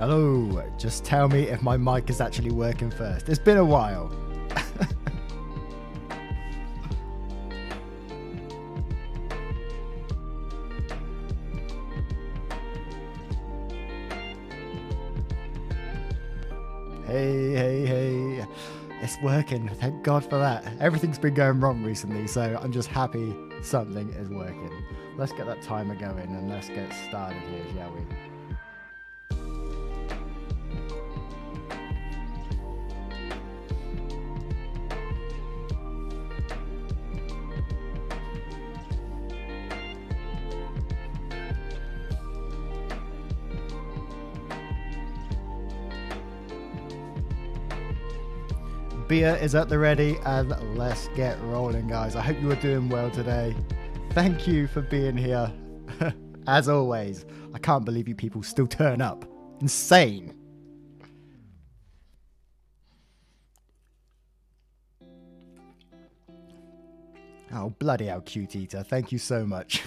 Hello, just tell me if my mic is actually working first. It's been a while. Hey. It's working. Thank God for that. Everything's been going wrong recently, so I'm just happy something is working. Let's get that timer going and let's get started here, shall we? Beer is at the ready and let's get rolling, guys. I hope you are doing well today. Thank you for being here. As always, I can't believe you people still turn up. Insane. Oh, bloody hell, cute eater. Thank you so much.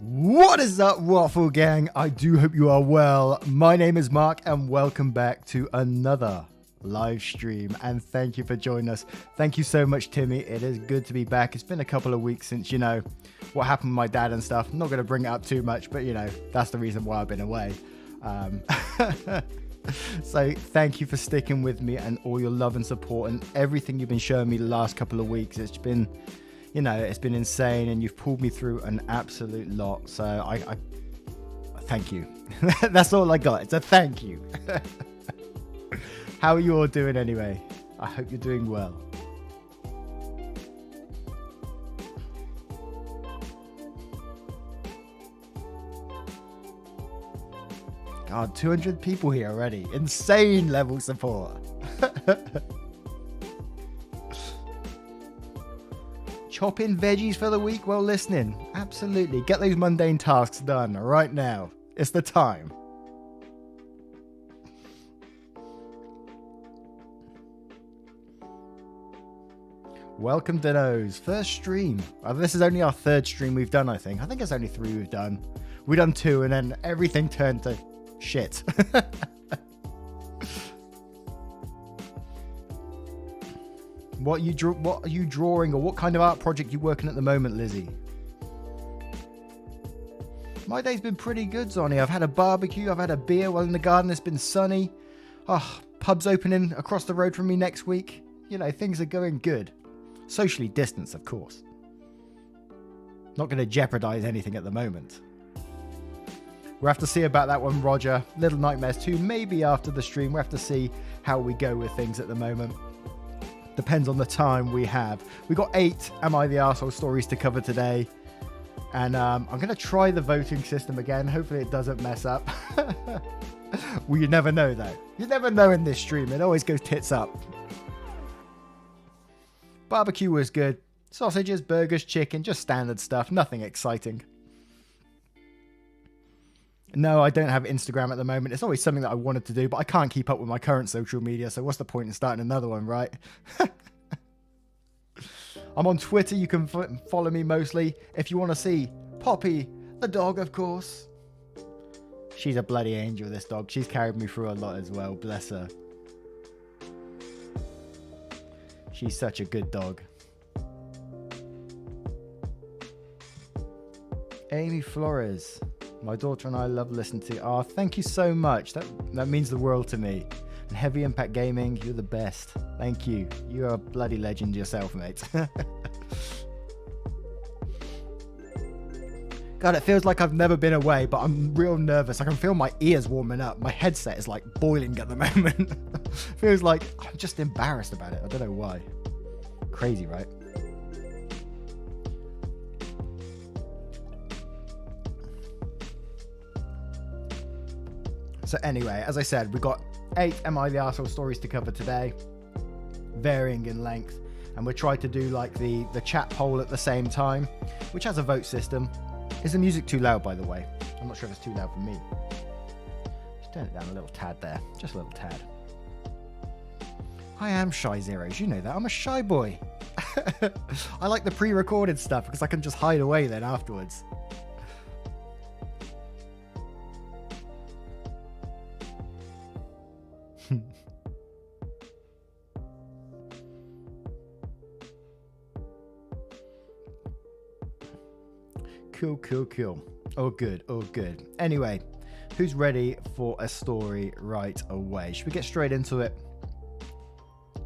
What is up, Waffle Gang? I do hope you are well. My name is Mark and welcome back to another live stream, and thank you for joining us. Thank you so much, Timmy. It is good to be back. It's been a couple of weeks since, you know, what happened with my dad and stuff. I'm not going to bring it up too much, but, you know, that's the reason why I've been away. So thank you for sticking with me and all your love and support and everything you've been showing me the last couple of weeks. It's been... you know, it's been insane and you've pulled me through an absolute lot. So I thank you. That's all I got. It's a thank you. How are you all doing anyway? I hope you're doing well. God, 200 people here already. Insane level support. Chopping veggies for the week while listening. Absolutely. Get those mundane tasks done right now. It's the time. Welcome, Dinos. First stream. This is only our third stream we've done, I think. I think it's only 3 we've done. We've done 2 and then everything turned to shit. What are you drawing, or what kind of art project you working at the moment, Lizzie? My day's been pretty good, Zonny. I've had a barbecue, I've had a beer while in the garden. It's been sunny. Oh, pub's opening across the road from me next week. You know, things are going good. Socially distanced, of course. Not going to jeopardize anything at the moment. We'll have to see about that one, Roger. Little Nightmares 2, maybe after the stream. We'll have to see how we go with things at the moment. Depends on the time we have. We got 8 Am I the Arsehole stories to cover today. And I'm going to try the voting system again. Hopefully it doesn't mess up. Well, you never know, though. You never know in this stream. It always goes tits up. Barbecue was good. Sausages, burgers, chicken, just standard stuff. Nothing exciting. No, I don't have Instagram at the moment. It's always something that I wanted to do, but I can't keep up with my current social media, so what's the point in starting another one, right? I'm on Twitter. You can follow me mostly if you want to see Poppy, the dog, of course. She's a bloody angel, this dog. She's carried me through a lot as well. Bless her. She's such a good dog. Amy Flores. My daughter and I love listening to you. Oh, thank you so much. That means the world to me. And Heavy Impact Gaming, you're the best. Thank you. You are a bloody legend yourself, mate. God, it feels like I've never been away, but I'm real nervous. I can feel my ears warming up. My headset is like boiling at the moment. Feels like I'm just embarrassed about it. I don't know why. Crazy, right? So anyway, as I said, we've got 8 Am I the Arsehole stories to cover today. varying in length. And we tried to do like the chat poll at the same time, which has a vote system. Is the music too loud, by the way? I'm not sure if it's too loud for me. Just turn it down a little tad there, just a little tad. I am shy, Zeros, you know that. I'm a shy boy. I like the pre-recorded stuff because I can just hide away then afterwards. Cool. Oh, good. Anyway, who's ready for a story right away? Should we get straight into it?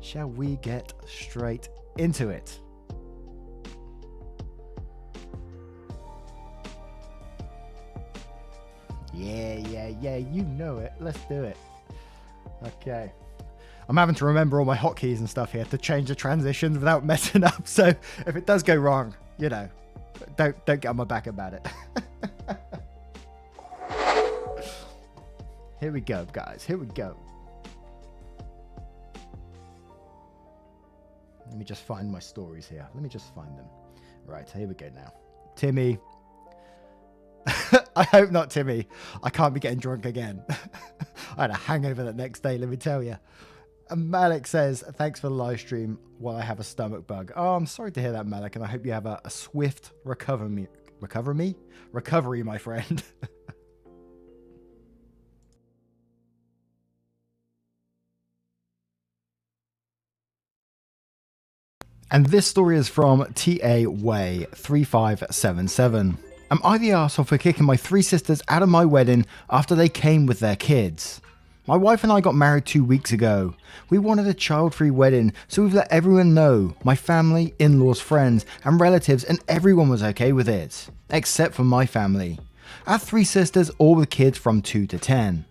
Shall we get straight into it? Yeah, you know it. Let's do it. Okay. I'm having to remember all my hotkeys and stuff here to change the transitions without messing up. So if it does go wrong, you know, don't get on my back about it. Here we go, guys. Here we go. Let me just find my stories here. Let me just find them. Right, here we go now. Timmy. I hope not Timmy. I can't be getting drunk again. I had a hangover the next day, let me tell you. And Malik says, thanks for the live stream while I have a stomach bug. Oh, I'm sorry to hear that, Malik, and I hope you have a swift recovery, my friend. And this story is from TA Way 3577. Am I the arsehole for kicking my 3 sisters out of my wedding after they came with their kids? My wife and I got married 2 weeks ago. We wanted a child-free wedding, so we've let everyone know. My family, in-laws, friends, and relatives, and everyone was okay with it. Except for my family. I have 3 sisters, all with kids from 2 to 10.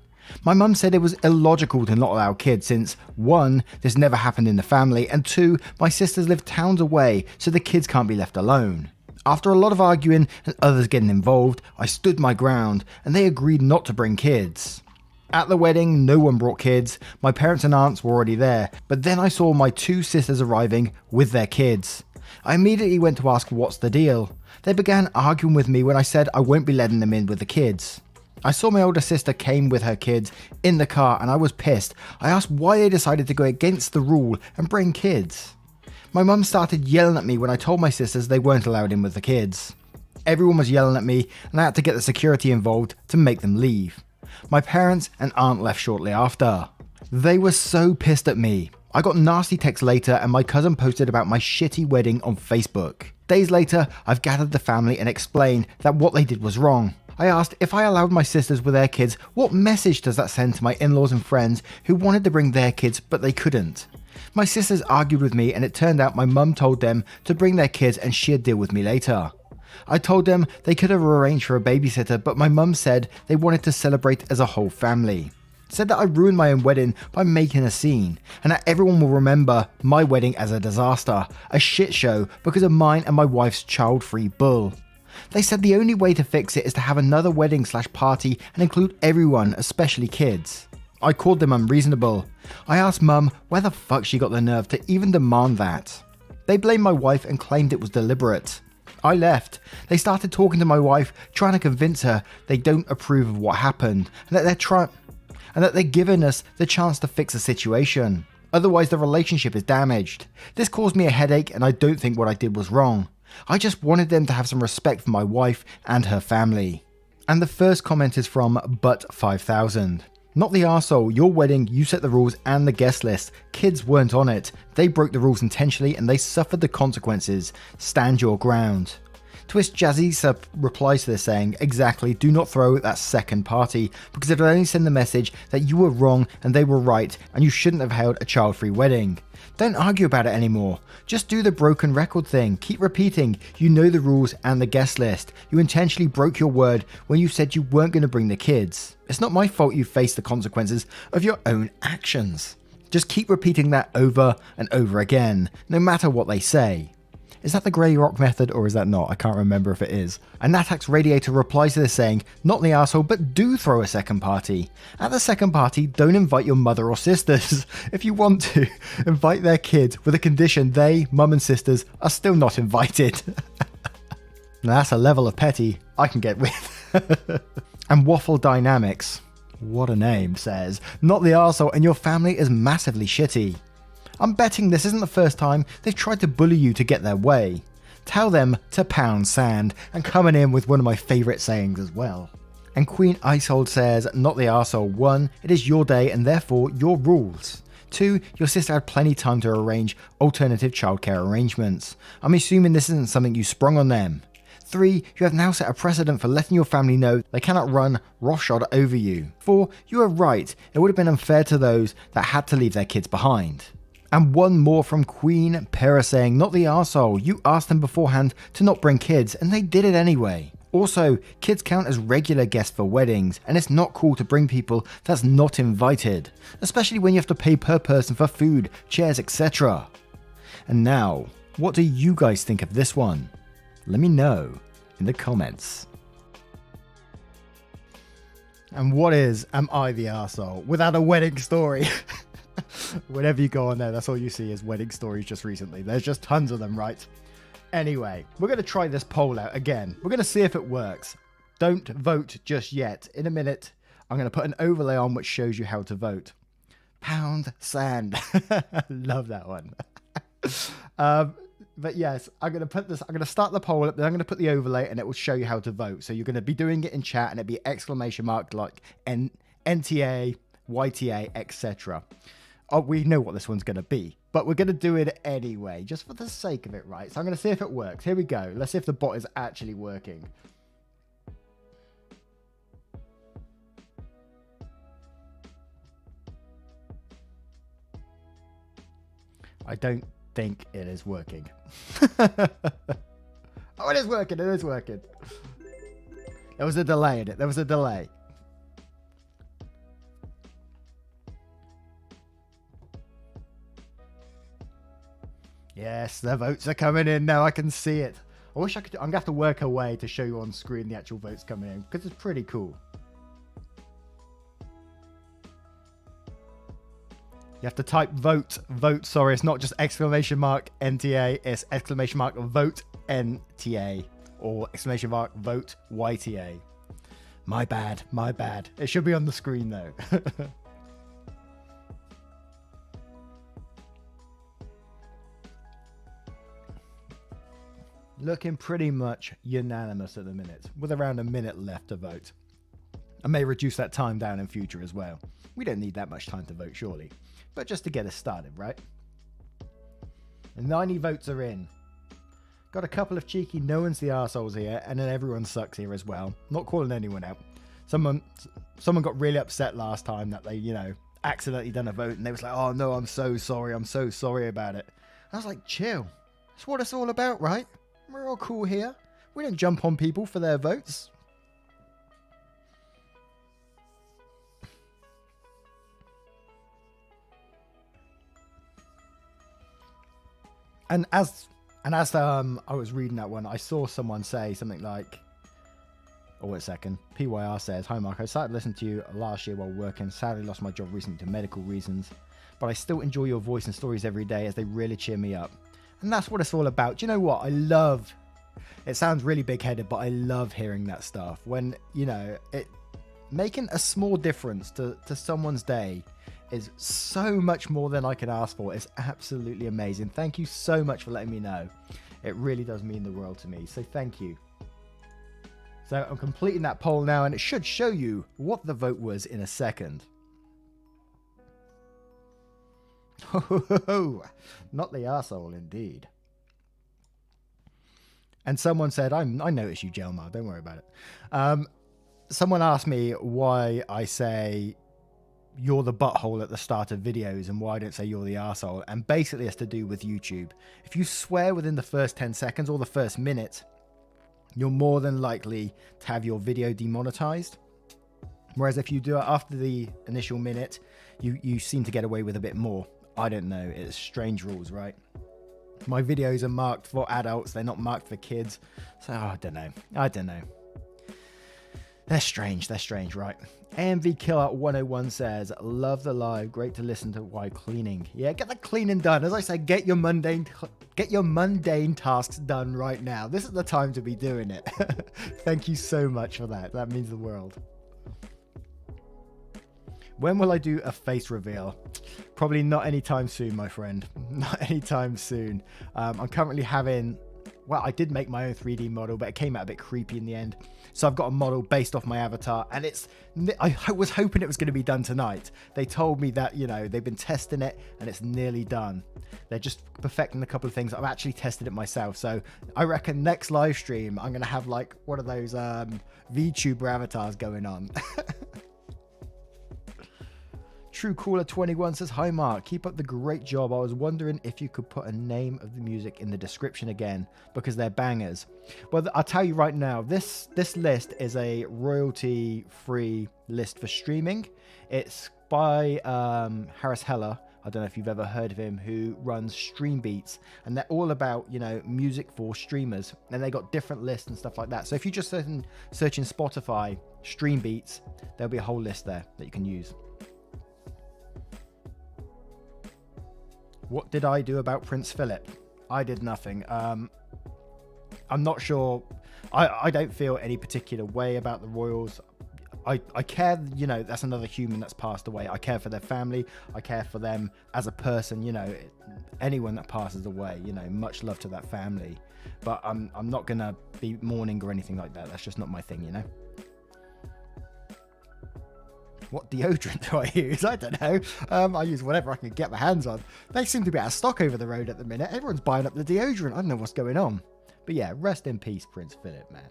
My mum said it was illogical to not allow kids since 1, this never happened in the family, and 2, my sisters live towns away, so the kids can't be left alone. After a lot of arguing and others getting involved, I stood my ground, and they agreed not to bring kids. At the wedding, no one brought kids. My parents and aunts were already there, but then I saw my 2 sisters arriving with their kids. I immediately went to ask what's the deal. They began arguing with me when I said I won't be letting them in with the kids. I saw my older sister came with her kids in the car and I was pissed. I asked why they decided to go against the rule and bring kids. My mum started yelling at me when I told my sisters they weren't allowed in with the kids. Everyone was yelling at me and I had to get the security involved to make them leave. My parents and aunt left shortly after. They were so pissed at me. I got nasty texts later and my cousin posted about my shitty wedding on Facebook. Days later, I've gathered the family and explained that what they did was wrong. I asked if I allowed my sisters with their kids, what message does that send to my in-laws and friends who wanted to bring their kids but they couldn't? My sisters argued with me and it turned out my mum told them to bring their kids and she'd deal with me later. I told them they could have arranged for a babysitter, but my mum said they wanted to celebrate as a whole family. Said that I ruined my own wedding by making a scene, and that everyone will remember my wedding as a disaster, a shit show because of mine and my wife's child-free bull. They said the only way to fix it is to have another wedding/party and include everyone, especially kids. I called them unreasonable. I asked mum where the fuck she got the nerve to even demand that. They blamed my wife and claimed it was deliberate. I left. They started talking to my wife, trying to convince her they don't approve of what happened, and that they're giving us the chance to fix the situation. Otherwise the relationship is damaged. This caused me a headache and I don't think what I did was wrong. I just wanted them to have some respect for my wife and her family. And the first comment is from But5000. Not the arsehole, your wedding, you set the rules and the guest list. Kids weren't on it. They broke the rules intentionally and they suffered the consequences. Stand your ground. Twist Jazzy replies to this saying, exactly, do not throw that second party because it will only send the message that you were wrong and they were right and you shouldn't have held a child-free wedding. Don't argue about it anymore. Just do the broken record thing. Keep repeating, you know the rules and the guest list. You intentionally broke your word when you said you weren't going to bring the kids. It's not my fault you face the consequences of your own actions. Just keep repeating that over and over again, no matter what they say. Is that the grey rock method or is that not? I can't remember if it is. And Natak's Radiator replies to this saying, not the arsehole, but do throw a second party. At the second party, don't invite your mother or sisters. If you want to, invite their kids with a condition they, mum and sisters, are still not invited. Now that's a level of petty I can get with. And Waffle Dynamics, what a name, says, not the arsehole and your family is massively shitty. I'm betting this isn't the first time they've tried to bully you to get their way. Tell them to pound sand, and coming in with one of my favourite sayings as well. And Queen Icehold says, not the arsehole. 1, it is your day and therefore your rules. 2, your sister had plenty time to arrange alternative childcare arrangements. I'm assuming this isn't something you sprung on them. 3, you have now set a precedent for letting your family know they cannot run roughshod over you. 4, you are right, it would have been unfair to those that had to leave their kids behind. And one more from Queen Pera saying, not the arsehole, you asked them beforehand to not bring kids and they did it anyway. Also, kids count as regular guests for weddings and it's not cool to bring people that's not invited, especially when you have to pay per person for food, chairs, etc. And now, what do you guys think of this one? Let me know in the comments. And what is Am I the Arsehole without a wedding story? Whenever you go on there, that's all you see is wedding stories just recently. There's just tons of them, right? Anyway, we're going to try this poll out again. We're going to see if it works. Don't vote just yet. In a minute, I'm going to put an overlay on which shows you how to vote. Pound sand. Love that one. But yes, I'm going to start the poll up, then I'm going to put the overlay and it will show you how to vote. So you're going to be doing it in chat and it'll be exclamation mark like NTA, YTA, etc. Oh, we know what this one's going to be, but we're going to do it anyway, just for the sake of it, right? So I'm going to see if it works. Here we go. Let's see if the bot is actually working. I don't think it is working. Oh, it is working. It is working. There was a delay in it. There was a delay. Yes, the votes are coming in now. I can see it. I wish I could. I'm going to have to work a way to show you on screen the actual votes coming in because it's pretty cool. You have to type vote, sorry. It's not just exclamation mark NTA. It's exclamation mark vote NTA or exclamation mark vote YTA. My bad, my bad. It should be on the screen though. Looking pretty much unanimous at the minute, with around a minute left to vote. I may reduce that time down in future as well. We don't need that much time to vote, surely. But just to get us started, right? And 90 votes are in. Got a couple of cheeky no one's the arseholes here, and then everyone sucks here as well. Not calling anyone out. Someone got really upset last time that they, accidentally done a vote, and they was like, oh no, I'm so sorry about it. I was like, chill. That's what it's all about, right? We're all cool here. We don't jump on people for their votes. And as I was reading that one, I saw someone say something like, oh, wait a second. PYR says, hi Mark, I started listening to you last year while working. Sadly lost my job recently to medical reasons, but I still enjoy your voice and stories every day as they really cheer me up. And that's what it's all about. Do you know what? I love, it sounds really big-headed, but I love hearing that stuff. When, it making a small difference to someone's day is so much more than I can ask for. It's absolutely amazing. Thank you so much for letting me know. It really does mean the world to me. So thank you. So I'm completing that poll now, and it should show you what the vote was in a second. Not the arsehole, indeed. And someone said, I noticed you, Jelmar, don't worry about it. Someone asked me why I say you're the butthole at the start of videos and why I don't say you're the arsehole. And basically it's to do with YouTube. If you swear within the first 10 seconds or the first minute, you're more than likely to have your video demonetized. Whereas if you do it after the initial minute, you seem to get away with a bit more. I don't know. It's strange rules, right? My videos are marked for adults. They're not marked for kids. So I don't know. They're strange, right? AMV Killer 101 says, love the live. Great to listen to while cleaning. Yeah, get the cleaning done. As I say, get your mundane tasks done right now. This is the time to be doing it. Thank you so much for that. That means the world. When will I do a face reveal? Probably not anytime soon, my friend. Not anytime soon. I'm currently having... Well, I did make my own 3D model, but it came out a bit creepy in the end. So I've got a model based off my avatar, and I was hoping it was going to be done tonight. They told me that, they've been testing it, and it's nearly done. They're just perfecting a couple of things. I've actually tested it myself. So I reckon next live stream, I'm going to have like one of those VTuber avatars going on. TrueCaller21 says, hi Mark, keep up the great job. I was wondering if you could put a name of the music in the description again, because they're bangers. Well, I'll tell you right now, this list is a royalty-free list for streaming. It's by Harris Heller. I don't know if you've ever heard of him, who runs Stream Beats, and they're all about, music for streamers, and they got different lists and stuff like that. So if you just search in Spotify, Stream Beats, there'll be a whole list there that you can use. What did I do about Prince Philip? I did nothing. I'm not sure. I don't feel any particular way about the royals. I care, that's another human that's passed away. I care for their family. I care for them as a person, anyone that passes away, much love to that family. But I'm not going to be mourning or anything like that. That's just not my thing, What deodorant do I use? I don't know. I use whatever I can get my hands on. They seem to be out of stock over the road at the minute. Everyone's buying up the deodorant. I don't know what's going on. But yeah, rest in peace, Prince Philip, man.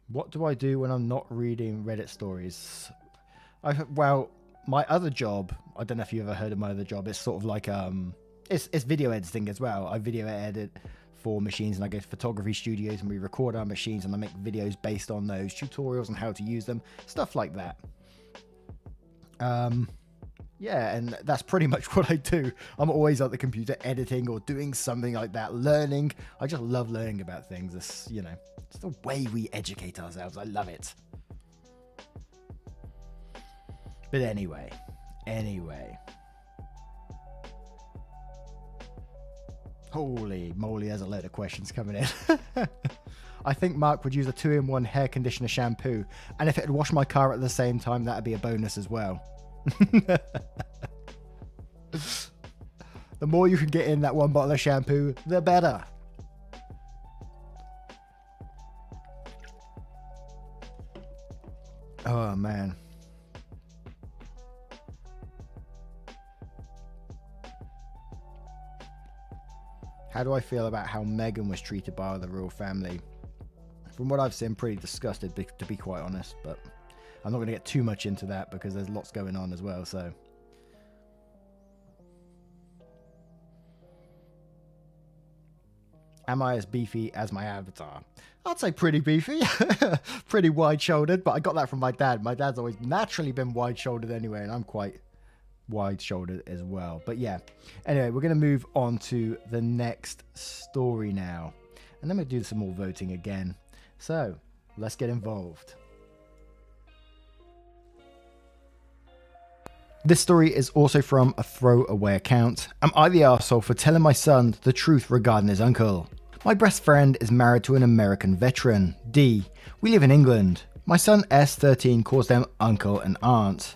What do I do when I'm not reading Reddit stories? My other job, I don't know if you ever heard of my other job. It's sort of like, it's video editing as well. I video edit for machines, and I go to photography studios and we record our machines, and I make videos based on those tutorials on how to use them, stuff like that. Yeah, and that's pretty much what I do. I'm always at the computer editing or doing something like that, learning. I just love learning about things. It's, it's the way we educate ourselves. I love it. But anyway. Holy moly, there's a load of questions coming in. I think Mark would use a 2-in-1 hair conditioner shampoo, and if it would wash my car at the same time, that'd be a bonus as well. The more you can get in that one bottle of shampoo, the better. Oh man. How do I feel about how Meghan was treated by the royal family? From what I've seen, pretty disgusted, to be quite honest, but I'm not going to get too much into that because there's lots going on as well, so. Am I as beefy as my avatar? I'd say pretty beefy, pretty wide-shouldered, but I got that from my dad. My dad's always naturally been wide-shouldered anyway, and I'm quite wide-shouldered as well. But yeah, anyway, we're going to move on to the next story now, and then we'll do some more voting again. So let's get involved. This story is also from a throwaway account. Am I the arsehole for telling my son the truth regarding his uncle? My best friend is married to an American veteran, D. We live in England. My son S13 calls them uncle and aunt.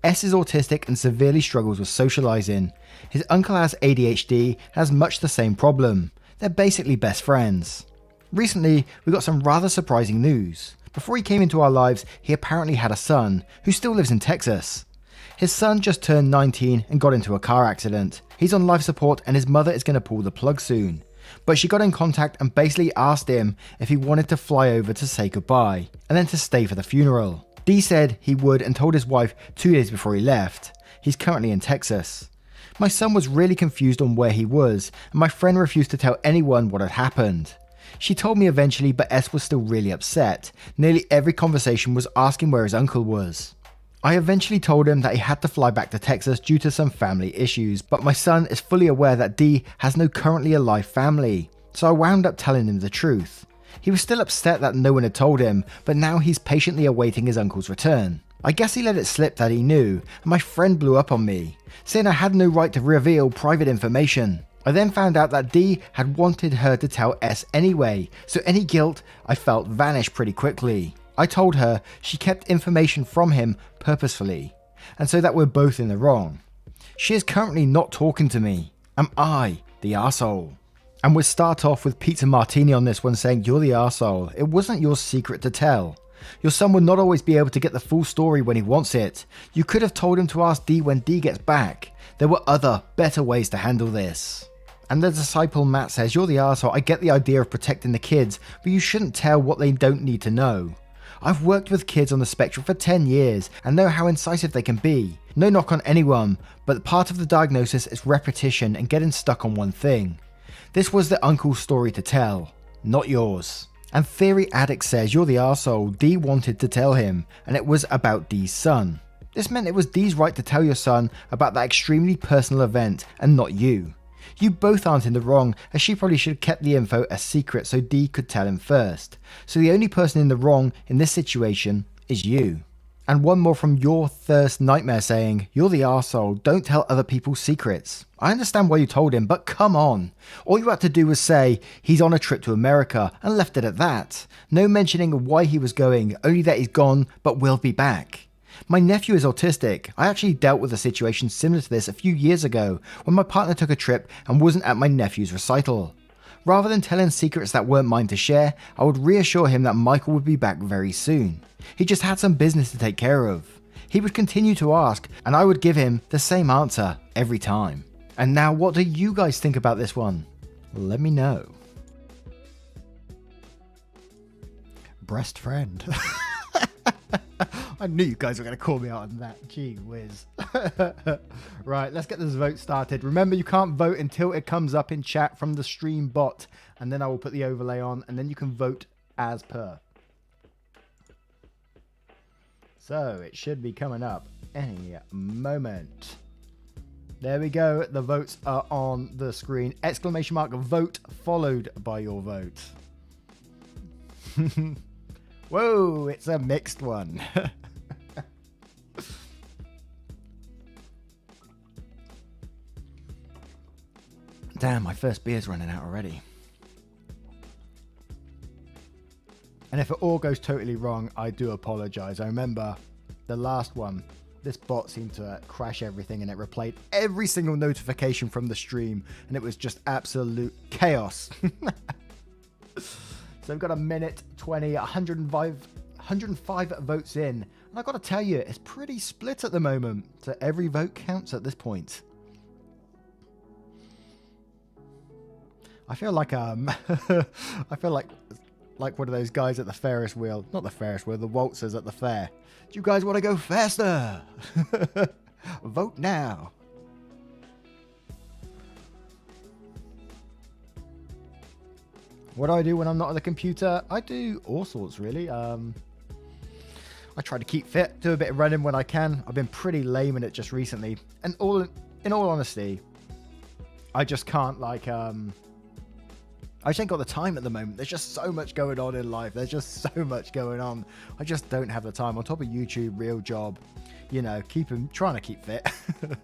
S is autistic and severely struggles with socializing. His uncle has ADHD and has much the same problem. They're basically best friends. Recently, we got some rather surprising news. Before he came into our lives, he apparently had a son, who still lives in Texas. His son just turned 19 and got into a car accident. He's on life support and his mother is going to pull the plug soon. But she got in contact and basically asked him if he wanted to fly over to say goodbye, and then to stay for the funeral. D said he would and told his wife 2 days before he left. He's currently in Texas. My son was really confused on where he was, and my friend refused to tell anyone what had happened. She told me eventually, but S was still really upset. Nearly every conversation was asking where his uncle was. I eventually told him that he had to fly back to Texas due to some family issues, but my son is fully aware that D has no currently alive family, so I wound up telling him the truth. He was still upset that no one had told him, but now he's patiently awaiting his uncle's return. I guess he let it slip that he knew, and my friend blew up on me, saying I had no right to reveal private information. I then found out that D had wanted her to tell S anyway, so any guilt I felt vanished pretty quickly. I told her she kept information from him purposefully, and so that we're both in the wrong. She is currently not talking to me. Am I the arsehole? And we'll start off with Pizza Martini on this one, saying you're the arsehole. It wasn't your secret to tell. Your son will not always be able to get the full story when he wants it. You could have told him to ask D when D gets back. There were other, better ways to handle this. And the disciple Matt says, you're the arsehole. I get the idea of protecting the kids, but you shouldn't tell what they don't need to know. I've worked with kids on the spectrum for 10 years and know how incisive they can be. No knock on anyone, but part of the diagnosis is repetition and getting stuck on one thing. This was the uncle's story to tell, not yours. And Theory Addict says, you're the arsehole. D wanted to tell him, and it was about D's son. This meant it was D's right to tell your son about that extremely personal event and not you. You both aren't in the wrong, as she probably should have kept the info a secret so D could tell him first. So the only person in the wrong in this situation is you. And one more from Your Thirst Nightmare saying, you're the arsehole, don't tell other people's secrets. I understand why you told him, but come on. All you had to do was say, he's on a trip to America, and left it at that. No mentioning of why he was going, only that he's gone, but will be back. My nephew is autistic. I actually dealt with a situation similar to this a few years ago when my partner took a trip and wasn't at my nephew's recital. Rather than telling secrets that weren't mine to share, I would reassure him that Michael would be back very soon. He just had some business to take care of. He would continue to ask, and I would give him the same answer every time. And now, what do you guys think about this one? Let me know. Breast friend. I knew you guys were going to call me out on that. Gee whiz. Right, let's get this vote started. Remember, you can't vote until it comes up in chat from the stream bot, and then I will put the overlay on, and then you can vote as per. So it should be coming up any moment. There we go. The votes are on the screen. Exclamation mark vote followed by your vote. Whoa, it's a mixed one. Damn, my first beer's running out already. And if it all goes totally wrong, I do apologize. I remember the last one, this bot seemed to crash everything and it replayed every single notification from the stream, and it was just absolute chaos. So I've got a minute 20, 105 votes in. And I've got to tell you, it's pretty split at the moment. So every vote counts at this point. I feel like I feel like one of those guys at the Ferris wheel. Not the Ferris wheel, the waltzers at the fair. Do you guys want to go faster? Vote now. What do I do when I'm not at the computer? I do all sorts, really. I try to keep fit, do a bit of running when I can. I've been pretty lame in it just recently. And in all honesty, I just can't, like, I just ain't got the time at the moment. There's just so much going on in life. There's just so much going on. I just don't have the time. On top of YouTube, real job, you know, trying to keep fit. And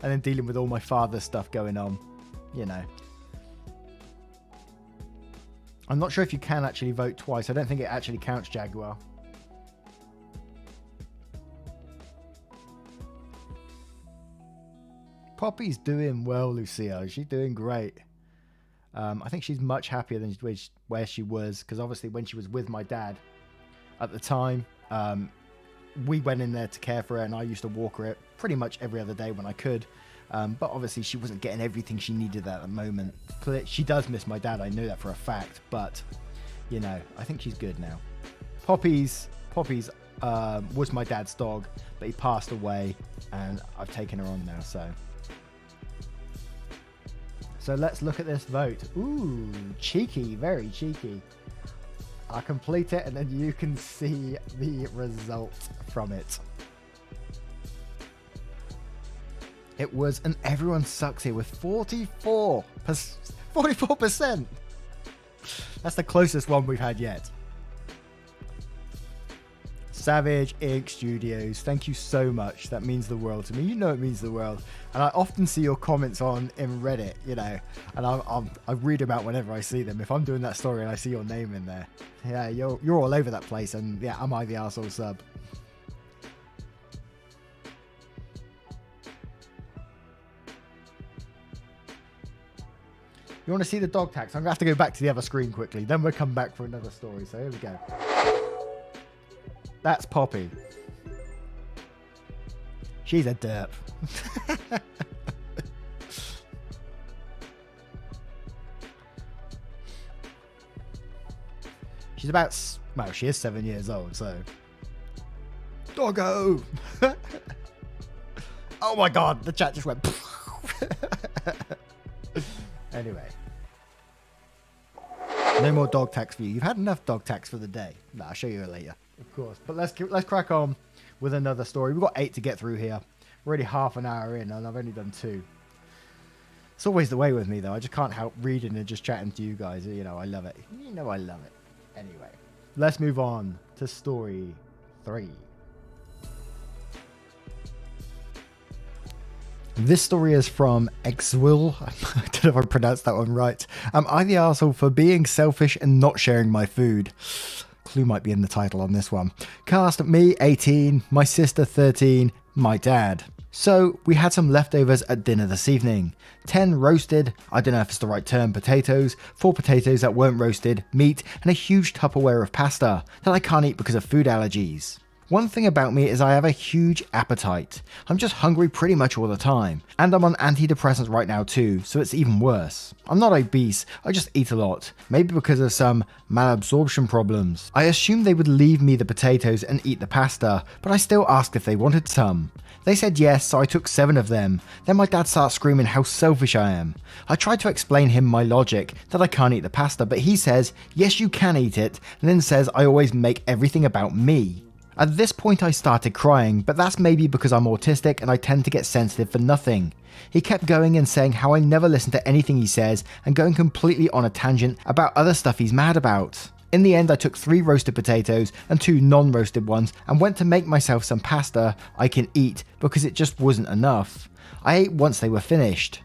then dealing with all my father's stuff going on, you know. I'm not sure if you can actually vote twice. I don't think it actually counts, Jaguar. Poppy's doing well, Lucia. She's doing great. I think she's much happier than where she was, because obviously when she was with my dad at the time, we went in there to care for her, and I used to walk her pretty much every other day when I could. But obviously she wasn't getting everything she needed at the moment. She does miss my dad, I know that for a fact, but you know, I think she's good now. Poppy's was my dad's dog, but he passed away and I've taken her on now, so So let's look at this vote. Ooh, cheeky, very cheeky. I'll complete it and then you can see the result from it. It was an everyone sucks here with 44%. That's the closest one we've had yet. Savage Ink Studios, thank you so much. That means the world to me. You know it means the world. And I often see your comments in Reddit, you know, and I read them out whenever I see them. If I'm doing that story and I see your name in there, yeah, you're all over that place. And yeah, am I the arsehole sub? You want to see the dog tax? I'm going to have to go back to the other screen quickly. Then we'll come back for another story. So here we go. That's Poppy. She's a derp. She's about, well, she is 7 years old, so. Doggo! Oh my god, the chat just went. Anyway. No more dog tax for you. You've had enough dog tax for the day. No, I'll show you it later. Of course. But let's crack on with another story. We've got 8 to get through here. We're already half an hour in and I've only done 2. It's always the way with me though. I just can't help reading and just chatting to you guys. You know, I love it. You know I love it. Anyway, let's move on to story 3. This story is from Exwill. I don't know if I pronounced that one right. Am I the arsehole for being selfish and not sharing my food? Clue might be in the title on this one. Cast me 18, my sister 13, my dad. So we had some leftovers at dinner this evening. 10 roasted, I don't know if it's the right term, potatoes, 4 potatoes that weren't roasted, meat, and a huge Tupperware of pasta that I can't eat because of food allergies. One thing about me is I have a huge appetite. I'm just hungry pretty much all the time. And I'm on antidepressants right now too, so it's even worse. I'm not obese, I just eat a lot. Maybe because of some malabsorption problems. I assumed they would leave me the potatoes and eat the pasta, but I still asked if they wanted some. They said yes, so I took 7 of them. Then my dad starts screaming how selfish I am. I tried to explain him my logic, that I can't eat the pasta, but he says, yes you can eat it, and then says I always make everything about me. At this point I started crying, but that's maybe because I'm autistic and I tend to get sensitive for nothing. He kept going and saying how I never listen to anything he says and going completely on a tangent about other stuff he's mad about. In the end I took 3 roasted potatoes and 2 non-roasted ones and went to make myself some pasta I can eat because it just wasn't enough. I ate once they were finished.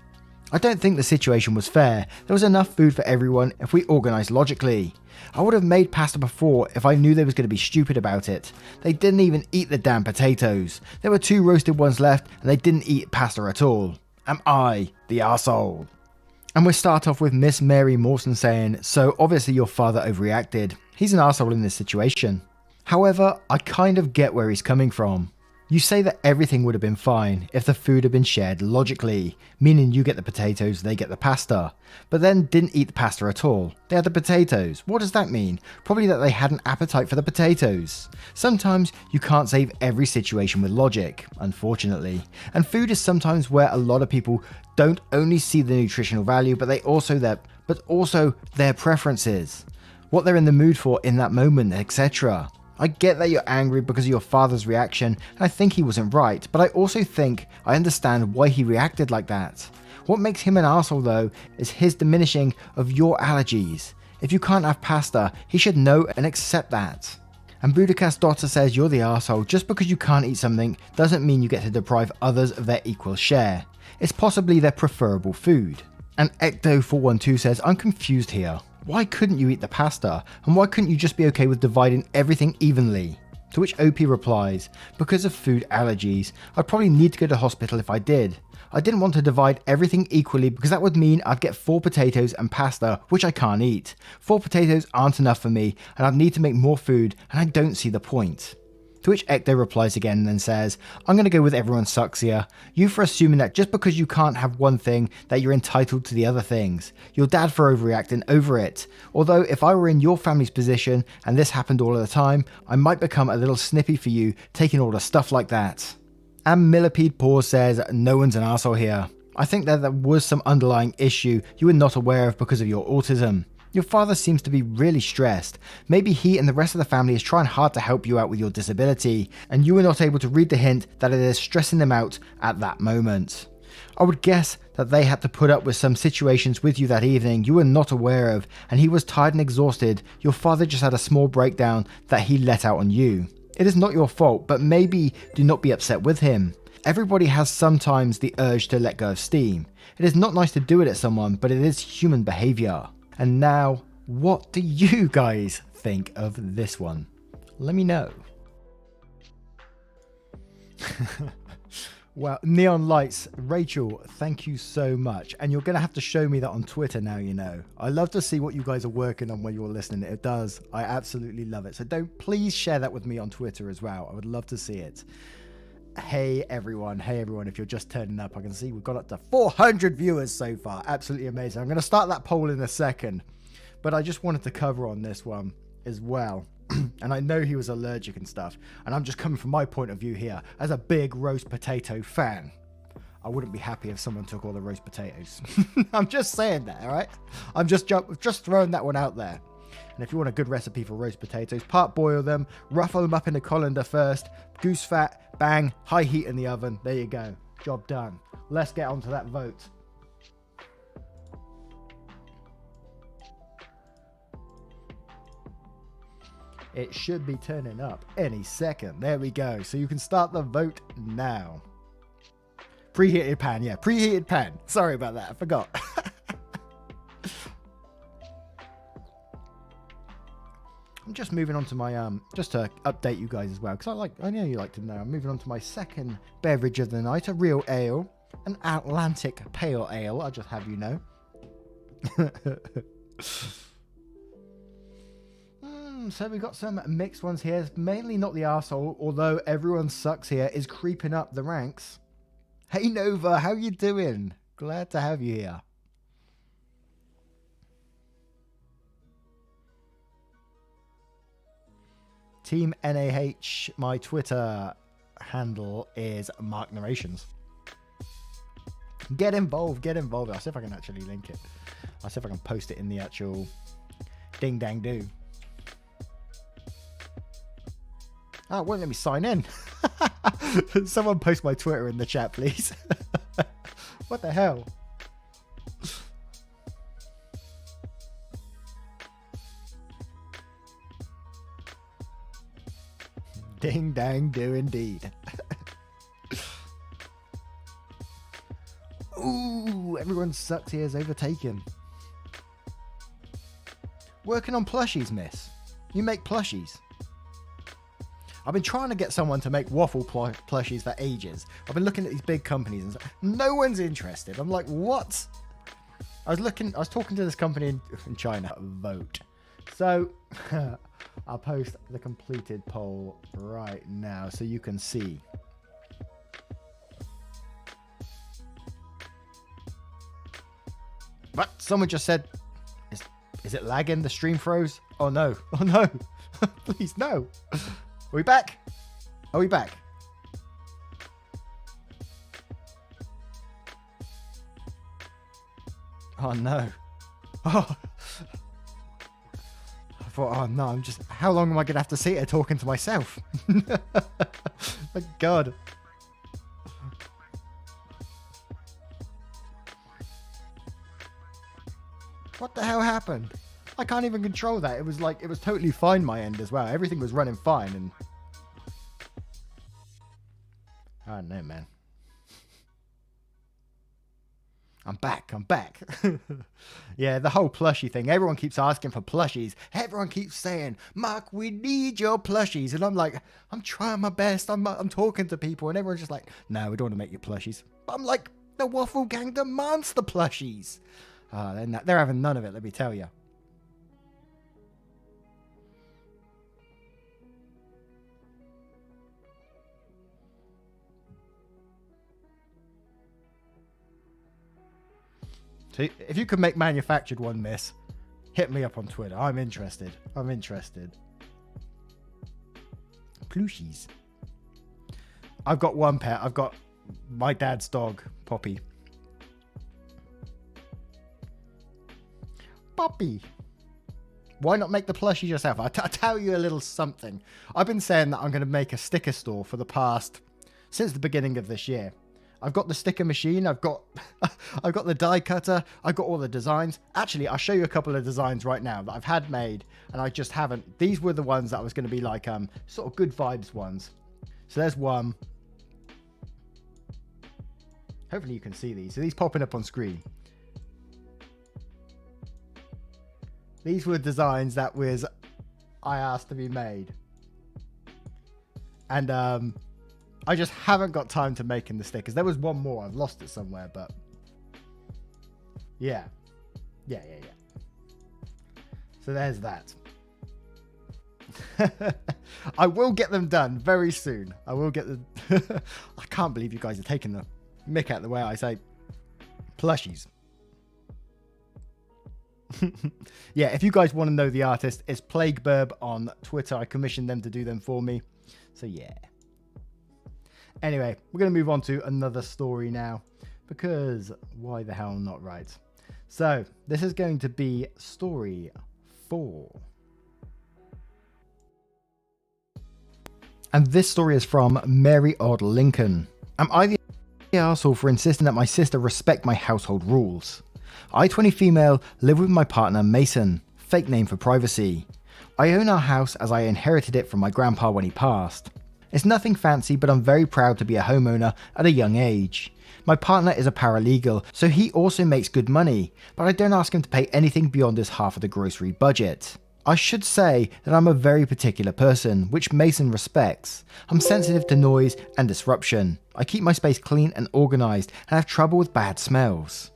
I don't think the situation was fair. There was enough food for everyone if we organised logically. I would have made pasta before if I knew they was going to be stupid about it. They didn't even eat the damn potatoes. There were 2 roasted ones left and they didn't eat pasta at all. Am I the arsehole? And we start off with Miss Mary Mawson saying, so obviously your father overreacted. He's an arsehole in this situation. However, I kind of get where he's coming from. You say that everything would have been fine if the food had been shared logically, meaning you get the potatoes, they get the pasta, but then didn't eat the pasta at all. They had the potatoes. What does that mean? Probably that they had an appetite for the potatoes. Sometimes you can't save every situation with logic, unfortunately, and food is sometimes where a lot of people don't only see the nutritional value, but also their preferences, what they're in the mood for in that moment, etc. I get that you're angry because of your father's reaction, and I think he wasn't right, but I also think I understand why he reacted like that. What makes him an arsehole though is his diminishing of your allergies. If you can't have pasta, he should know and accept that. And Budakast's daughter says you're the arsehole. Just because you can't eat something doesn't mean you get to deprive others of their equal share. It's possibly their preferable food. And Ecto412 says, I'm confused here. Why couldn't you eat the pasta? And why couldn't you just be okay with dividing everything evenly? To which OP replies, because of food allergies, I'd probably need to go to hospital if I did. I didn't want to divide everything equally because that would mean I'd get 4 potatoes and pasta, which I can't eat. 4 potatoes aren't enough for me and I'd need to make more food and I don't see the point. To which Ecto replies again and then says, I'm going to go with everyone sucks here. You for assuming that just because you can't have one thing that you're entitled to the other things. Your dad for overreacting over it. Although if I were in your family's position and this happened all of the time, I might become a little snippy for you taking all the stuff like that. And Millipede Paw says, no one's an arsehole here. I think that there was some underlying issue you were not aware of because of your autism. Your father seems to be really stressed. Maybe he and the rest of the family is trying hard to help you out with your disability, and you were not able to read the hint that it is stressing them out at that moment. I would guess that they had to put up with some situations with you that evening you were not aware of, and he was tired and exhausted. Your father just had a small breakdown that he let out on you. It is not your fault, but maybe do not be upset with him. Everybody has sometimes the urge to let go of steam. It is not nice to do it at someone, but it is human behavior. And now, what do you guys think of this one? Let me know. Well, Neon Lights, Rachel, thank you so much. And you're going to have to show me that on Twitter now, you know. I love to see what you guys are working on when you're listening. It does. I absolutely love it. So please share that with me on Twitter as well. I would love to see it. Hey everyone, if you're just turning up, I can see we've got up to 400 viewers so far. Absolutely amazing. I'm going to start that poll in a second, but I just wanted to cover on this one as well. And I know he was allergic and stuff, and I'm just coming from my point of view here as a big roast potato fan. I wouldn't be happy if someone took all the roast potatoes. I'm just saying that, all right? I'm just throwing that one out there. And if you want a good recipe for roast potatoes, part boil them, ruffle them up in the colander first, goose fat, bang, high heat in the oven. There you go. Job done. Let's get on to that vote. It should be turning up any second. There we go. So you can start the vote now. Preheated pan. Yeah, preheated pan. Sorry about that. I forgot. I'm just moving on to my, just to update you guys as well, because I know you like to know. I'm moving on to my second beverage of the night, a real ale, an Atlantic Pale Ale, I'll just have you know. So we got some mixed ones here, mainly not the arsehole, although everyone sucks here, is creeping up the ranks. Hey Nova, how you doing? Glad to have you here. Team NAH, my Twitter handle is Mark Narrations. Get involved, get involved. I'll see if I can actually link it. I'll see if I can post it in the actual ding dang do. Oh, it won't let me sign in. Someone post my Twitter in the chat, please. What the hell? Ding dang do indeed. Ooh, everyone sucks here is overtaken. Working on plushies, miss. You make plushies. I've been trying to get someone to make waffle plushies for ages. I've been looking at these big companies and no one's interested. I'm like, what? I was talking to this company in China. Vote. So I'll post the completed poll right now so you can see. What? Someone just said, is it lagging? The stream froze? Oh no. Oh no. Please, no. Are we back? Are we back? Oh no. Oh. I thought, oh no, how long am I going to have to sit here talking to myself? Thank God. What the hell happened? I can't even control that. It was totally fine my end as well. Everything was running fine and... Oh no, man. I'm back. Yeah, the whole plushie thing. Everyone keeps asking for plushies. Everyone keeps saying, Mark, we need your plushies. And I'm like, I'm trying my best. I'm talking to people and everyone's just like, no, we don't want to make your plushies. But I'm like, the Waffle Gang demands the plushies. They're having none of it, let me tell you. So if you could make manufactured one, miss, hit me up on Twitter. I'm interested. Plushies. I've got one pet. I've got my dad's dog, Poppy. puppy. Why not make the plushies yourself? I'll tell you a little something. I've been saying that I'm going to make a sticker store for the past, since the beginning of this year. I've got the sticker machine, I've got the die cutter, I've got all the designs. Actually, I'll show you a couple of designs right now that I've had made, and I just haven't. These were the ones that was going to be like sort of good vibes ones. So there's one. Hopefully you can see these. So these popping up on screen. These were designs that I asked to be made. And I just haven't got time to making the stickers. There was one more. I've lost it somewhere, but yeah. So there's that. I will get them done very soon. I will get them. I can't believe you guys are taking the mick out the way I say plushies. Yeah, if you guys want to know the artist, it's Plagueburb on Twitter. I commissioned them to do them for me. So yeah. Anyway, we're going to move on to another story now, because why the hell not, right? So this is going to be story 4. And this story is from Mary Odd Lincoln. Am I the arsehole for insisting that my sister respect my household rules? I, 20 female, live with my partner Mason, fake name for privacy. I own our house as I inherited it from my grandpa when he passed. It's nothing fancy, but I'm very proud to be a homeowner at a young age. My partner is a paralegal, so he also makes good money, but I don't ask him to pay anything beyond his half of the grocery budget. I should say that I'm a very particular person, which Mason respects. I'm sensitive to noise and disruption. I keep my space clean and organised and have trouble with bad smells.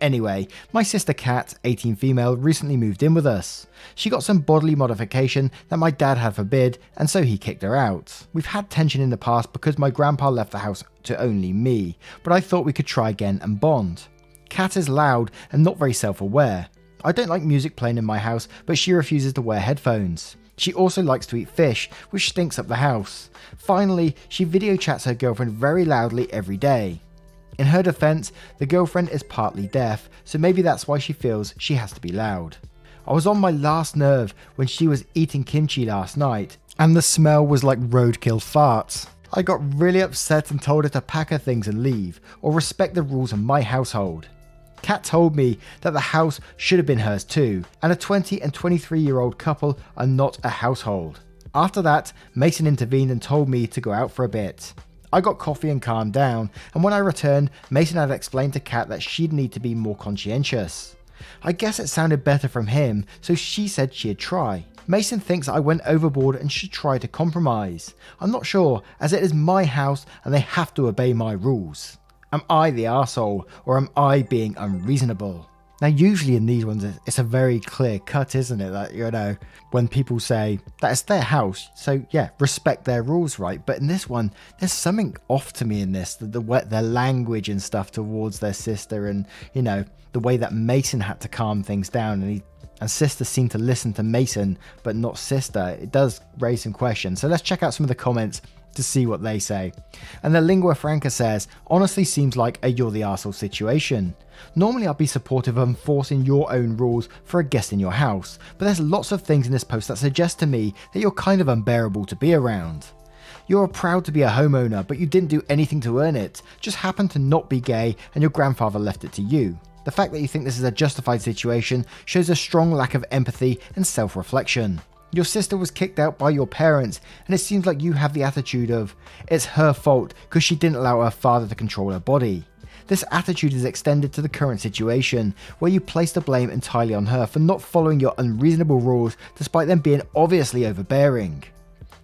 Anyway, my sister Kat, 18 female, recently moved in with us. She got some bodily modification that my dad had forbid, and so he kicked her out. We've had tension in the past because my grandpa left the house to only me, but I thought we could try again and bond. Kat is loud and not very self-aware. I don't like music playing in my house, but she refuses to wear headphones. She also likes to eat fish, which stinks up the house. Finally, she video chats her girlfriend very loudly every day. In her defense, the girlfriend is partly deaf, so maybe that's why she feels she has to be loud. I was on my last nerve when she was eating kimchi last night, and the smell was like roadkill farts. I got really upset and told her to pack her things and leave, or respect the rules of my household. Kat told me that the house should have been hers too, and a 20 and 23-year-old couple are not a household. After that, Mason intervened and told me to go out for a bit. I got coffee and calmed down, and when I returned, Mason had explained to Kat that she'd need to be more conscientious. I guess it sounded better from him, so she said she'd try. Mason thinks I went overboard and should try to compromise. I'm not sure, as it is my house and they have to obey my rules. Am I the arsehole, or am I being unreasonable? Now, usually in these ones, it's a very clear cut, isn't it? That, you know, when people say that it's their house, so yeah, respect their rules, right? But in this one, there's something off to me in this, their language and stuff towards their sister, and, you know, the way that Mason had to calm things down, and sister seemed to listen to Mason, but not sister. It does raise some questions. So let's check out some of the comments to see what they say. And the lingua franca says, honestly seems like a you're the arsehole situation. Normally I'd be supportive of enforcing your own rules for a guest in your house, but there's lots of things in this post that suggest to me that you're kind of unbearable to be around. You're proud to be a homeowner, but you didn't do anything to earn it, just happened to not be gay and your grandfather left it to you. The fact that you think this is a justified situation shows a strong lack of empathy and self-reflection. Your sister was kicked out by your parents, and it seems like you have the attitude of, it's her fault because she didn't allow her father to control her body. This attitude is extended to the current situation, where you place the blame entirely on her for not following your unreasonable rules despite them being obviously overbearing.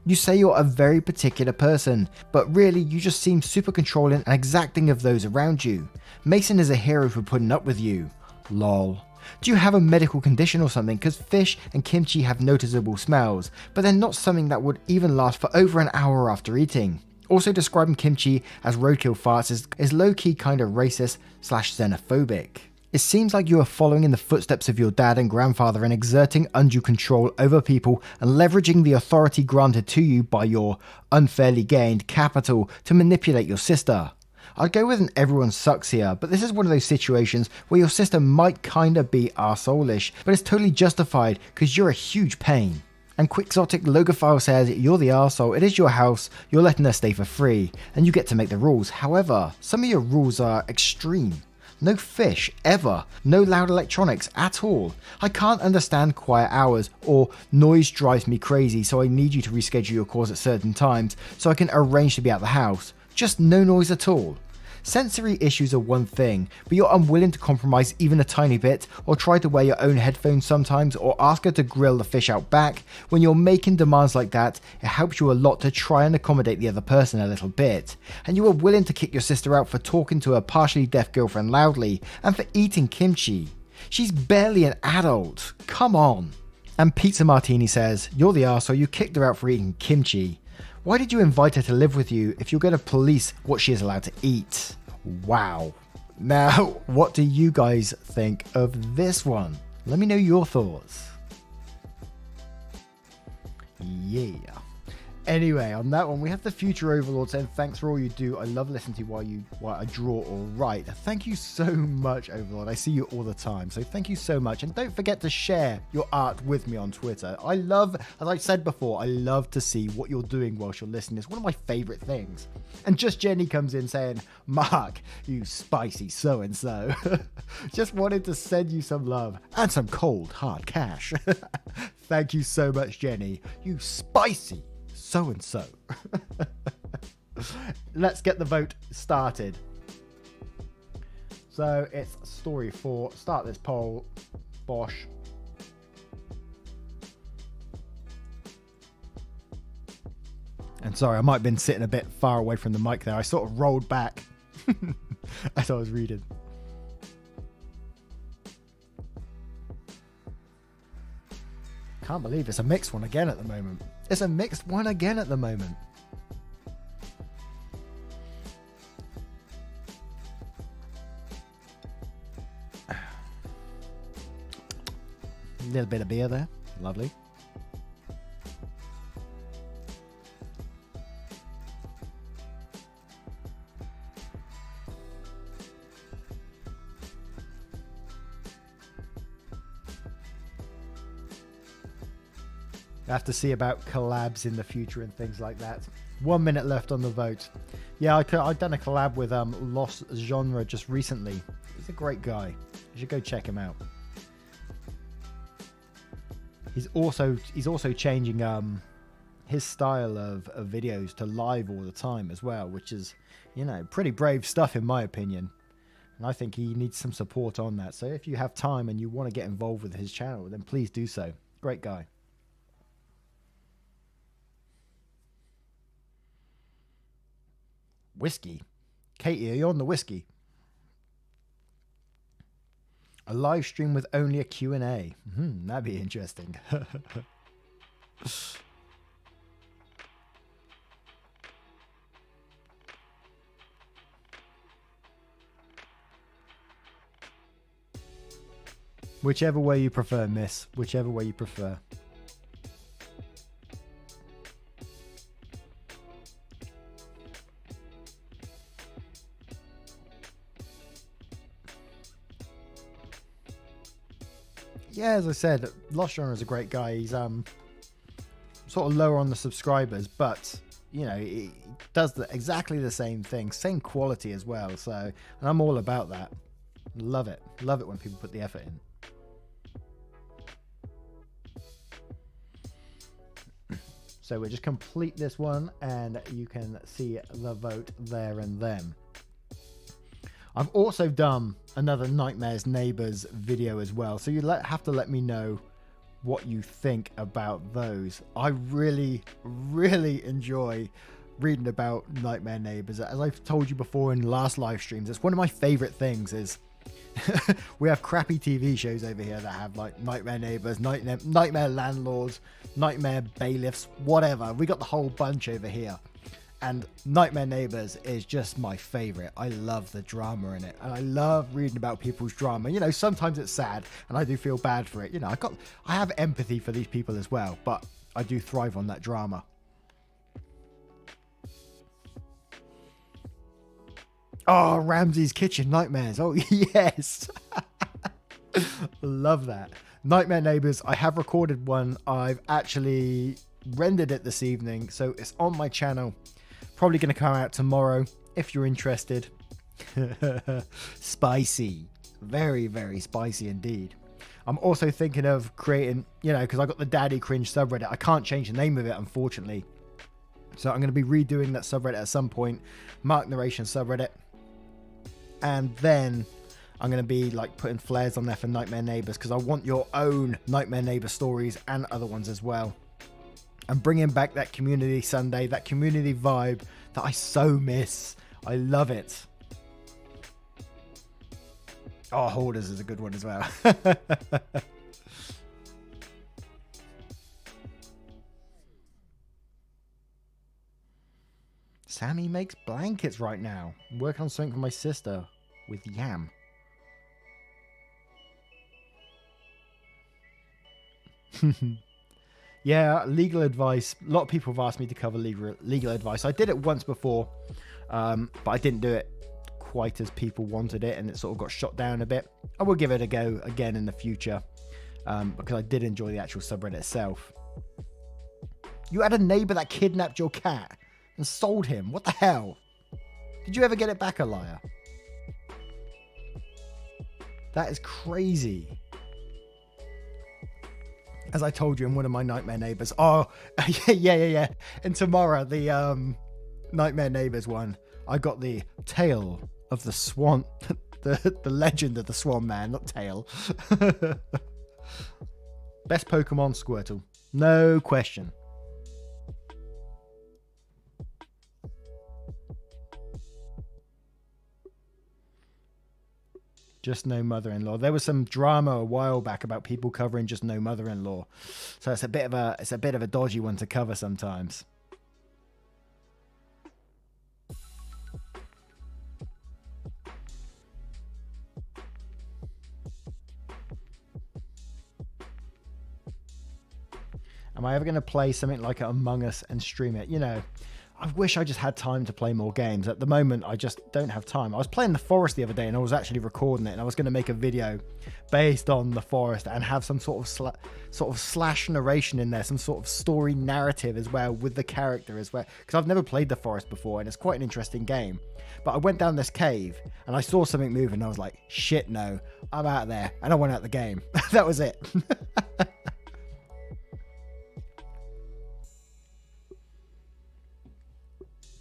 You say you're a very particular person, but really you just seem super controlling and exacting of those around you. Mason is a hero for putting up with you. Lol. Do you have a medical condition or something? Because fish and kimchi have noticeable smells, but they're not something that would even last for over an hour after eating. Also, describing kimchi as roadkill farts is low-key kind of racist / xenophobic. It seems like you are following in the footsteps of your dad and grandfather and exerting undue control over people and leveraging the authority granted to you by your unfairly gained capital to manipulate your sister. I'd go with an everyone sucks here, but this is one of those situations where your sister might kinda be arsehole-ish, but it's totally justified because you're a huge pain. And Quixotic Logophile says, you're the arsehole, it is your house, you're letting her stay for free, and you get to make the rules. However, some of your rules are extreme. No fish, ever. No loud electronics at all. I can't understand quiet hours, or noise drives me crazy, so I need you to reschedule your calls at certain times so I can arrange to be at the house. Just no noise at all. Sensory issues are one thing, but you're unwilling to compromise even a tiny bit, or try to wear your own headphones sometimes, or ask her to grill the fish out back. When you're making demands like that, it helps you a lot to try and accommodate the other person a little bit. And you are willing to kick your sister out for talking to her partially deaf girlfriend loudly, and for eating kimchi. She's barely an adult. Come on. And Pizza Martini says, you're the arsehole, you kicked her out for eating kimchi. Why did you invite her to live with you if you're going to police what she is allowed to eat? Wow. Now, what do you guys think of this one? Let me know your thoughts. Yeah. Anyway, on that one, we have the Future Overlord saying, thanks for all you do. I love listening to you while I draw or write. Thank you so much, Overlord. I see you all the time. So thank you so much. And don't forget to share your art with me on Twitter. I love, as I said before, I love to see what you're doing whilst you're listening. It's one of my favorite things. And just Jenny comes in saying, Mark, you spicy so-and-so. Just wanted to send you some love and some cold, hard cash. Thank you so much, Jenny. You spicy so-and-so. Let's get the vote started. So it's story 4. Start this poll. Bosh. And sorry, I might have been sitting a bit far away from the mic there. I sort of rolled back as I was reading. Can't believe it's a mixed one again at the moment. It's a mixed one again at the moment. A little bit of beer there. Lovely. I have to see about collabs in the future and things like that. 1 minute left on the vote. Yeah, I've done a collab with Lost Genre just recently. He's a great guy. You should go check him out. He's also changing his style of videos to live all the time as well, which is, you know, pretty brave stuff in my opinion. And I think he needs some support on that. So if you have time and you want to get involved with his channel, then please do so. Great guy. Whiskey. Katie, are you on the whiskey? A live stream with only a Q&A. That'd be interesting. Whichever way you prefer, miss. Whichever way you prefer. Yeah, as I said, Lost Genre is a great guy. He's sort of lower on the subscribers, but you know, he does exactly the same thing, same quality as well. So, and I'm all about that. Love it when people put the effort in. So we'll just complete this one, and you can see the vote there and then. I've also done another Nightmare's Neighbors video as well, so you have to let me know what you think about those. I really, really enjoy reading about Nightmare Neighbors. As I've told you before in last live streams, it's one of my favorite things is we have crappy TV shows over here that have like Nightmare Neighbors, Nightmare Landlords, Nightmare Bailiffs, whatever. We got the whole bunch over here. And Nightmare Neighbors is just my favorite. I love the drama in it, and I love reading about people's drama. You know, sometimes it's sad, and I do feel bad for it. You know, I have empathy for these people as well, but I do thrive on that drama. Oh, Ramsay's Kitchen Nightmares. Oh, yes. Love that. Nightmare Neighbors. I have recorded one. I've actually rendered it this evening, so it's on my channel. Probably going to come out tomorrow if you're interested. Spicy. Very, very spicy indeed. I'm also thinking of creating, because I got the Daddy Cringe subreddit. I can't change the name of it, unfortunately. So I'm going to be redoing that subreddit at some point. Mark Narrations subreddit. And then I'm going to be like putting flares on there for Nightmare Neighbors, because I want your own Nightmare Neighbor stories and other ones as well. And bringing back that community Sunday, that community vibe that I so miss. I love it. Oh, Hoarders is a good one as well. Sammy makes blankets right now. I'm working on something for my sister with yam. Yeah, legal advice. A lot of people have asked me to cover legal advice. I did it once before, but I didn't do it quite as people wanted it, and it sort of got shot down a bit. I will give it a go again in the future, because I did enjoy the actual subreddit itself. You had a neighbor that kidnapped your cat and sold him. What the hell? Did you ever get it back, a liar? That is crazy. As I told you in one of my Nightmare Neighbors. Oh, yeah. And tomorrow, the Nightmare Neighbors one, I got the Tale of the Swan, the Legend of the Swan Man, not Tail. Best Pokemon, Squirtle. No question. Just no mother-in-law. There was some drama a while back about people covering just no mother-in-law. So it's a bit of a dodgy one to cover sometimes. Am I ever going to play something like Among Us and stream it? I wish I just had time to play more games. At the moment, I just don't have time. I was playing The Forest the other day, and I was actually recording it, and I was going to make a video based on The Forest and have some sort of slash narration in there, some sort of story narrative as well with the character as well. Because I've never played The Forest before, and it's quite an interesting game. But I went down this cave, and I saw something move, and I was like, shit, no, I'm out there. And I went out the game. That was it.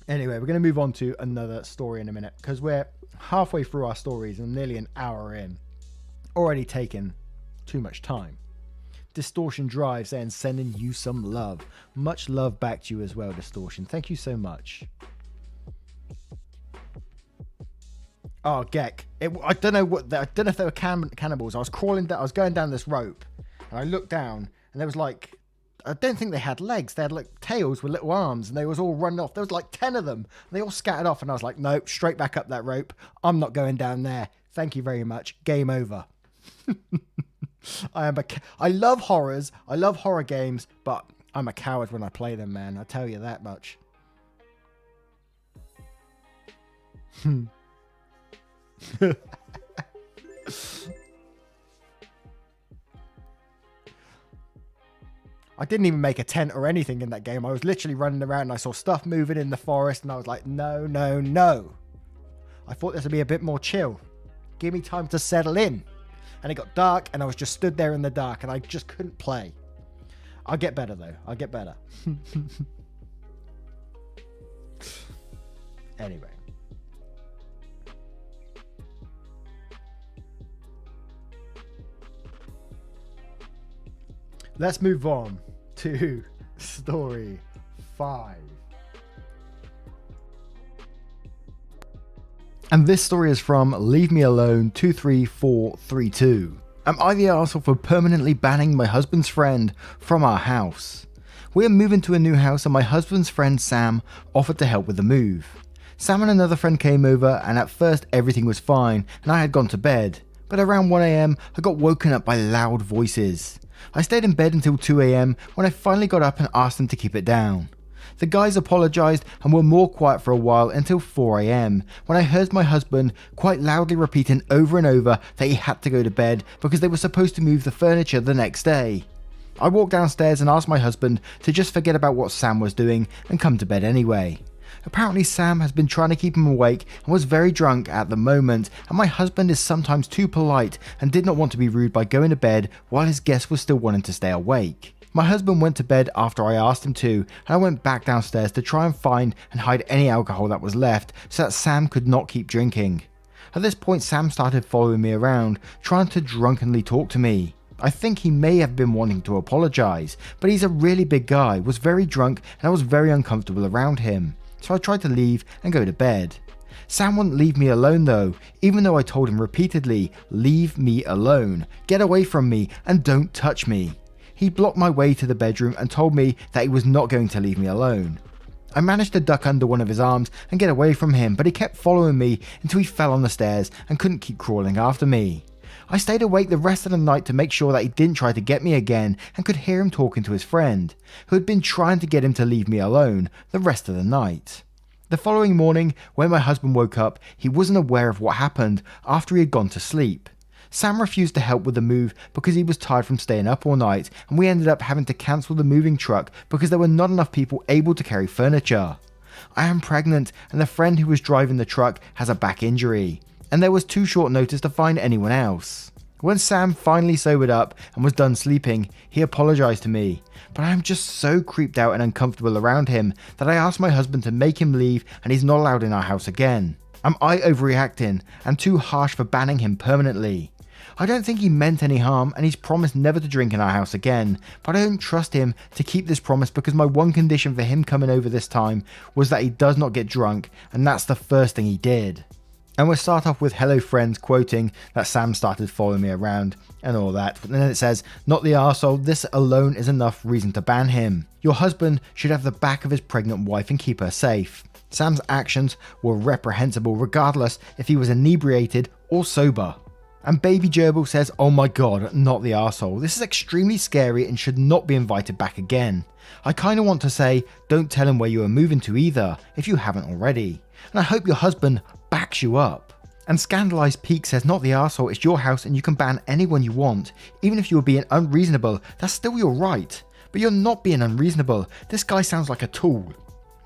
Anyway, we're going to move on to another story in a minute, because we're halfway through our stories and nearly an hour in. Already taken too much time. Distortion Drive saying, sending you some love. Much love back to you as well, Distortion. Thank you so much. Oh, Gek. I don't know if they were cannibals. I was crawling down, I was going down this rope, and I looked down, and there was like, I don't think they had legs. They had like tails with little arms, and they was all running off. There was like 10 of them. They all scattered off, and I was like, nope, straight back up that rope. I'm not going down there. Thank you very much. Game over. I love horrors. I love horror games, but I'm a coward when I play them, man. I tell you that much. I didn't even make a tent or anything in that game. I was literally running around, and I saw stuff moving in the forest, and I was like, no, no, no. I thought this would be a bit more chill. Give me time to settle in. And it got dark, and I was just stood there in the dark, and I just couldn't play. I'll get better, though. I'll get better. Anyway. Let's move on to story 5. And this story is from Leave Me Alone 23432. Am I the arsehole for permanently banning my husband's friend from our house? We are moving to a new house, and my husband's friend Sam offered to help with the move. Sam and another friend came over, and at first everything was fine and I had gone to bed. But around 1 AM I got woken up by loud voices. I stayed in bed until 2 AM when I finally got up and asked them to keep it down. The guys apologised and were more quiet for a while until 4 AM, when I heard my husband quite loudly repeating over and over that he had to go to bed because they were supposed to move the furniture the next day. I walked downstairs and asked my husband to just forget about what Sam was doing and come to bed anyway. Apparently Sam has been trying to keep him awake and was very drunk at the moment, and my husband is sometimes too polite and did not want to be rude by going to bed while his guest was still wanting to stay awake. My husband went to bed after I asked him to, and I went back downstairs to try and find and hide any alcohol that was left so that Sam could not keep drinking. At this point Sam started following me around, trying to drunkenly talk to me. I think he may have been wanting to apologise, but he's a really big guy, was very drunk, and I was very uncomfortable around him, so I tried to leave and go to bed. Sam wouldn't leave me alone though, even though I told him repeatedly, "Leave me alone, get away from me, and don't touch me." He blocked my way to the bedroom and told me that he was not going to leave me alone. I managed to duck under one of his arms and get away from him, but he kept following me until he fell on the stairs and couldn't keep crawling after me. I stayed awake the rest of the night to make sure that he didn't try to get me again, and could hear him talking to his friend, who had been trying to get him to leave me alone the rest of the night. The following morning, when my husband woke up, he wasn't aware of what happened after he had gone to sleep. Sam refused to help with the move because he was tired from staying up all night, and we ended up having to cancel the moving truck because there were not enough people able to carry furniture. I am pregnant, and the friend who was driving the truck has a back injury, and there was too short notice to find anyone else. When Sam finally sobered up and was done sleeping, he apologised to me, but I am just so creeped out and uncomfortable around him that I asked my husband to make him leave, and he's not allowed in our house again. Am I overreacting and too harsh for banning him permanently? I don't think he meant any harm, and he's promised never to drink in our house again, but I don't trust him to keep this promise because my one condition for him coming over this time was that he does not get drunk, and that's the first thing he did. And we'll start off with hello friends quoting that Sam started following me around and all that. And then it says, "Not the arsehole, this alone is enough reason to ban him. Your husband should have the back of his pregnant wife and keep her safe. Sam's actions were reprehensible regardless if he was inebriated or sober." And Baby Gerbil says, "Oh my god, not the arsehole. This is extremely scary and should not be invited back again. I kinda want to say, don't tell him where you are moving to either, if you haven't already. And I hope your husband backs you up." And Scandalized Peak says, "Not the arsehole, it's your house and you can ban anyone you want. Even if you were being unreasonable, that's still your right. But you're not being unreasonable. This guy sounds like a tool.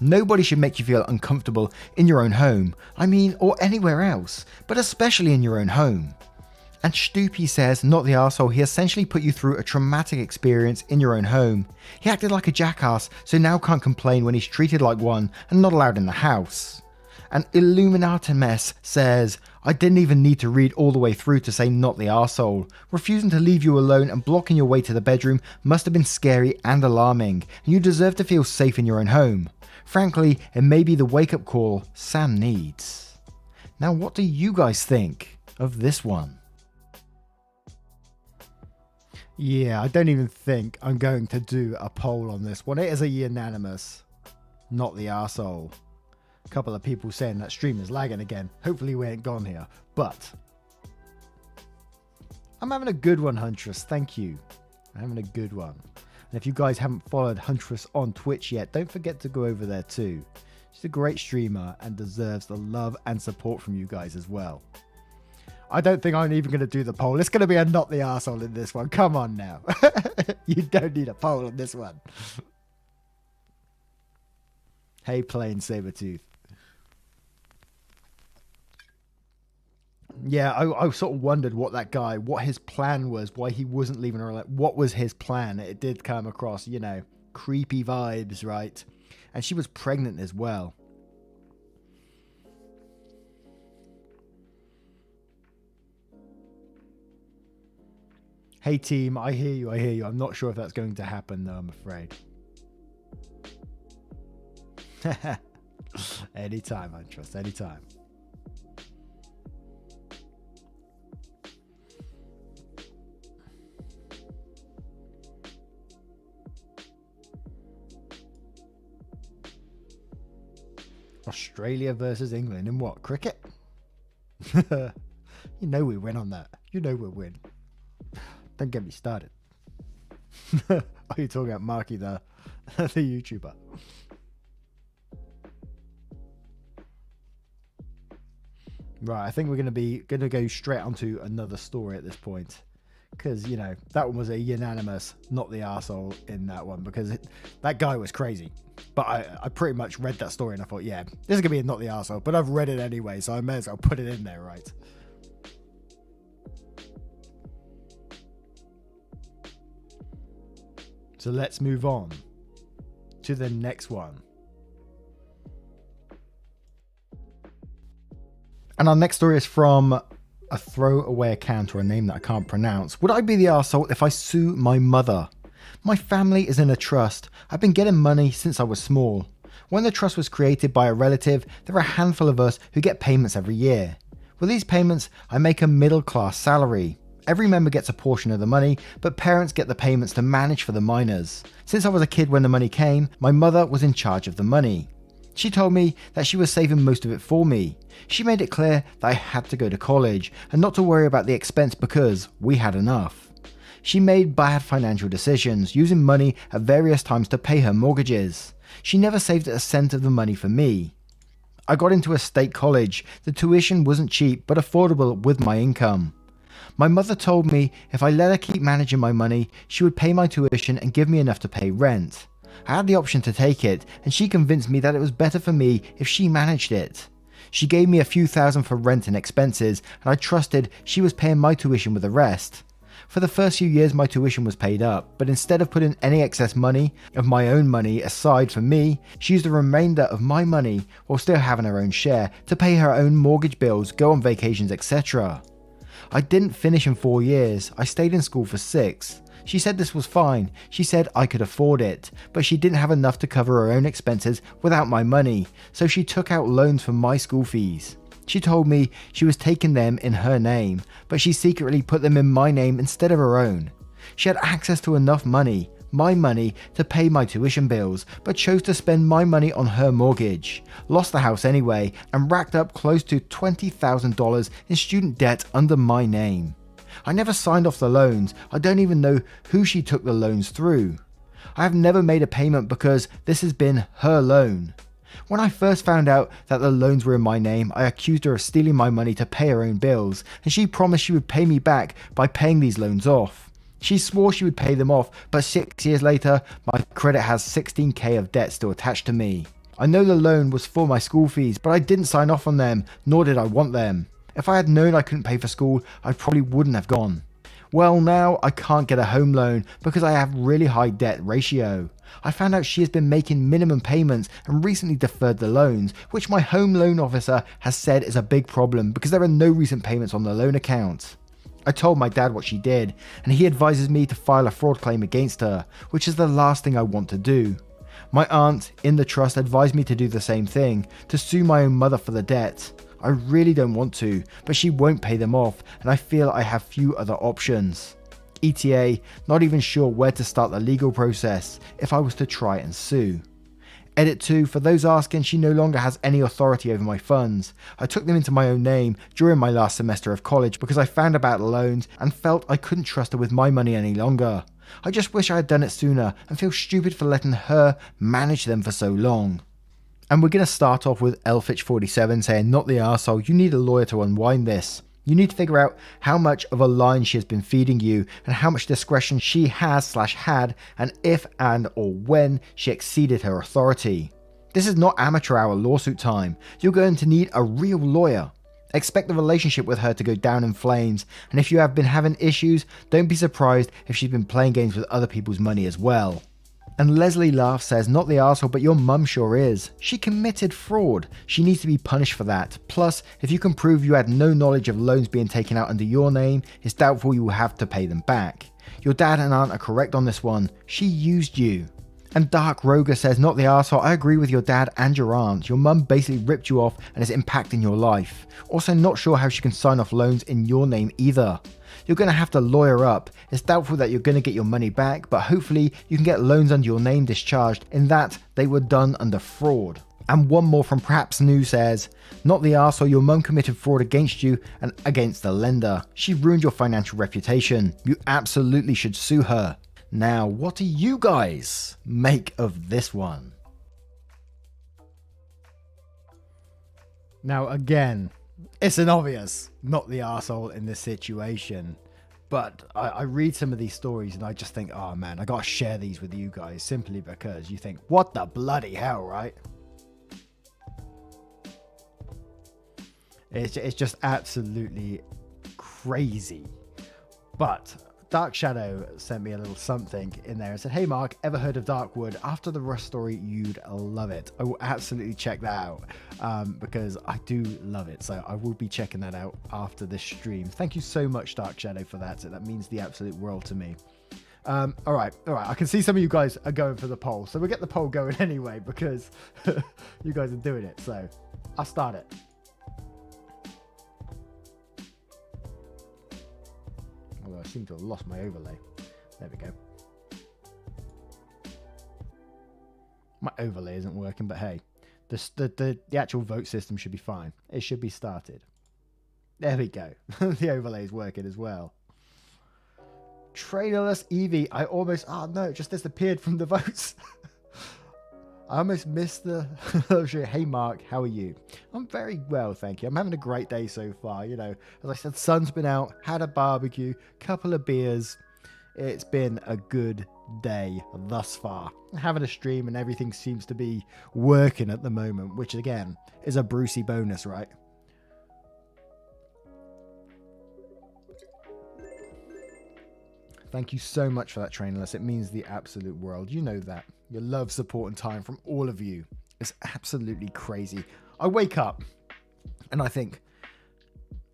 Nobody should make you feel uncomfortable in your own home. I mean, or anywhere else, but especially in your own home." And Stoopy says, "Not the arsehole, he essentially put you through a traumatic experience in your own home. He acted like a jackass, so now can't complain when he's treated like one and not allowed in the house." And Illuminatimes says, "I didn't even need to read all the way through to say not the arsehole. Refusing to leave you alone and blocking your way to the bedroom must have been scary and alarming, and you deserve to feel safe in your own home. Frankly, it may be the wake-up call Sam needs." Now what do you guys think of this one? Yeah, I don't even think I'm going to do a poll on this one. It is a unanimous, not the arsehole. A couple of people saying that stream is lagging again. Hopefully we ain't gone here. But I'm having a good one, Huntress. Thank you. I'm having a good one. And if you guys haven't followed Huntress on Twitch yet, don't forget to go over there too. She's a great streamer and deserves the love and support from you guys as well. I don't think I'm even going to do the poll. It's going to be a not the arsehole in this one. Come on now. You don't need a poll on this one. Hey, plain Sabretooth. Yeah, I sort of wondered what his plan was, why he wasn't leaving her alone. What was his plan? It did come across, you know, creepy vibes, right? And she was pregnant as well. Hey team, I hear you, I hear you. I'm not sure if that's going to happen though, I'm afraid. Anytime, I trust, anytime. Australia versus England in what? Cricket? You know we win on that. You know we'll win. Don't get me started. Are you talking about Marky the YouTuber? Right, I think we're going to go straight onto another story at this point. Because, you know, that one was a unanimous not the arsehole in that one, because that guy was crazy. But I pretty much read that story and I thought, yeah, this is going to be a not the arsehole, but I've read it anyway, so I may as well put it in there, right? So let's move on to the next one. And our next story is from a throwaway account or a name that I can't pronounce. Would I be the arsehole if I sue my mother? My family is in a trust. I've been getting money since I was small. When the trust was created by a relative, there are a handful of us who get payments every year. With these payments, I make a middle-class salary. Every member gets a portion of the money, but parents get the payments to manage for the minors. Since I was a kid when the money came, my mother was in charge of the money. She told me that she was saving most of it for me. She made it clear that I had to go to college and not to worry about the expense because we had enough. She made bad financial decisions, using money at various times to pay her mortgages. She never saved a cent of the money for me. I got into a state college. The tuition wasn't cheap but affordable with my income. My mother told me if I let her keep managing my money, she would pay my tuition and give me enough to pay rent. I had the option to take it, and she convinced me that it was better for me if she managed it. She gave me a few thousand for rent and expenses, and I trusted she was paying my tuition with the rest. For the first few years my tuition was paid up, but instead of putting any excess money of my own money aside for me, she used the remainder of my money, while still having her own share, to pay her own mortgage bills, go on vacations, etc. I didn't finish in 4 years, I stayed in school for 6. She said this was fine, she said I could afford it, but she didn't have enough to cover her own expenses without my money, so she took out loans for my school fees. She told me she was taking them in her name, but she secretly put them in my name instead of her own. She had access to enough money, my money, to pay my tuition bills, but chose to spend my money on her mortgage, lost the house anyway, and racked up close to $20,000 in student debt under my name. I never signed off the loans. I don't even know who she took the loans through. I have never made a payment because this has been her loan. When I first found out that the loans were in my name, I accused her of stealing my money to pay her own bills, and she promised she would pay me back by paying these loans off. She swore she would pay them off, but 6 years later, my credit has $16,000 of debt still attached to me. I know the loan was for my school fees, but I didn't sign off on them, nor did I want them. If I had known I couldn't pay for school, I probably wouldn't have gone. Well, now I can't get a home loan because I have really high debt ratio. I found out she has been making minimum payments and recently deferred the loans, which my home loan officer has said is a big problem because there are no recent payments on the loan account. I told my dad what she did, and he advises me to file a fraud claim against her, which is the last thing I want to do. My aunt in the trust advised me to do the same thing, to sue my own mother for the debt. I really don't want to, but she won't pay them off, and I feel I have few other options. ETA, not even sure where to start the legal process if I was to try and sue. Edit 2, for those asking, she no longer has any authority over my funds. I took them into my own name during my last semester of college because I found about the loans and felt I couldn't trust her with my money any longer. I just wish I had done it sooner and feel stupid for letting her manage them for so long. And we're going to start off with Elfitch47 saying, not the arsehole, you need a lawyer to unwind this. You need to figure out how much of a line she has been feeding you and how much discretion she has/had and if and or when she exceeded her authority. This is not amateur hour lawsuit time. You're going to need a real lawyer. Expect the relationship with her to go down in flames, and if you have been having issues, don't be surprised if she's been playing games with other people's money as well. And Leslie Laugh says, not the arsehole, but your mum sure is. She committed fraud. She needs to be punished for that. Plus, if you can prove you had no knowledge of loans being taken out under your name, it's doubtful you will have to pay them back. Your dad and aunt are correct on this one. She used you. And Dark Roger says, not the arsehole, I agree with your dad and your aunt. Your mum basically ripped you off and is impacting your life. Also not sure how she can sign off loans in your name either. You're going to have to lawyer up. It's doubtful that you're going to get your money back, but hopefully you can get loans under your name discharged in that they were done under fraud. And one more from Perhaps New says, not the arsehole, your mum committed fraud against you and against the lender. She ruined your financial reputation. You absolutely should sue her. Now, what do you guys make of this one? Now, again, It's an obvious, not the arsehole in this situation. But I read some of these stories and I just think, oh man, I gotta share these with you guys simply because you think, what the bloody hell, right? It's just absolutely crazy. But Dark Shadow sent me a little something in there and said, hey Mark, ever heard of Darkwood? After the Rust story, you'd love it. I will absolutely check that out because I do love it. So I will be checking that out after this stream. Thank you so much, Dark Shadow, for that. That means the absolute world to me. All right. I can see some of you guys are going for the poll. So we'll get the poll going anyway because you guys are doing it. So I'll start it. Although I seem to have lost my overlay. There we go. My overlay isn't working, but hey, the actual vote system should be fine. It should be started. There we go. The overlay is working as well. Trailerless Eevee. I almost... Oh no, it just disappeared from the votes. I almost missed the... Hey Mark, how are you? I'm very well, thank you. I'm having a great day so far. You know, as I said, sun's been out, had a barbecue, couple of beers. It's been a good day thus far. Having a stream and everything seems to be working at the moment, which again is a Brucey bonus, right? Thank you so much for that, Trainerless. It means the absolute world. You know that. Your love, support, and time from all of you is absolutely crazy. I wake up and I think,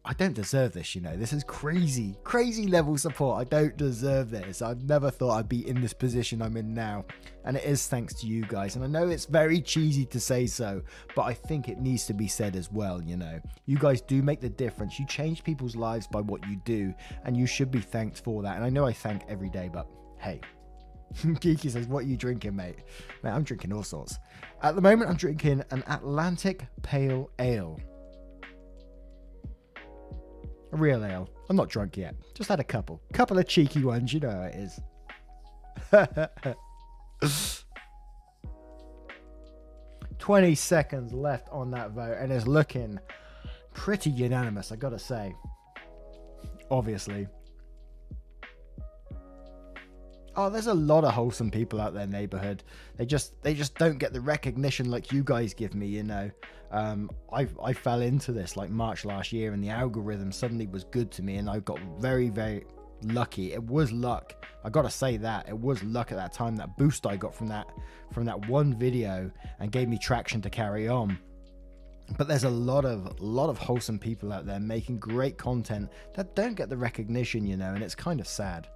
I don't deserve this, you know. This is crazy, crazy level support. I don't deserve this. I never thought I'd be in this position I'm in now. And it is thanks to you guys. And I know it's very cheesy to say so, but I think it needs to be said as well, you know. You guys do make the difference. You change people's lives by what you do, and you should be thanked for that. And I know I thank every day, but hey. Geeky says, what are you drinking, mate? Mate, I'm drinking all sorts. At the moment, I'm drinking an Atlantic Pale Ale. A real ale. I'm not drunk yet. Just had a couple of cheeky ones. You know how it is. 20 seconds left on that vote, and it's looking pretty unanimous, I gotta say. Obviously. Oh, there's a lot of wholesome people out there, neighborhood. They just don't get the recognition like you guys give me, you know. I fell into this like March last year, and the algorithm suddenly was good to me, and I got very, very lucky. It was luck. I gotta say that it was luck at that time. That boost I got from that one video and gave me traction to carry on. But there's a lot of wholesome people out there making great content that don't get the recognition, you know, and it's kind of sad.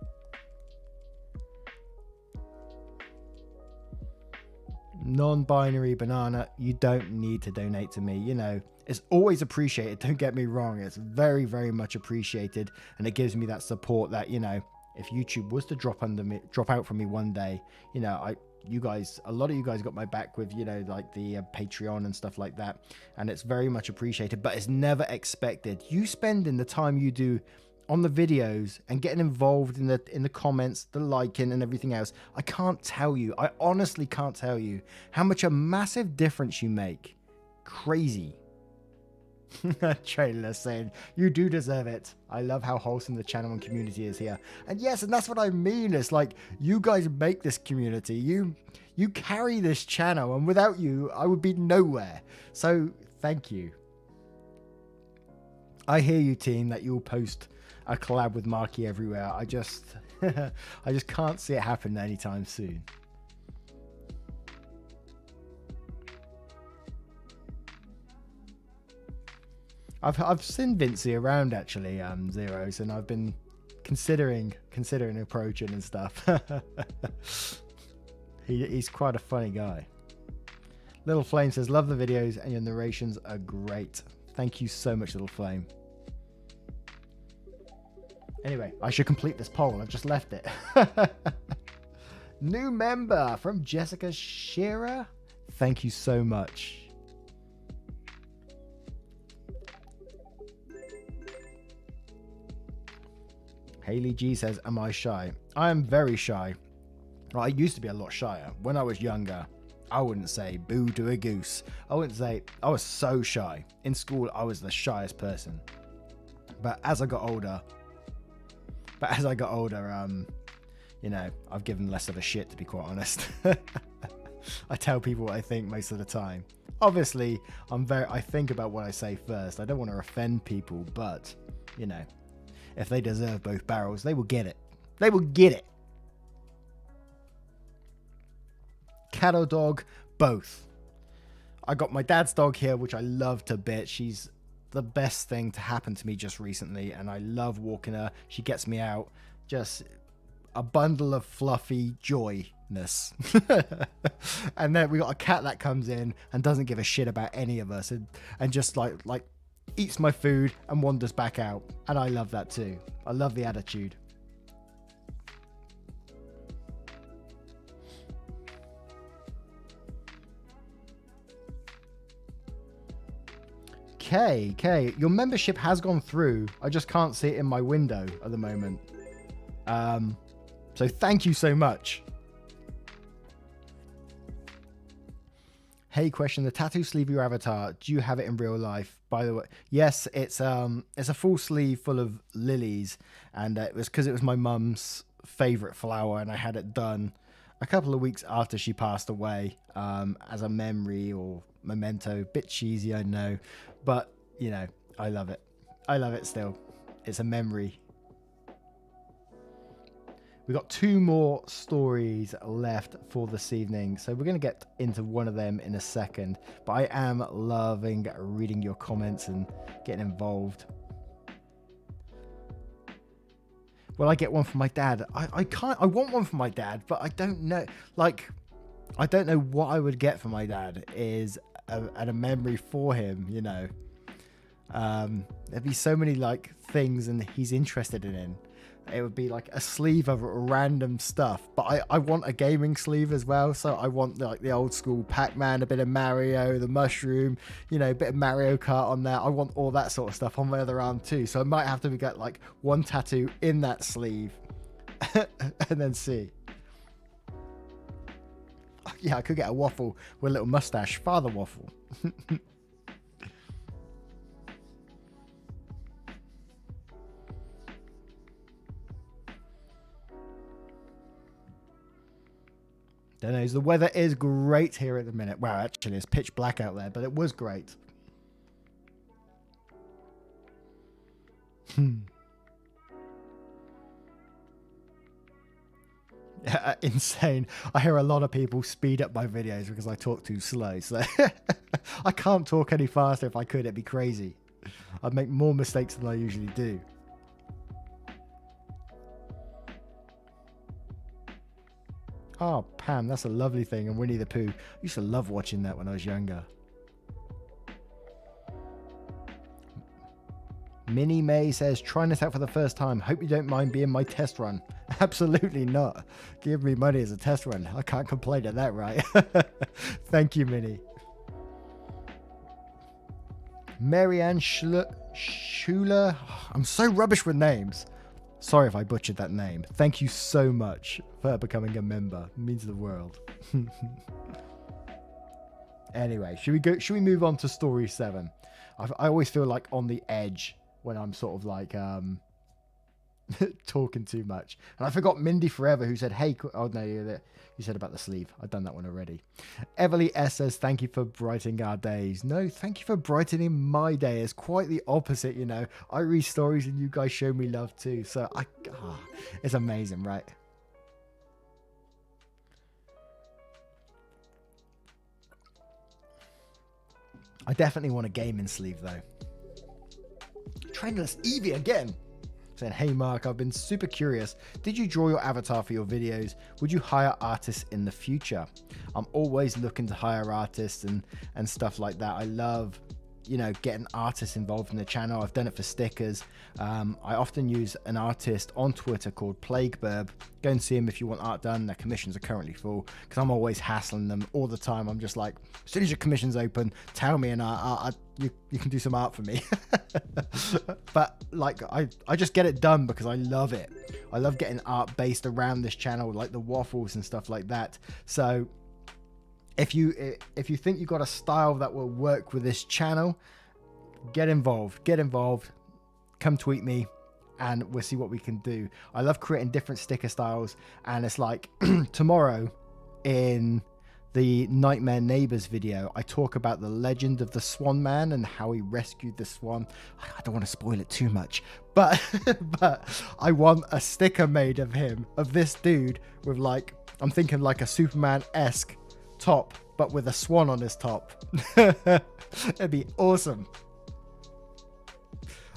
Non-binary banana, you don't need to donate to me, you know. It's always appreciated, don't get me wrong. It's very, very much appreciated, and it gives me that support that, you know, if YouTube was to drop out from me one day, you know, a lot of you guys got my back with, you know, like the Patreon and stuff like that, and it's very much appreciated, but it's never expected. You spending the time you do on the videos and getting involved in the comments, the liking and everything else, I can't tell you, I honestly can't tell you how much a massive difference you make. Crazy. Trailer saying, you do deserve it. I love how wholesome the channel and community is here. And yes, and that's what I mean. It's like, you guys make this community. You carry this channel, and without you, I would be nowhere. So thank you. I hear you, team, that you'll post a collab with Marky everywhere. I just can't see it happen anytime soon. I've seen Vincey around actually, Zeros, and I've been considering approaching and stuff. He's quite a funny guy. Little Flame says, love the videos and your narrations are great. Thank you so much, Little Flame. Anyway, I should complete this poll. I've just left it. New member from Jessica Shearer. Thank you so much. Haley G says, am I shy? I am very shy. Well, I used to be a lot shyer. When I was younger, I wouldn't say boo to a goose. I wouldn't say, I was so shy. In school, I was the shyest person. But as I got older, you know, I've given less of a shit, to be quite honest. I tell people what I think most of the time. Obviously, I think about what I say first. I don't want to offend people, but, you know, if they deserve both barrels, they will get it. They will get it. Cat or dog, both. I got my dad's dog here, which I love to bits. She's the best thing to happen to me just recently, and I love walking her. She gets me out. Just a bundle of fluffy joyness. And then we got a cat that comes in and doesn't give a shit about any of us, and just like eats my food and wanders back out. And I love that too. I love the attitude. Okay, your membership has gone through. I just can't see it in my window at the moment. So thank you so much. Hey, question: the tattoo sleeve of your avatar, do you have it in real life? By the way, yes, it's a full sleeve full of lilies, and it was because it was my mum's favorite flower, and I had it done a couple of weeks after she passed away, as a memory or memento. Bit cheesy, I know, but you know, I love it. I love it still. It's a memory. We've got 2 more stories left for this evening, so we're going to get into one of them in a second, but I am loving reading your comments and getting involved. Well, I get one from my dad. I want one from my dad, but I don't know. Like, I don't know what I would get for my dad is a memory for him, you know. There'd be so many like things and he's interested in. It would be like a sleeve of random stuff, but I want a gaming sleeve as well. So I want like the old school Pac-Man, a bit of Mario, the mushroom, you know, a bit of Mario Kart on there. I want all that sort of stuff on my other arm too. So I might have to get like one tattoo in that sleeve and then see. Oh, yeah, I could get a waffle with a little mustache, Father Waffle. Don't know. The weather is great here at the minute. Wow, actually, it's pitch black out there, but it was great. Yeah, insane. I hear a lot of people speed up my videos because I talk too slow. So I can't talk any faster. If I could, it'd be crazy. I'd make more mistakes than I usually do. Oh, Pam, that's a lovely thing. And Winnie the Pooh. I used to love watching that when I was younger. Minnie May says, trying this out for the first time. Hope you don't mind being my test run. Absolutely not. Give me money as a test run. I can't complain at that, right? Thank you, Minnie. Marianne Schuler. I'm so rubbish with names. Sorry if I butchered that name. Thank you so much for becoming a member. It means the world. Anyway, should we move on to story 7? I always feel like on the edge when I'm sort of like talking too much. And I forgot Mindy Forever, who said, hey, oh no, you said about the sleeve. I've done that one already. Everly S says, thank you for brightening our days. No, thank you for brightening my day. It's quite the opposite, you know. I read stories and you guys show me love too. So it's amazing, right? I definitely want a gaming sleeve though. Trendless Evie again. Saying, hey Mark, I've been super curious. Did you draw your avatar for your videos? Would you hire artists in the future? I'm always looking to hire artists and stuff like that. I love, you know, getting artists involved in the channel. I've done it for stickers. I often use an artist on Twitter called Plagueburb. Go and see him if you want art done. Their commissions are currently full because I'm always hassling them all the time. I'm just like, as soon as your commission's open, tell me and you can do some art for me. But like, I just get it done because I love it. I love getting art based around this channel, like the waffles and stuff like that. So if you think you've got a style that will work with this channel, get involved. Come tweet me and we'll see what we can do. I love creating different sticker styles, and it's like tomorrow in the Nightmare Neighbors video, I talk about the legend of the Swan Man and how he rescued the swan. I don't want to spoil it too much, but I want a sticker made of him, of this dude with, like, I'm thinking like a Superman-esque top, but with a swan on his top. It'd be awesome.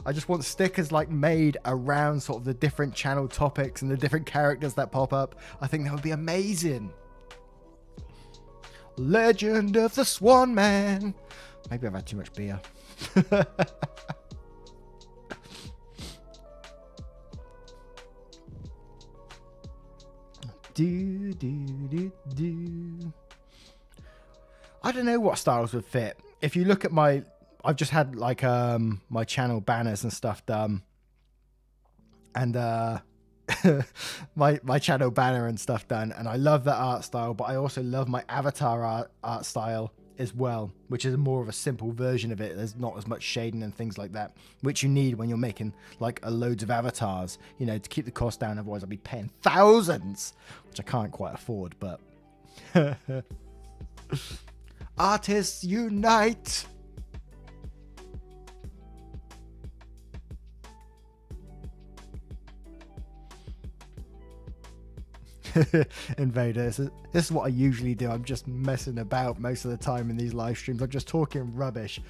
I just want stickers like made around sort of the different channel topics and the different characters that pop up. I think that would be amazing. Legend of the Swan Man. Maybe I've had too much beer. I don't know what styles would fit. If you look at I've just had like my channel banners and stuff done, and my channel banner and stuff done, and I love that art style, but I also love my avatar art style as well, which is more of a simple version of it. There's not as much shading and things like that, which you need when you're making like loads of avatars, you know, to keep the cost down. Otherwise I'll be paying thousands, which I can't quite afford. But artists unite. Invader, this is what I usually do. I'm just messing about most of the time in these live streams. I'm just talking rubbish.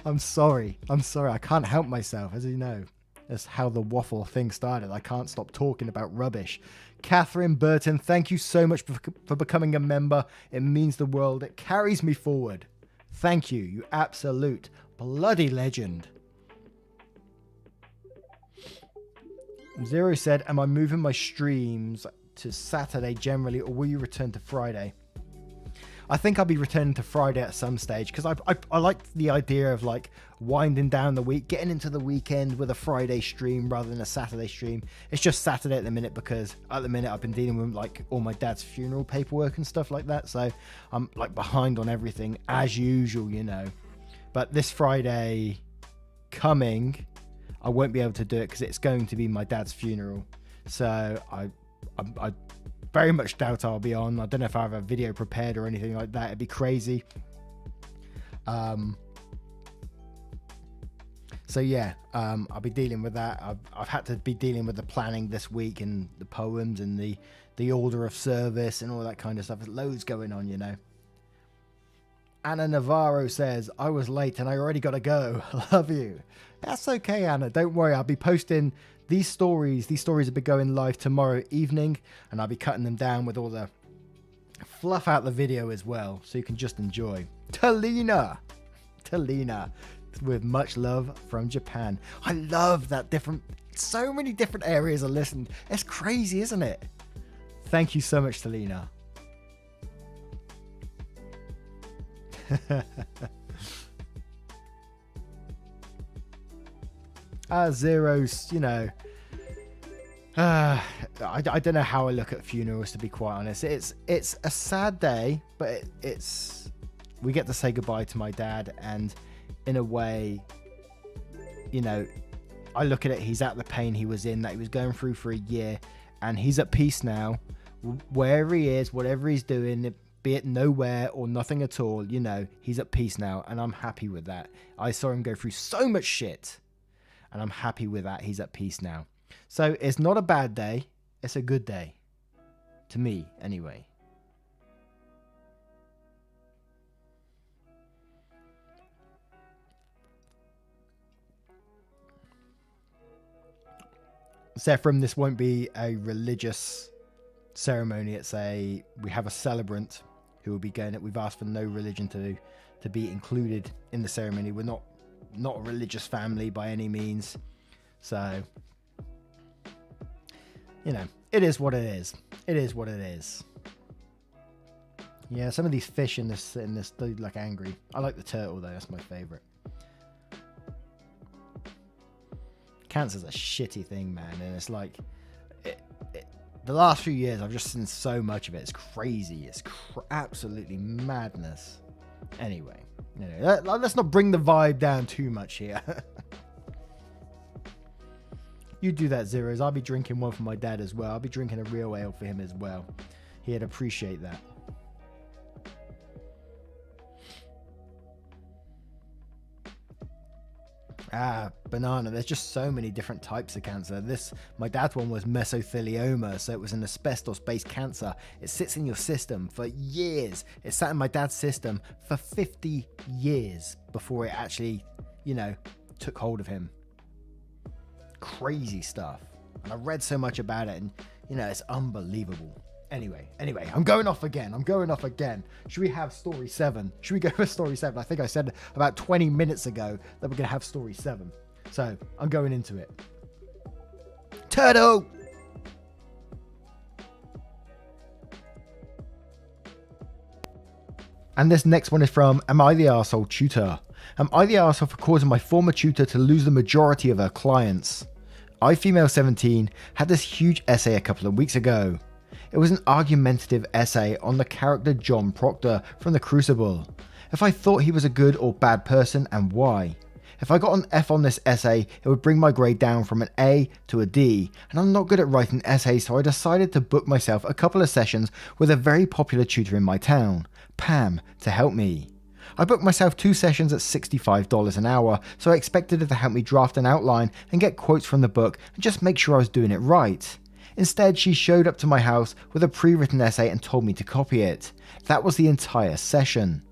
I'm sorry, I can't help myself, as you know. That's how the waffle thing started. I can't stop talking about rubbish. Catherine Burton, thank you so much for becoming a member. It means the world. It carries me forward. Thank you, you absolute bloody legend. Zero said, am I moving my streams to Saturday generally, or will you return to Friday? I think I'll be returning to Friday at some stage, because I like the idea of like winding down the week, getting into the weekend with a Friday stream rather than a Saturday stream. It's just Saturday at the minute, because at the minute I've been dealing with like all my dad's funeral paperwork and stuff like that, so I'm like behind on everything as usual, you know. But this Friday coming, I won't be able to do it because it's going to be my dad's funeral. So I very much doubt I'll be on. I don't know if I have a video prepared or anything like that. It'd be crazy. So yeah, I'll be dealing with that. I've had to be dealing with the planning this week and the poems and the order of service and all that kind of stuff. There's loads going on, you know. Anna Navarro says, I was late and I already got to go. Love you. That's okay, Anna. Don't worry. I'll be posting these stories. These stories will be going live tomorrow evening, and I'll be cutting them down with all the fluff out the video as well, so you can just enjoy. Talina, with much love from Japan. I love that so many different areas are listened. It's crazy, isn't it? Thank you so much, Talina. Zeros, you know, I don't know how I look at funerals, to be quite honest. It's a sad day, but we get to say goodbye to my dad, and in a way, you know, I look at it, he's out the pain he was in, that he was going through for a year, and he's at peace now. Wherever he is, whatever he's doing, be it nowhere or nothing at all, you know, he's at peace now, and I'm happy with that. I saw him go through so much shit, and I'm happy with that. He's at peace now. So it's not a bad day. It's a good day. To me, anyway. Zephram, this won't be a religious ceremony. We have a celebrant who will be going. We've asked for no religion to be included in the ceremony. We're not a religious family by any means. So, you know, it is what it is. It is what it is. Yeah, some of these fish in this they look angry. I like the turtle though. That's my favorite. Cancer's a shitty thing, man, and it's like The last few years, I've just seen so much of it. It's crazy. It's absolutely madness. Anyway, let's not bring the vibe down too much here. You do that, Zeros. I'll be drinking one for my dad as well. I'll be drinking a real ale for him as well. He'd appreciate that. Banana. There's just so many different types of cancer. My dad's one was mesothelioma, so it was an asbestos-based cancer. It sits in your system for years. It sat in my dad's system for 50 years before it actually, took hold of him. Crazy stuff. And I read so much about it, and, it's unbelievable. Anyway, I'm going off again. Should we have story 7? Should we go for story 7? I think I said about 20 minutes ago that we're going to have story 7. So I'm going into it. Turtle! And this next one is from Am I the Arsehole Tutor? Am I the arsehole for causing my former tutor to lose the majority of her clients? I, female 17, had this huge essay a couple of weeks ago. It was an argumentative essay on the character John Proctor from The Crucible. If I thought he was a good or bad person and why. If I got an F on this essay, it would bring my grade down from an A to a D, and I'm not good at writing essays, so I decided to book myself a couple of sessions with a very popular tutor in my town, Pam, to help me. I booked myself 2 sessions at $65 an hour, so I expected her to help me draft an outline and get quotes from the book and just make sure I was doing it right. Instead, she showed up to my house with a pre-written essay and told me to copy it. That was the entire session.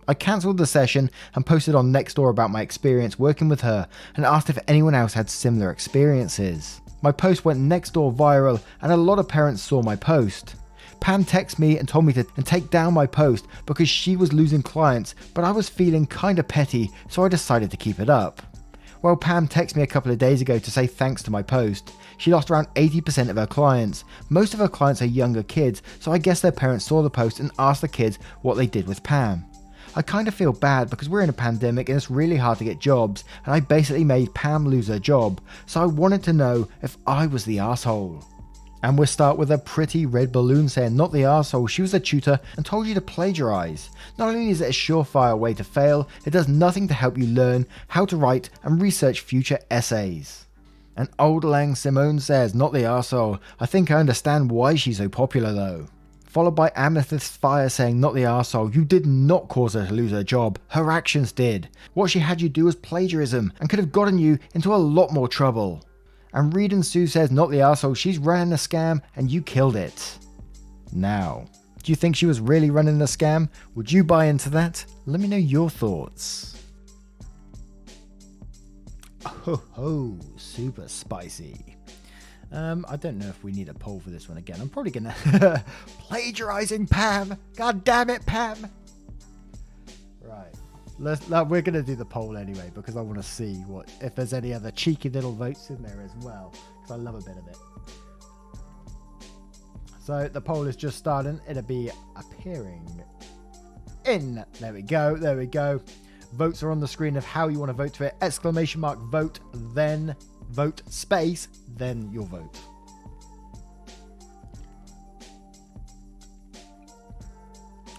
I cancelled the session and posted on Nextdoor about my experience working with her and asked if anyone else had similar experiences. My post went Nextdoor viral and a lot of parents saw my post. Pam texted me and told me to take down my post because she was losing clients, but I was feeling kinda petty, so I decided to keep it up. Well, Pam texted me a couple of days ago to say thanks to my post. She lost around 80% of her clients. Most of her clients are younger kids, so I guess their parents saw the post and asked the kids what they did with Pam. I kind of feel bad because we're in a pandemic and it's really hard to get jobs, and I basically made Pam lose her job, so I wanted to know if I was the arsehole. And we'll start with a pretty red balloon saying not the arsehole, she was a tutor and told you to plagiarise. Not only is it a surefire way to fail, it does nothing to help you learn how to write and research future essays. And Old Lang Simone says not the arsehole, I think I understand why she's so popular though. Followed by AmITheA saying not the arsehole, you did not cause her to lose her job, her actions did. What she had you do was plagiarism and could have gotten you into a lot more trouble. And Reed and Sue says not the arsehole, she's running a scam and you killed it. Now, do you think she was really running a scam? Would you buy into that? Let me know your thoughts. Oh, super spicy. I don't know if we need a poll for this one again. I'm probably gonna plagiarizing Pam. God damn it, Pam. Right. We're gonna do the poll anyway because I want to see if there's any other cheeky little votes in there as well, because I love a bit of it. So the poll is just starting. It'll be appearing in. There we go. Votes are on the screen of how you want to vote to it. !, vote, then vote, space, then your vote.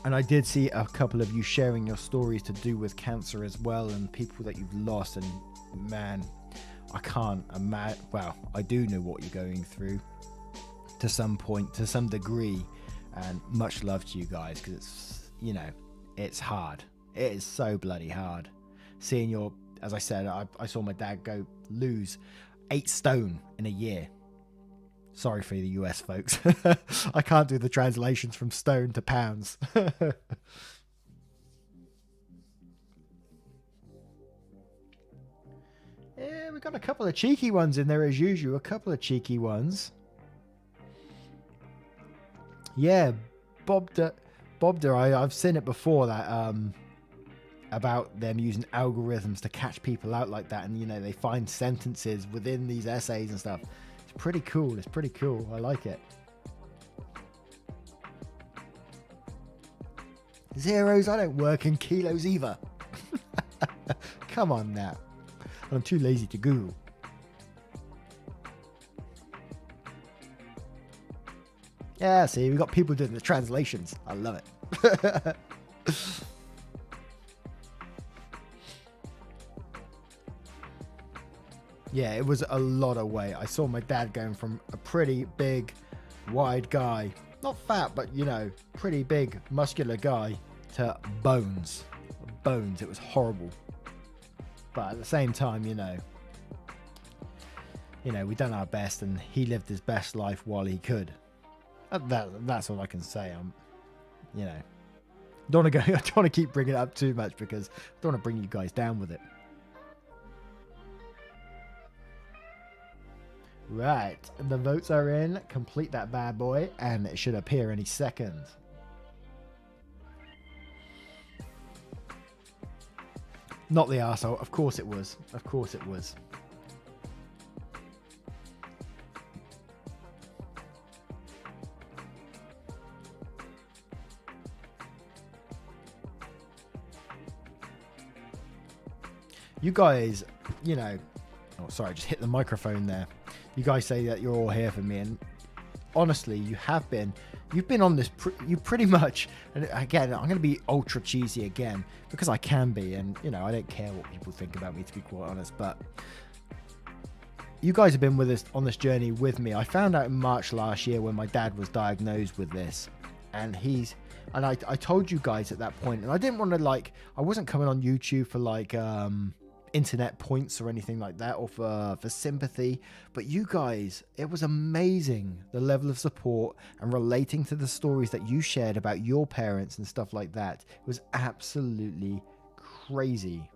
And I did see a couple of you sharing your stories to do with cancer as well, and people that you've lost, and man, I can't imagine. Well, I do know what you're going through to some point, to some degree, and much love to you guys, because it's, it's hard. It is so bloody hard. Seeing as I said, I saw my dad lose 8 stone in a year. Sorry for the US folks. I can't do the translations from stone to pounds. Yeah, we got a couple of cheeky ones in there as usual. A couple of cheeky ones. Yeah, Bobda, I've seen it before that about them using algorithms to catch people out like that, and they find sentences within these essays and stuff. It's pretty cool. I like it. Zeros, I don't work in kilos either. Come on now. I'm too lazy to Google. Yeah, see, we've got people doing the translations. I love it. Yeah, it was a lot of weight. I saw my dad going from a pretty big, wide guy, not fat, but, you know, pretty big, muscular guy, to bones. Bones. It was horrible. But at the same time, you know, we done our best, and he lived his best life while he could. That's all I can say. You know, don't want to go. I don't want to keep bringing it up too much because I don't want to bring you guys down with it. Right, the votes are in. Complete that bad boy, and it should appear any second. Not the arsehole. Of course it was. Of course it was. You guys, you know... Oh, sorry, I just hit the microphone there. You guys say that you're all here for me, and honestly, you have been. You've been on this, you pretty much, and again, I'm going to be ultra cheesy again, because I can be, and, you know, I don't care what people think about me, to be quite honest, but you guys have been with us on this journey with me. I found out in March last year when my dad was diagnosed with this, and I told you guys at that point, and I didn't want to, like, I wasn't coming on YouTube for, like, internet points or anything like that, or for sympathy, but you guys, it was amazing, the level of support and relating to the stories that you shared about your parents and stuff like that. It was absolutely crazy.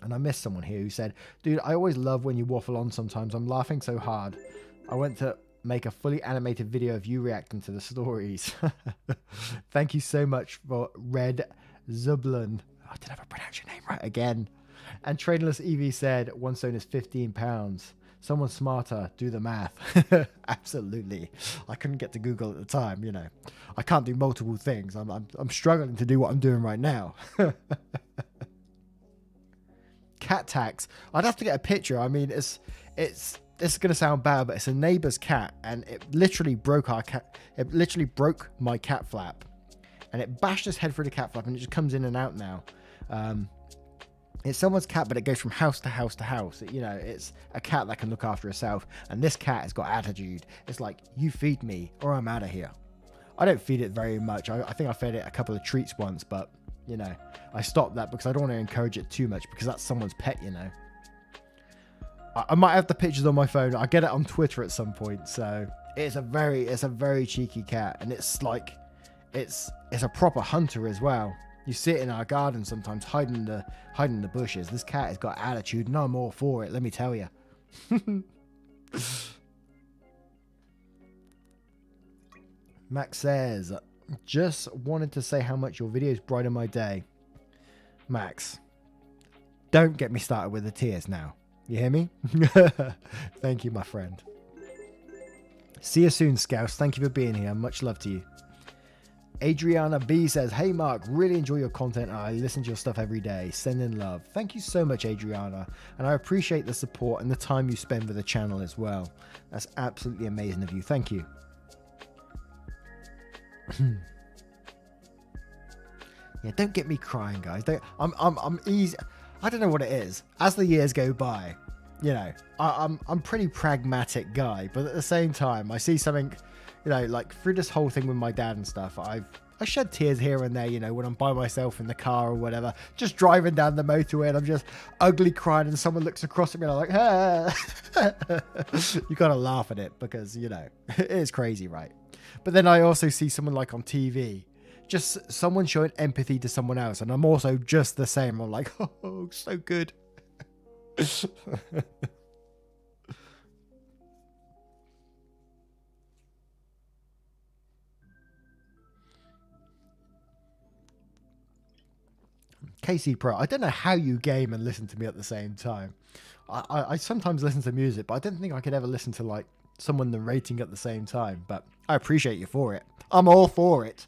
And I missed someone here who said, dude, I always love when you waffle on sometimes. I'm laughing so hard. I went to make a fully animated video of you reacting to the stories. Thank you so much for Red Zublin. I didn't ever pronounce your name right again. And Traderless Evie said, one stone is £15. Someone smarter, do the math. Absolutely. I couldn't get to Google at the time, you know. I can't do multiple things. I'm struggling to do what I'm doing right now. Cat tax. I'd have to get a picture. I mean, this is going to sound bad, but it's a neighbor's cat, and it literally broke our cat. It literally broke my cat flap, and it bashed his head through the cat flap, and it just comes in and out now. It's someone's cat, but it goes from house to house to house. You know, it's a cat that can look after herself, and this cat has got attitude. It's like, you feed me or I'm out of here. I don't feed it very much. I think I fed it a couple of treats once, but, you know, I stopped that because I don't want to encourage it too much, because that's someone's pet, you know. I might have the pictures on my phone. I'll get it on Twitter at some point. So it's a very cheeky cat, and it's like, it's a proper hunter as well. You sit in our garden sometimes, hiding the bushes. This cat has got attitude, and I'm all for it, let me tell you. Max says, just wanted to say how much your videos brighten my day. Max, don't get me started with the tears now. You hear me? Thank you, my friend. See you soon, Scouse. Thank you for being here. Much love to you. Adriana B says, hey Mark, really enjoy your content and I listen to your stuff every day. Send in love. Thank you so much, Adriana, and I appreciate the support and the time you spend with the channel as well. That's absolutely amazing of you. Thank you. Yeah, don't get me crying, guys. I'm easy. I don't know what it is. As the years go by, you know, I'm pretty pragmatic guy, but at the same time, I see something, you know, like through this whole thing with my dad and stuff, I shed tears here and there, you know, when I'm by myself in the car or whatever, just driving down the motorway and I'm just ugly crying and someone looks across at me and I'm like, ah. You gotta laugh at it because, you know, it is crazy, right? But then I also see someone like on TV, just someone showing empathy to someone else, and I'm also just the same. I'm like, oh, so good. KC Pro, I don't know how you game and listen to me at the same time. I sometimes listen to music, but I didn't think I could ever listen to like someone narrating at the same time. But I appreciate you for it. I'm all for it.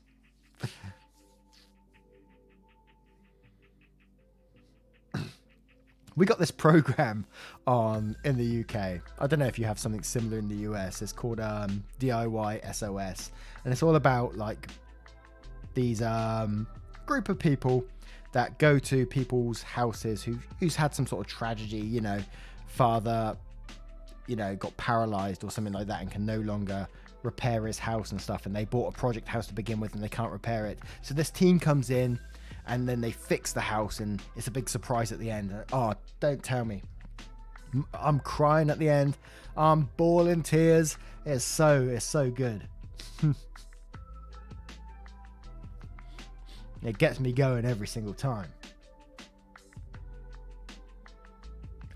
We got this program on in the UK. I don't know if you have something similar in the US. It's called DIY SOS, and it's all about like these group of people that go to people's houses who's had some sort of tragedy, you know, father, you know, got paralyzed or something like that and can no longer repair his house and stuff, and they bought a project house to begin with and they can't repair it. So this team comes in and then they fix the house, and it's a big surprise at the end. Oh, don't tell me. I'm crying at the end. I'm bawling tears. It's so good. It gets me going every single time.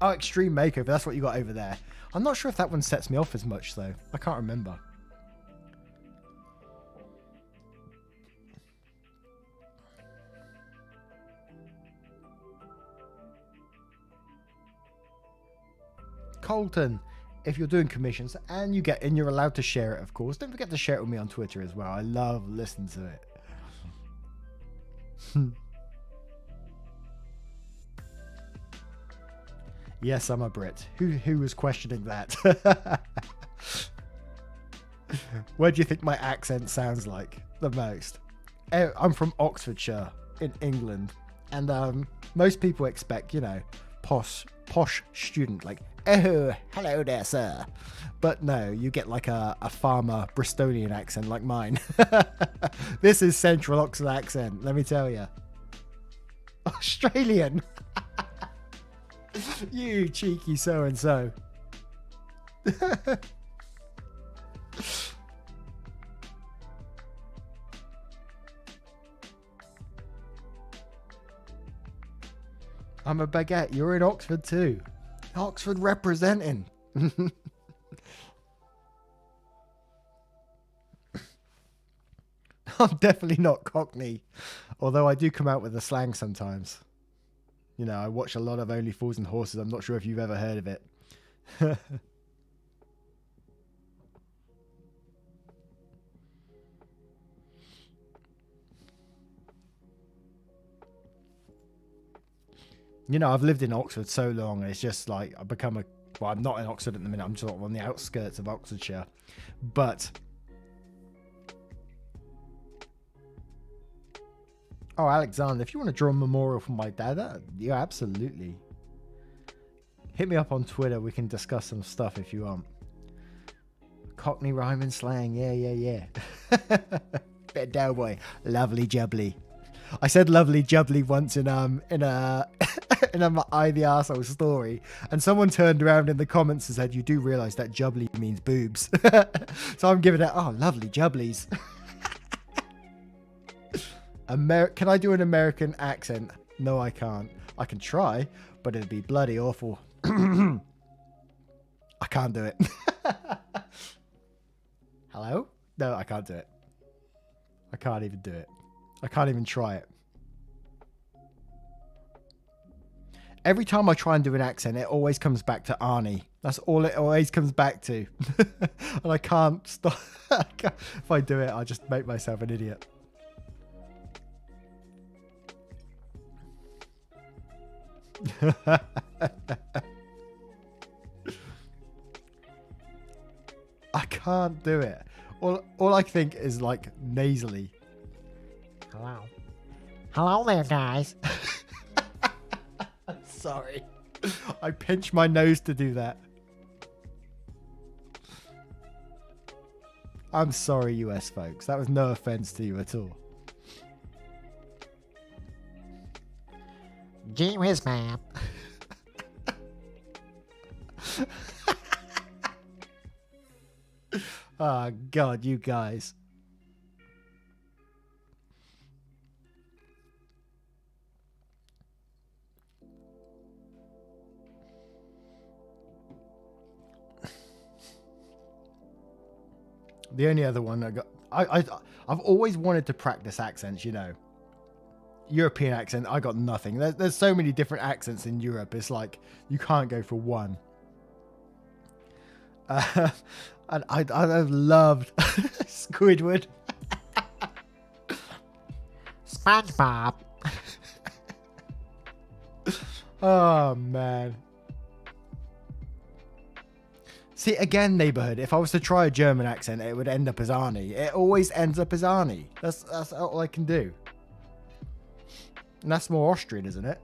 Oh, Extreme Makeover. That's what you got over there. I'm not sure if that one sets me off as much, though. I can't remember. Colton, if you're doing commissions and you're allowed to share it, of course, don't forget to share it with me on Twitter as well. I love listening to it. Yes, I'm a Brit. Who was questioning that? Where do you think my accent sounds like the most? I'm from Oxfordshire in England, and most people expect, you know, posh student, like, oh, hello there, sir. But no, you get like a farmer Bristolian accent like mine. This is Central Oxford accent, let me tell you. Australian. You cheeky so-and-so. I'm a baguette. You're in Oxford too. Oxford representing. I'm definitely not Cockney, although I do come out with the slang sometimes. You know, I watch a lot of Only Fools and Horses. I'm not sure if you've ever heard of it. You know, I've lived in Oxford so long, it's just like I've become a... Well, I'm not in Oxford at the minute. I'm sort of on the outskirts of Oxfordshire. But... Oh, Alexander, if you want to draw a memorial for my dad, yeah, absolutely. Hit me up on Twitter. We can discuss some stuff if you want. Cockney rhyming slang. Yeah. Bit of Delboy. Lovely jubbly. I said lovely jubbly once in a in a I the Arsehole story, and someone turned around in the comments and said, "You do realise that jubbly means boobs." So I'm giving it, oh, lovely jubblies. Can I do an American accent? No, I can't. I can try, but it'd be bloody awful. I can't do it. Hello? No, I can't do it. I can't even do it. I can't even try it. Every time I try and do an accent, it always comes back to Arnie. That's all it always comes back to. And I can't stop. If I do it, I just make myself an idiot. I can't do it. All I think is like nasally. Hello there, guys. Sorry. I pinched my nose to do that. I'm sorry, US folks. That was no offense to you at all. Gee whiz, man. Oh, God, you guys. The only other one I got... I've always wanted to practice accents, you know. European accent, I got nothing. There's so many different accents in Europe. It's like you can't go for one. And I loved Squidward. SpongeBob. Oh, man. See, again, neighborhood, if I was to try a German accent, it would end up as Arnie. It always ends up as Arnie. That's all I can do. And that's more Austrian, isn't it?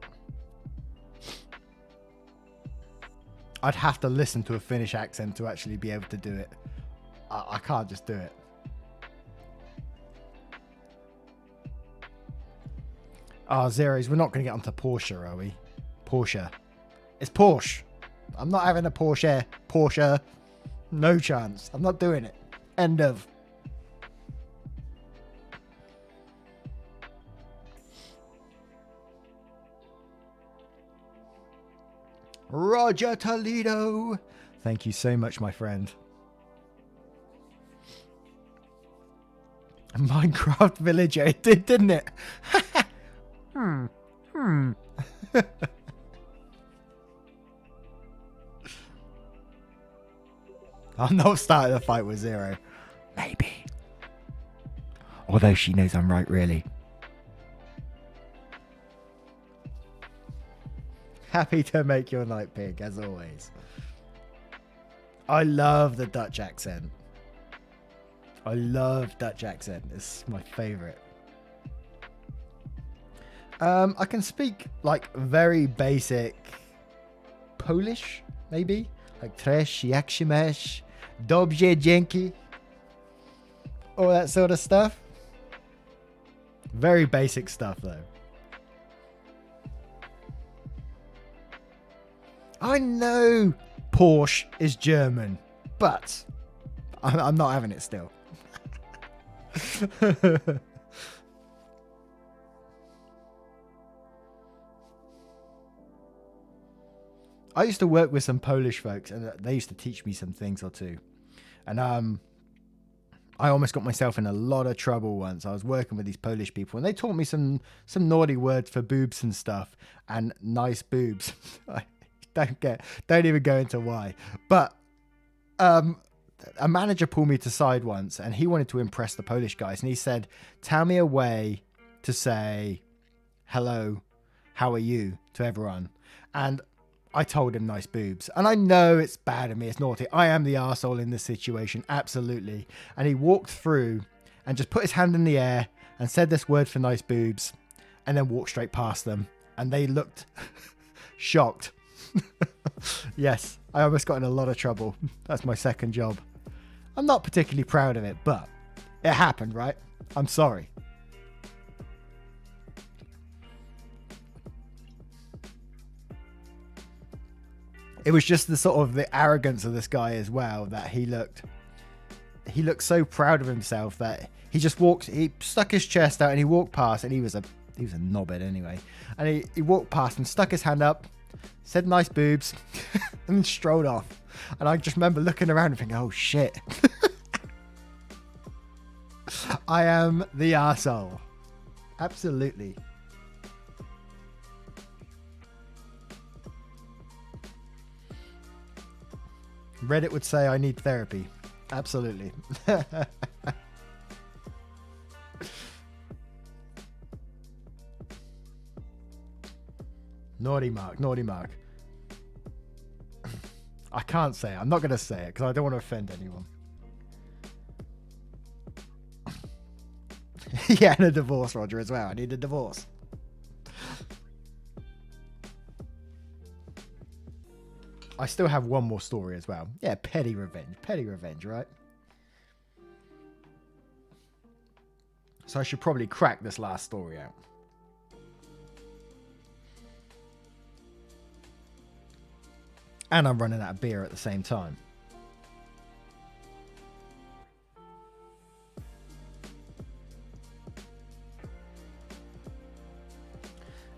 I'd have to listen to a Finnish accent to actually be able to do it. I can't just do it. Oh, Zeros, we're not going to get onto Porsche, are we? Porsche. It's Porsche. I'm not having a Porsche. Porsche. No chance. I'm not doing it. End of. Roger Toledo. Thank you so much, my friend. Minecraft Villager. It did, didn't it? I'm not starting a fight with Zero. Maybe. Although she knows I'm right, really. Happy to make your night, Pig, as always. I love the Dutch accent. I love Dutch accent. It's my favorite. I can speak like very basic Polish, maybe. Like tresh, jak się masz, dobrze, dzięki. All that sort of stuff. Very basic stuff, though. I know Porsche is German, but I'm not having it still. I used to work with some Polish folks, and they used to teach me some things or two. And I almost got myself in a lot of trouble once. I was working with these Polish people, and they taught me some naughty words for boobs and stuff, and nice boobs. I don't even go into why. But a manager pulled me to side once, and he wanted to impress the Polish guys, and he said, "Tell me a way to say hello, how are you to everyone." And I told him nice boobs. And I know it's bad of me, it's naughty. I am the arsehole in this situation, absolutely. And he walked through and just put his hand in the air and said this word for nice boobs, and then walked straight past them. And they looked shocked. Yes, I almost got in a lot of trouble. That's my second job. I'm not particularly proud of it, but it happened, right? I'm sorry. It was just the sort of the arrogance of this guy as well, that he looked so proud of himself that he just he stuck his chest out and he walked past, and he was a knobhead anyway. And he walked past and stuck his hand up, said nice boobs, and then strolled off. And I just remember looking around and thinking, oh shit. I am the arsehole. Absolutely. Reddit would say I need therapy. Absolutely. Naughty Mark, naughty Mark. I can't say it. I'm not going to say it because I don't want to offend anyone. Yeah, and a divorce, Roger, as well. I need a divorce. I still have one more story as well. Yeah, petty revenge, right? So I should probably crack this last story out. And I'm running out of beer at the same time.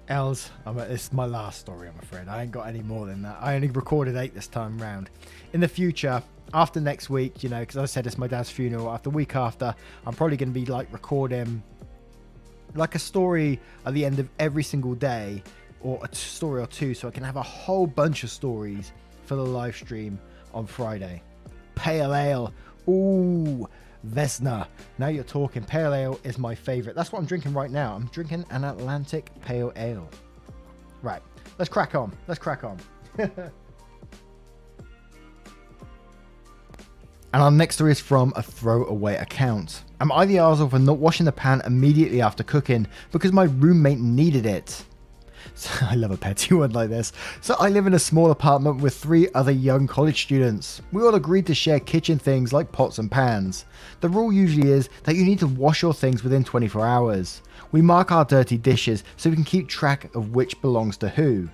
Els, it's my last story, I'm afraid. I ain't got any more than that. I only recorded 8 this time round. In the future, after next week, you know, because I said it's my dad's funeral, after the week after, I'm probably going to be like recording like a story at the end of every single day, or a story or two, so I can have a whole bunch of stories for the live stream on Friday. Pale ale. Ooh, Vesna. Now you're talking. Pale ale is my favorite. That's what I'm drinking right now. I'm drinking an Atlantic Pale Ale. Right. let's crack on. Let's crack on. And our next story is from a throwaway account. Am I the arsehole for not washing the pan immediately after cooking because my roommate needed it? So, I love a petty one like this. So I live in a small apartment with 3 other young college students. We all agreed to share kitchen things like pots and pans. The rule usually is that you need to wash your things within 24 hours. We mark our dirty dishes so we can keep track of which belongs to who.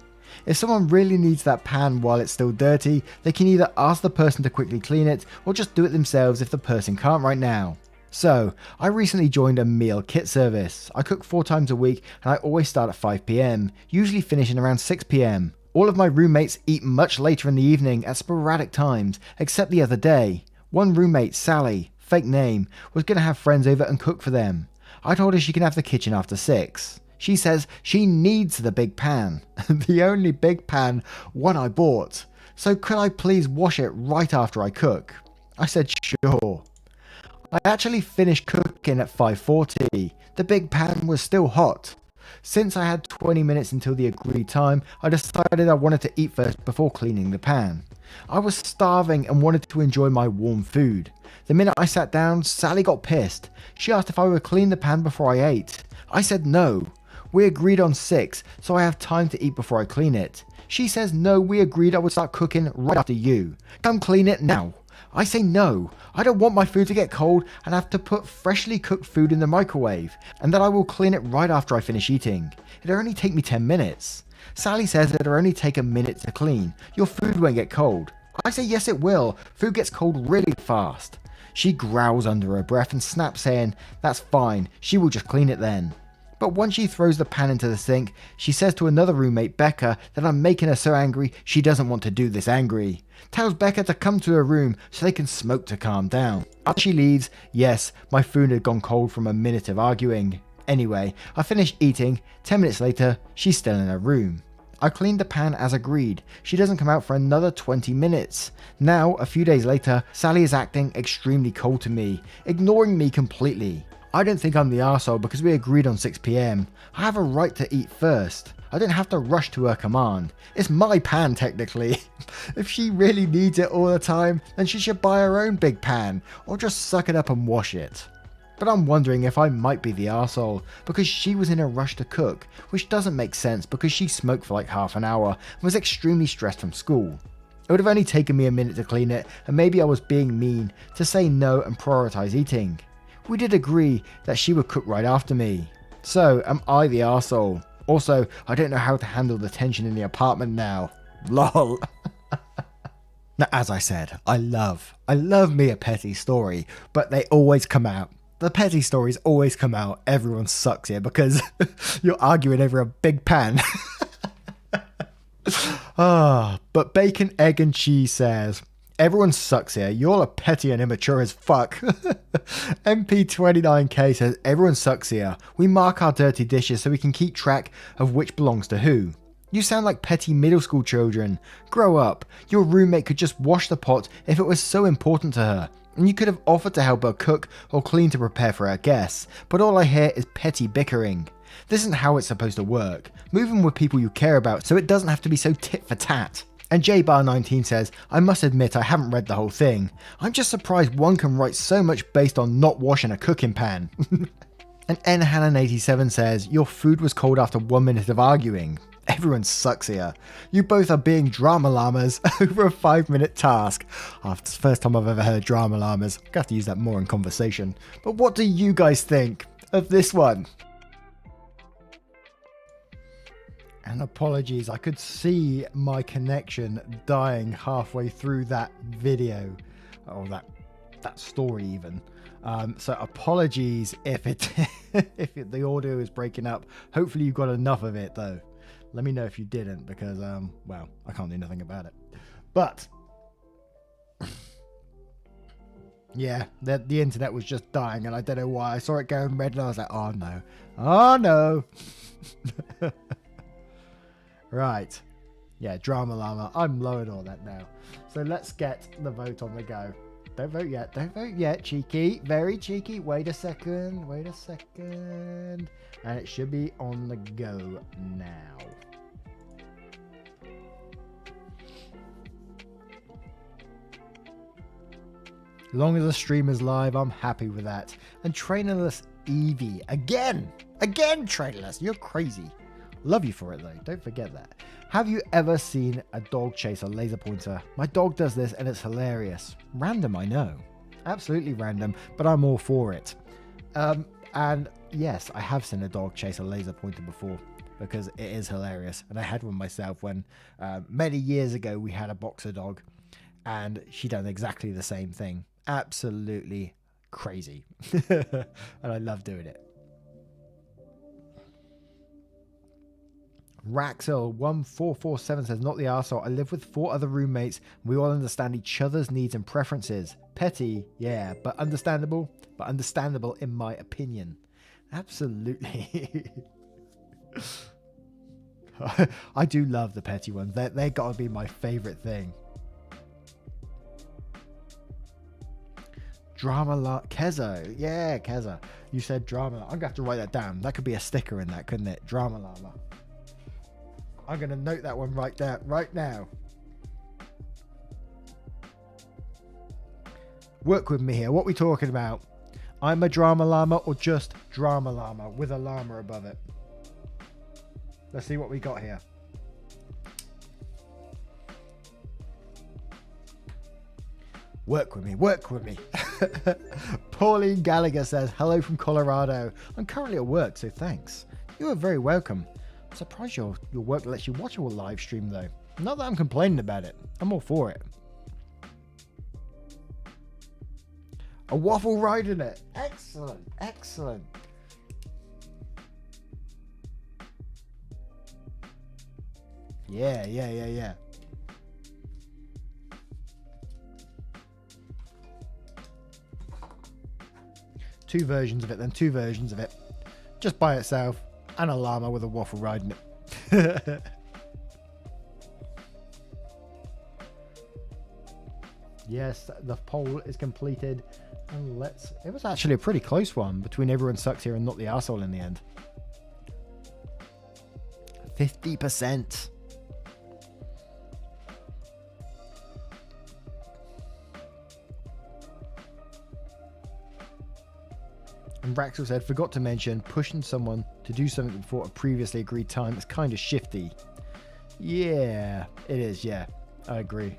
If someone really needs that pan while it's still dirty, they can either ask the person to quickly clean it or just do it themselves if the person can't right now. So, I recently joined a meal kit service. I cook 4 times a week and I always start at 5 PM, usually finishing around 6 PM. All of my roommates eat much later in the evening at sporadic times, except the other day. One roommate, Sally, fake name, was going to have friends over and cook for them. I told her she can have the kitchen after 6. She says she needs the big pan, the only big pan, one I bought. So could I please wash it right after I cook? I said sure. I actually finished cooking at 5:40. The big pan was still hot. Since I had 20 minutes until the agreed time, I decided I wanted to eat first before cleaning the pan. I was starving and wanted to enjoy my warm food. The minute I sat down, Sally got pissed. She asked if I would clean the pan before I ate. I said no. We agreed on 6, so I have time to eat before I clean it. She says no, we agreed I would start cooking right after you. Come clean it now. I say no. I don't want my food to get cold and have to put freshly cooked food in the microwave, and that I will clean it right after I finish eating. It'll only take me 10 minutes. Sally says it'll only take a minute to clean. Your food won't get cold. I say yes it will. Food gets cold really fast. She growls under her breath and snaps saying that's fine, she will just clean it then. But once she throws the pan into the sink, she says to another roommate, Becca, that I'm making her so angry she doesn't want to do this angry. Tells Becca to come to her room so they can smoke to calm down. After she leaves, yes, my food had gone cold from a minute of arguing. Anyway, I finished eating. 10 minutes later, she's still in her room. I cleaned the pan as agreed. She doesn't come out for another 20 minutes. Now, a few days later, Sally is acting extremely cold to me, ignoring me completely. I don't think I'm the arsehole because we agreed on 6 PM. I have a right to eat first. I don't have to rush to her command. It's my pan technically. If she really needs it all the time, then she should buy her own big pan or just suck it up and wash it. But I'm wondering if I might be the arsehole because she was in a rush to cook, which doesn't make sense because she smoked for like half an hour and was extremely stressed from school. It would have only taken me a minute to clean it, and maybe I was being mean to say no and prioritize eating. We did agree that she would cook right after me. So, am I the arsehole? Also, I don't know how to handle the tension in the apartment now. LOL. Now, as I said, I love me a petty story, but they always come out. The petty stories always come out. Everyone sucks here because you're arguing over a big pan. But Bacon, Egg and Cheese says, everyone sucks here. You're a petty and immature as fuck. MP29K says, everyone sucks here. We mark our dirty dishes so we can keep track of which belongs to who. You sound like petty middle school children. Grow up. Your roommate could just wash the pot if it was so important to her. And you could have offered to help her cook or clean to prepare for her guests. But all I hear is petty bickering. This isn't how it's supposed to work. Move in with people you care about so it doesn't have to be so tit for tat. And JBar19 says, I must admit I haven't read the whole thing. I'm just surprised one can write so much based on not washing a cooking pan. And NHannon87 says, your food was cold after 1 minute of arguing. Everyone sucks here. You both are being drama llamas over a 5-minute task. It's the first time I've ever heard drama llamas. I have to use that more in conversation. But what do you guys think of this one? And apologies, I could see my connection dying halfway through that video, or that story even. So apologies if the audio is breaking up. Hopefully you got enough of it though. Let me know if you didn't, because well, I can't do nothing about it. But yeah, the internet was just dying, and I don't know why. I saw it going red, and I was like, oh no, oh no. Right. Yeah, drama llama. I'm lowering all that now. So let's get the vote on the go. Don't vote yet. Don't vote yet. Cheeky. Very cheeky. Wait a second. Wait a second. And it should be on the go now. As long as the stream is live, I'm happy with that. And Trainerless Evie. Again, Trainerless. You're crazy. Love you for it though. Don't forget that. Have you ever seen a dog chase a laser pointer? My dog does this and it's hilarious. Random, I know. Absolutely random, but I'm all for it. And yes, I have seen a dog chase a laser pointer before because it is hilarious. And I had one myself when many years ago we had a boxer dog and she done exactly the same thing. Absolutely crazy. And I love doing it. Raxel1447 says, not the arsehole. I live with 4 other roommates. We all understand each other's needs and preferences. Petty, yeah, but understandable in my opinion. Absolutely. I do love the petty ones. They gotta be my favorite thing. Kezo. Yeah, Keza. You said drama. I'm gonna have to write that down. That could be a sticker in that, couldn't it? Drama llama. I'm going to note that one right there, right now. Work with me here. What are we talking about? I'm a drama llama or just drama llama with a llama above it? Let's see what we got here. Work with me, work with me. Pauline Gallagher says, hello from Colorado. I'm currently at work, so thanks. You are very welcome. I'm surprised your work lets you watch a live stream though. Not that I'm complaining about it. I'm all for it. A waffle ride in it. Excellent, excellent. Yeah. 2 versions of it, then 2 versions of it. Just by itself. And a llama with a waffle ride in it. Yes, the poll is completed. And it was actually a pretty close one between Everyone Sucks Here and Not the Arsehole in the end. 50%. And Braxel said, forgot to mention, pushing someone to do something before a previously agreed time is kind of shifty. Yeah, it is, yeah. I agree.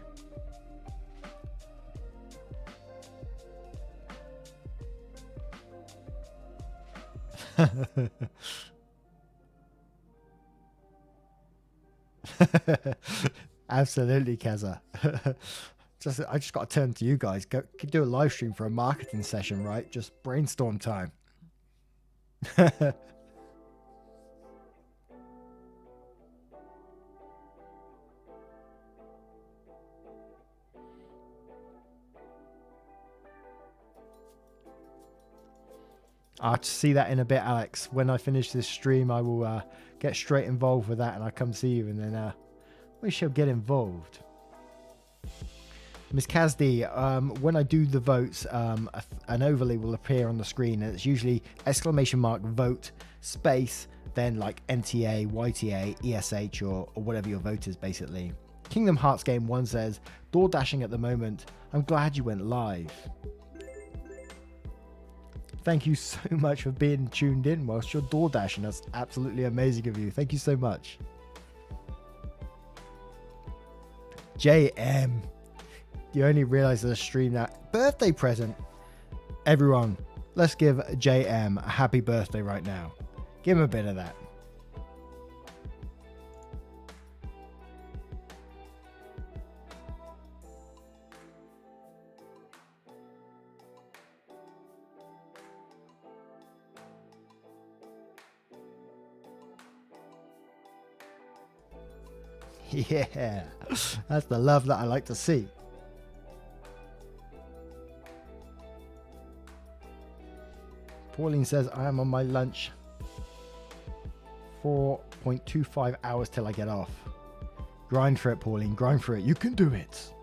Absolutely, Keza. I just got to turn to you guys. Go do a live stream for a marketing session, right? Just brainstorm time. I'll see that in a bit, Alex. When I finish this stream, I will get straight involved with that, and I'll come see you, and then we shall get involved. Miss Kazdi, when I do the votes, an overlay will appear on the screen, and it's usually !vote space, then like NTA, YTA, ESH, or whatever your vote is, basically. Kingdom Hearts Game 1 says, door dashing at the moment. I'm glad you went live. Thank you so much for being tuned in whilst you're door dashing. That's absolutely amazing of you. Thank you so much. JM. You only realize the stream that birthday present. Everyone, let's give JM a happy birthday right now. Give him a bit of that. Yeah, that's the love that I like to see. Pauline says, I am on my lunch. 4.25 hours till I get off. Grind for it, Pauline. Grind for it. You can do it.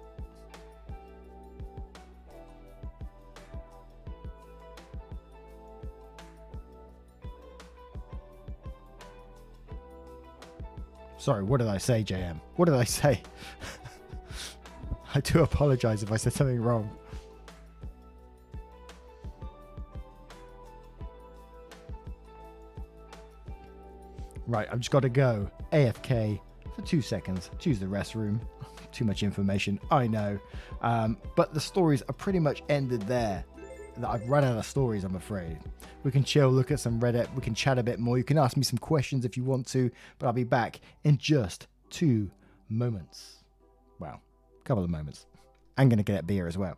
Sorry, what did I say, JM? What did I say? I do apologize if I said something wrong. Right, I've just got to go AFK for 2 seconds. Choose the restroom. Too much information, I know. But the stories are pretty much ended there. I've run out of stories, I'm afraid. We can chill, look at some Reddit, we can chat a bit more. You can ask me some questions if you want to, but I'll be back in just 2 moments. Well, a couple of moments. I'm going to get a beer as well.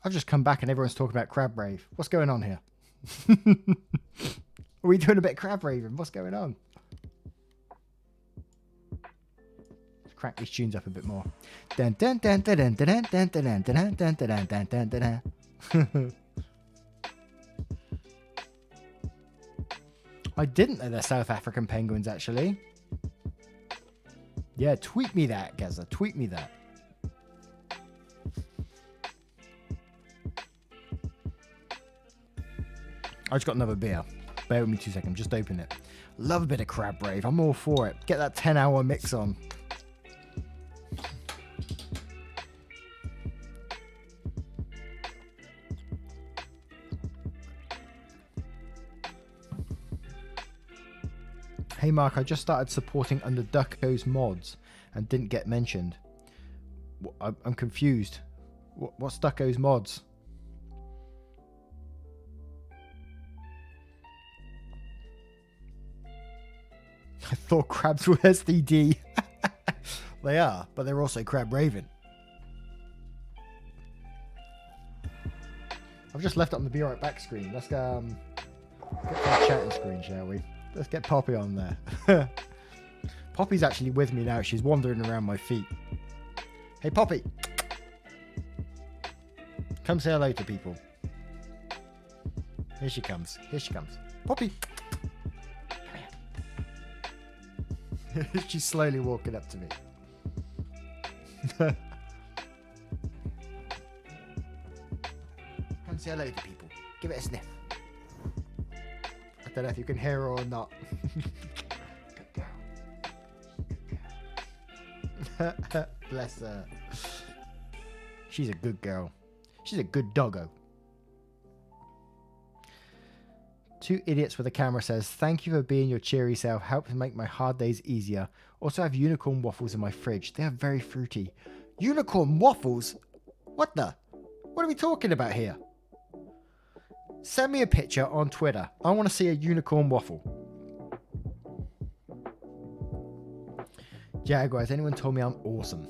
I've just come back and everyone's talking about crab rave. What's going on here? Are we doing a bit of crab raving? What's going on? Let's crank these tunes up a bit more. Dun dun dun dun dun dun dun dun dun dun dun dun dun dun dun. I didn't know they're South African penguins, actually. Yeah, tweet me that, Gaza. Tweet me that. I just got another beer. Bear with me 2 seconds. Just open it. Love a bit of crab rave. I'm all for it. Get that 10-hour mix on. Hey Mark, I just started supporting under Ducko's mods and didn't get mentioned. I'm confused. What's Ducko's mods? I thought crabs were STD. They are, but they're also crab raving. I've just left it on the Be Right Back screen. Let's go get that chatting screen, shall we? Let's get Poppy on there. Poppy's actually with me now. She's wandering around my feet. Hey, Poppy. Come say hello to people. Here she comes. Here she comes. Poppy. She's slowly walking up to me. Come say hello to people. Give it a sniff. I don't know if you can hear her or not. Good girl. Bless her. She's a good girl. She's a good doggo. Two Idiots with a Camera says, thank you for being your cheery self. Help to make my hard days easier. Also have unicorn waffles in my fridge. They are very fruity. Unicorn waffles? What the? What are we talking about here? Send me a picture on Twitter. I want to see a unicorn waffle. Jaguars, anyone told me I'm awesome?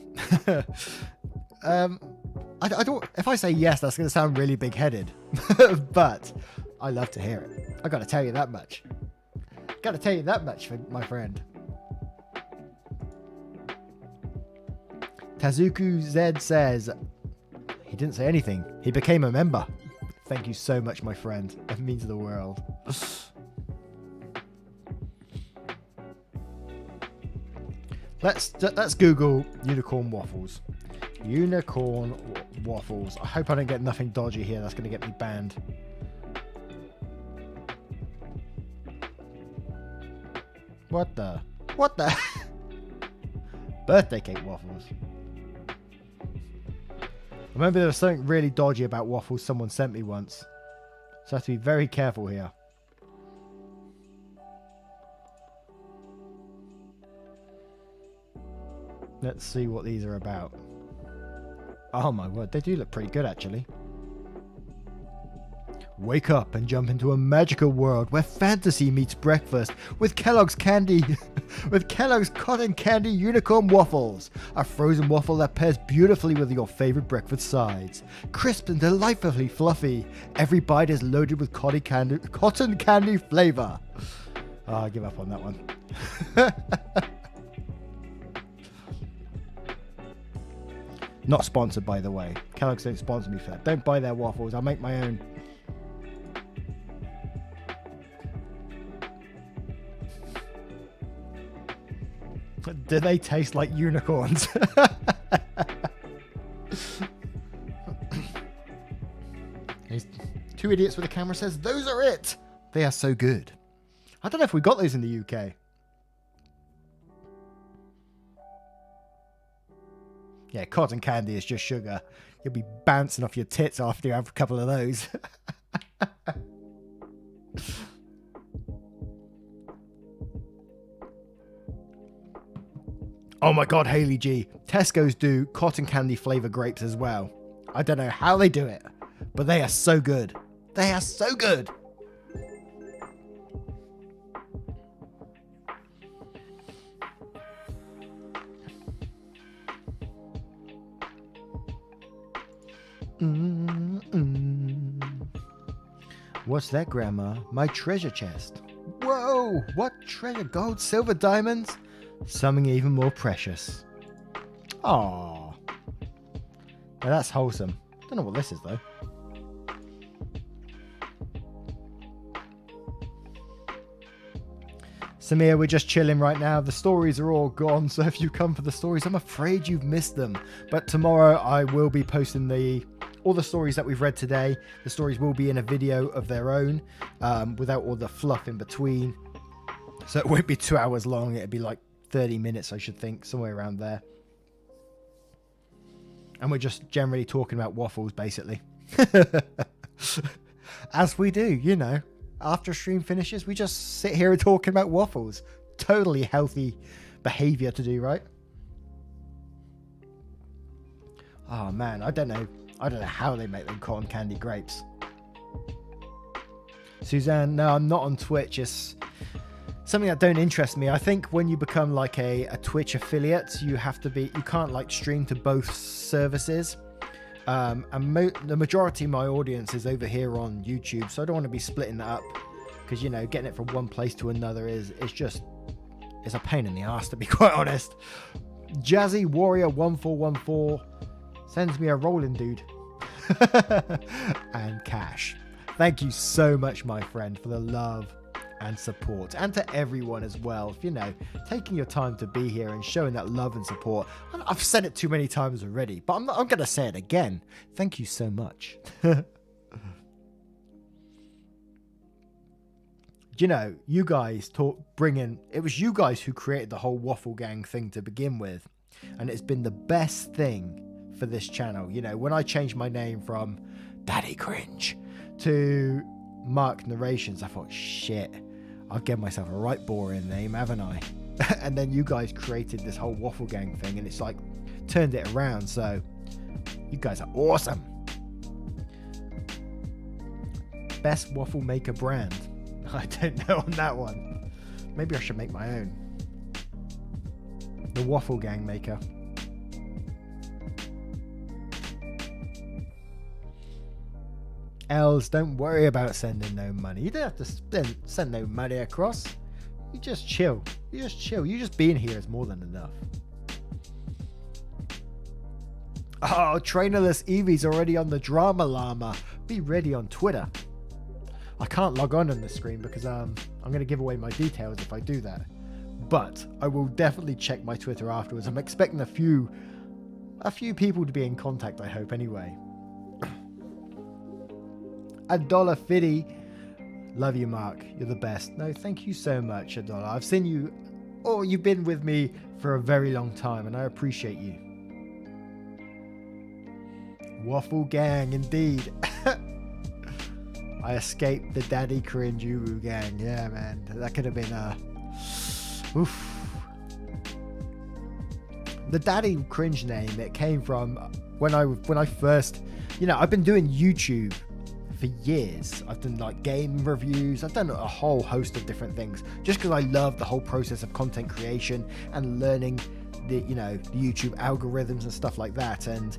I don't. If I say yes, that's going to sound really big-headed. But I love to hear it. I got to tell you that much. Got to tell you that much, my friend. Tazuku Z says, he didn't say anything. He became a member. Thank you so much, my friend. That means the world. Let's Google unicorn waffles. Unicorn waffles. I hope I don't get nothing dodgy here. That's going to get me banned. What the? Birthday cake waffles. I remember there was something really dodgy about waffles someone sent me once. So I have to be very careful here. Let's see what these are about. Oh my word, they do look pretty good actually. Wake up and jump into a magical world where fantasy meets breakfast with Kellogg's candy, with Kellogg's cotton candy unicorn waffles. A frozen waffle that pairs beautifully with your favorite breakfast sides. Crisp and delightfully fluffy. Every bite is loaded with cotton candy flavor. Oh, I give up on that one. Not sponsored, by the way. Kellogg's don't sponsor me for that. Don't buy their waffles. I'll make my own. Do they taste like unicorns? Two Idiots with a Camera says, those are it. They are so good. I don't know if we got those in the UK. Yeah, cotton candy is just sugar. You'll be bouncing off your tits after you have a couple of those. Oh my god, Haley G. Tesco's do cotton candy flavour grapes as well. I don't know how they do it, but they are so good. They are so good. What's that, Grandma? My treasure chest. Whoa! What treasure? Gold, silver, diamonds? Something even more precious. Aww. Now that's wholesome. Don't know what this is though. Samir, we're just chilling right now. The stories are all gone, so if you come for the stories, I'm afraid you've missed them. But tomorrow I will be posting all the stories that we've read today. The stories will be in a video of their own, without all the fluff in between. So it won't be 2 hours long. It'll be like 30 minutes, I should think, somewhere around there. And we're just generally talking about waffles, basically. As we do, you know. After stream finishes, we just sit here and talking about waffles. Totally healthy behavior to do, right? Oh man, I don't know how they make them cotton candy grapes. Suzanne, no, I'm not on Twitch. It's something that don't interest me. I think when you become like a Twitch affiliate, you can't like stream to both services. And the majority of my audience is over here on YouTube, so I don't want to be splitting that up, because you know, getting it from one place to another is a pain in the ass, to be quite honest. Jazzy Warrior 1414 sends me a rolling dude and cash. Thank you so much, my friend, for the love and support, and to everyone as well, you know, taking your time to be here and showing that love and support. I've said it too many times already, but I'm going to say it again. Thank you so much. You know, you guys it was you guys who created the whole Waffle Gang thing to begin with, and it's been the best thing for this channel. You know, when I changed my name from Daddy Cringe to Mark Narrations, I thought, shit, I've given myself a right boring name, haven't I? And then you guys created this whole Waffle Gang thing, and it's like turned it around. So you guys are awesome. Best waffle maker brand. I don't know on that one. Maybe I should make my own. The Waffle Gang maker. Els, don't worry about sending no money. You don't have to send no money across. You just chill. You just chill. You just being here is more than enough. Oh, Trainerless Evie's already on the Drama Llama. Be ready on Twitter. I can't log on the screen because I'm going to give away my details if I do that. But I will definitely check my Twitter afterwards. I'm expecting a few people to be in contact, I hope, anyway. $1.50. Love you, Mark. You're the best. No, thank you so much, $1. I've seen you, you've been with me for a very long time, and I appreciate you. Waffle Gang, indeed. I escaped the Daddy Cringe Uru Gang. Yeah, man. That could have been oof. The Daddy Cringe name, it came from when I first, I've been doing YouTube for years. I've done like game reviews. I've done a whole host of different things just because I love the whole process of content creation and learning the YouTube algorithms and stuff like that. And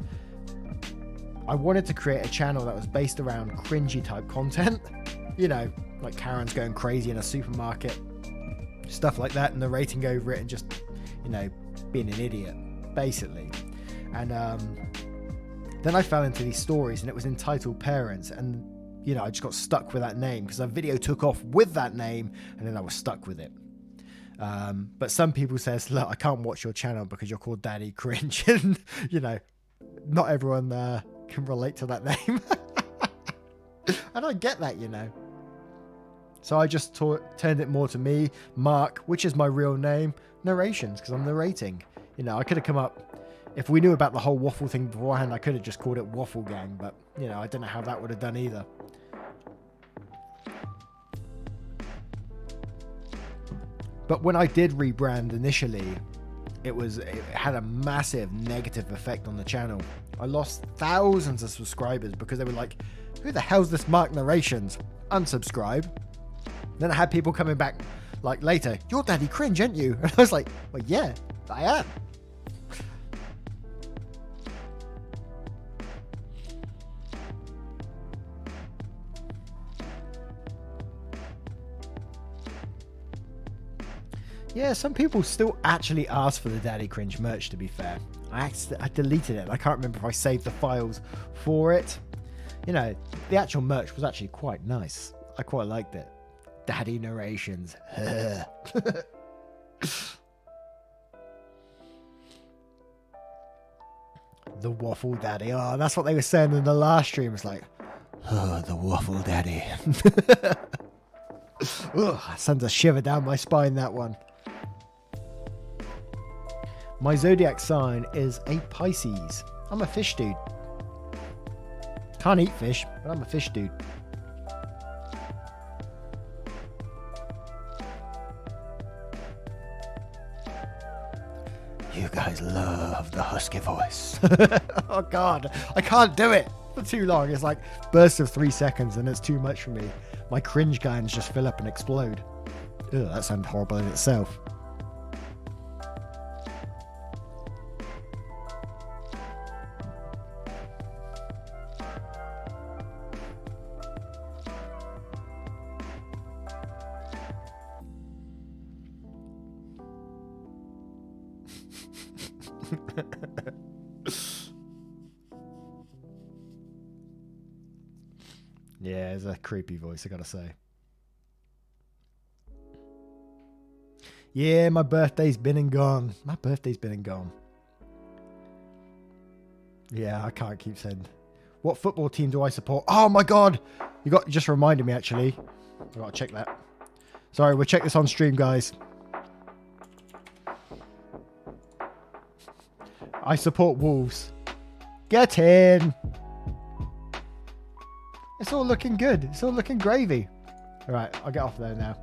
I wanted to create a channel that was based around cringy type content, like Karen's going crazy in a supermarket, stuff like that, narrating over it and just, being an idiot, basically. And then I fell into these stories, and it was entitled Parents, and I just got stuck with that name because a video took off with that name, and then I was stuck with it. But some people says, look, I can't watch your channel because you're called Daddy Cringe, and not everyone can relate to that name. And I get that, So I just turned it more to me, Mark, which is my real name, Narrations, because I'm narrating. I could have come up, if we knew about the whole waffle thing beforehand, I could have just called it Waffle Gang, but, I don't know how that would have done either. But when I did rebrand initially, it had a massive negative effect on the channel. I lost thousands of subscribers because they were like, who the hell's this Mark Narrations? Unsubscribe. Then I had people coming back like later, you're Daddy Cringe, aren't you? And I was like, well, yeah, I am. Yeah, some people still actually ask for the Daddy Cringe merch, to be fair. I deleted it. I can't remember if I saved the files for it. The actual merch was actually quite nice. I quite liked it. Daddy Narrations. The Waffle Daddy. Oh, that's what they were saying in the last stream. It's like, oh, the Waffle Daddy. Oh, sends a shiver down my spine, that one. My zodiac sign is a Pisces. I'm a fish dude. Can't eat fish, but I'm a fish dude. You guys love the husky voice. Oh God, I can't do it for too long. It's like bursts of 3 seconds and it's too much for me. My cringe glands just fill up and explode. Ugh, that sounds horrible in itself. Yeah, it's a creepy voice, I gotta say. Yeah, my birthday's been and gone. My birthday's been and gone. Yeah, I can't keep saying. What football team do I support? Oh my God! You just reminded me, actually. I gotta check that. Sorry, we'll check this on stream, guys. I support Wolves. Get in! It's all looking good. It's all looking gravy. All right, I'll get off there now.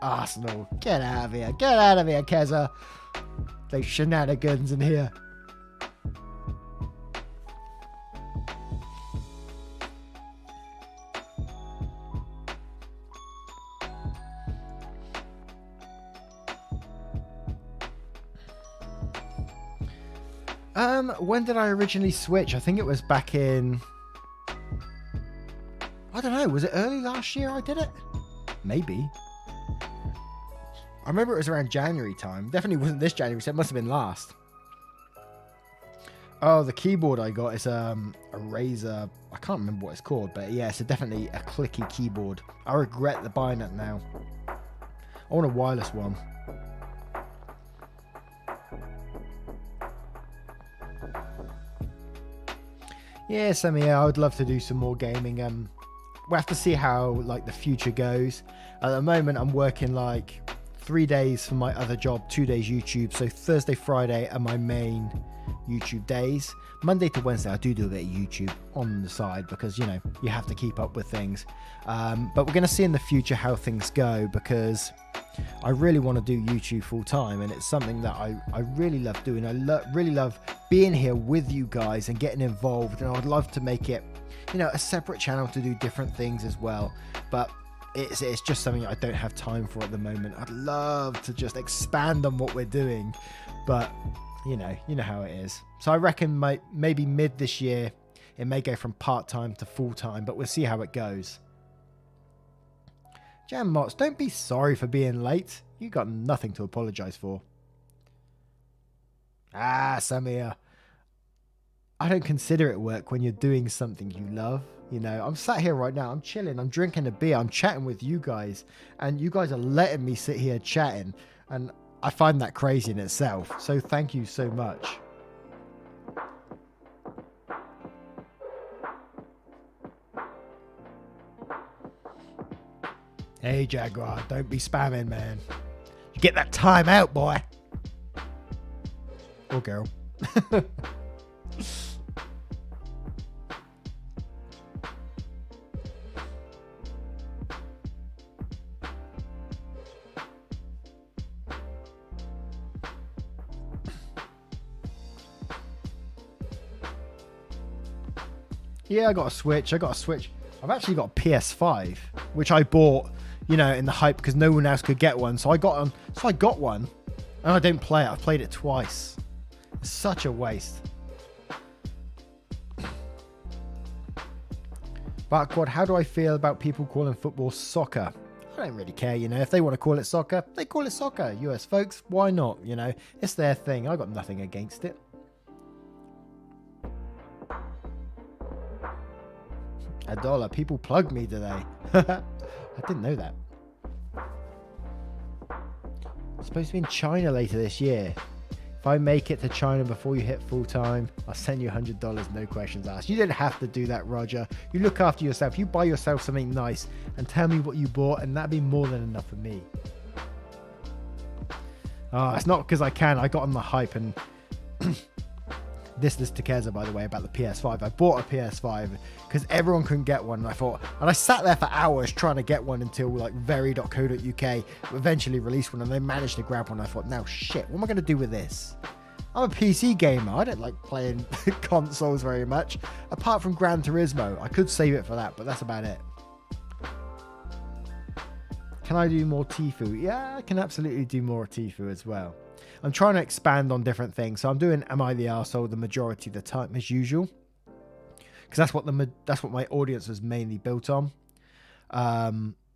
Arsenal, get out of here. Get out of here, Keza. There's shenanigans in here. When did I originally switch? I think it was back in... I don't know. Was it early last year I did it? Maybe. I remember it was around January time. Definitely wasn't this January, so it must have been last. Oh, the keyboard I got is a Razer. I can't remember what it's called, but yeah, it's definitely a clicky keyboard. I regret the buying it now. I want a wireless one. Yeah, I would love to do some more gaming. We'll have to see how like the future goes. At the moment, I'm working like 3 days for my other job, 2 days YouTube. So Thursday, Friday are my main YouTube days. Monday to Wednesday, I do a bit of YouTube on the side because, you know, you have to keep up with things. But we're going to see in the future how things go because I really want to do YouTube full time. And it's something that I really love doing. I really love being here with you guys and getting involved. And I would love to make it, you know, a separate channel to do different things as well. But it's just something I don't have time for at the moment. I'd love to just expand on what we're doing, but you know how it is. So I reckon maybe mid this year, it may go from part-time to full-time, but we'll see how it goes. Jam Mots, don't be sorry for being late. You got nothing to apologize for. Samir, I don't consider it work when you're doing something you love. You know, I'm sat here right now, I'm chilling, I'm drinking a beer, I'm chatting with you guys, and you guys are letting me sit here chatting, and I find that crazy in itself. So thank you so much. Hey Jaguar, don't be spamming, man. You get that time out, boy. Or girl. Yeah, I got a Switch. I've actually got a PS5, which I bought, you know, in the hype because no one else could get one. So I got one, and I didn't play it. I've played it twice. It's such a waste. Barkwad, how do I feel about people calling football soccer? I don't really care, you know. If they want to call it soccer, they call it soccer. US folks, why not? You know, it's their thing. I got nothing against it. $1. People plugged me today. I didn't know that. I'm supposed to be in China later this year. If I make it to China before you hit full time, I'll send you $100, no questions asked. You didn't have to do that, Roger. You look after yourself. You buy yourself something nice and tell me what you bought, and that'd be more than enough for me. Oh, it's not because I can. I got on the hype, and this is Takeza, by the way, about the PS5. I bought a PS5 because everyone couldn't get one, and I sat there for hours trying to get one until like very.co.uk eventually released one, and they managed to grab one. I thought, now shit, what am I going to do with this? I'm a PC gamer. I don't like playing consoles very much, apart from Gran Turismo. I could save it for that, but that's about it. Can I do more Tfue? Yeah, I can absolutely do more Tfue as well. I'm trying to expand on different things. So I'm doing Am I the Arsehole the majority of the time as usual. Because that's what my audience was mainly built on.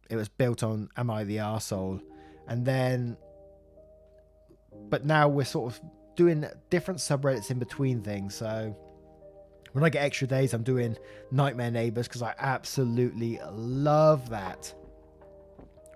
It was built on Am I the Arsehole. And then, but now we're sort of doing different subreddits in between things. So when I get extra days, I'm doing Nightmare Neighbors because I absolutely love that.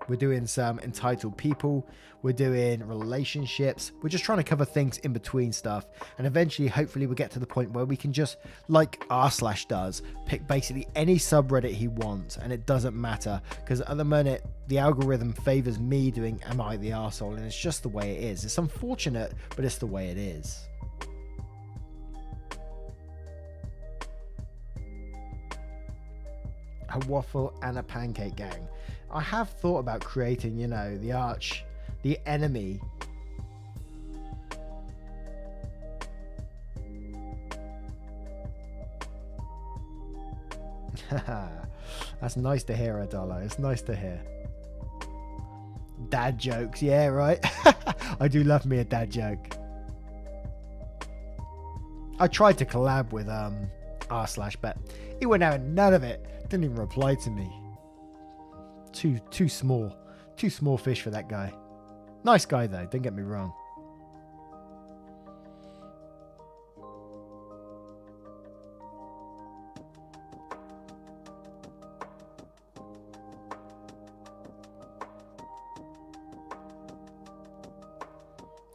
We're doing some entitled people. We're doing relationships. We're just trying to cover things in between stuff. And eventually, hopefully, we'll get to the point where we can just, like r/ does, pick basically any subreddit he wants. And it doesn't matter. Because at the moment, the algorithm favors me doing Am I the Arsehole? And it's just the way it is. It's unfortunate, but it's the way it is. a waffle and a pancake gang. I have thought about creating, you know, the enemy. That's nice to hear, Adolo. It's nice to hear. Dad jokes, yeah, right? I do love me a dad joke. I tried to collab with r/, but he went out and none of it. Didn't even reply to me. Too small fish for that guy. Nice guy though, don't get me wrong.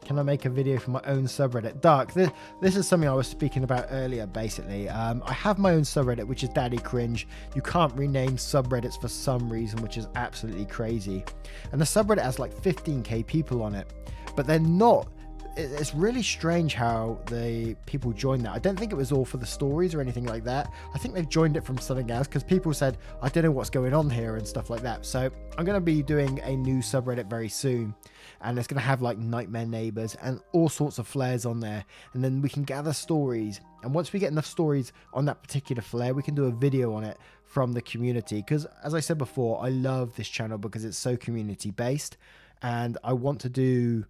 Can I make a video for my own subreddit? Dark, this is something I was speaking about earlier, basically. I have my own subreddit, which is Daddy Cringe. You can't rename subreddits for some reason, which is absolutely crazy. And the subreddit has like 15k people on it, but they're not. It's really strange how the people joined that. I don't think it was all for the stories or anything like that. I think they've joined it from something else because people said, I don't know what's going on here and stuff like that. So I'm going to be doing a new subreddit very soon. And it's going to have like nightmare neighbors and all sorts of flares on there. And then we can gather stories. And once we get enough stories on that particular flare, we can do a video on it from the community. Because as I said before, I love this channel because it's so community based. And I want to do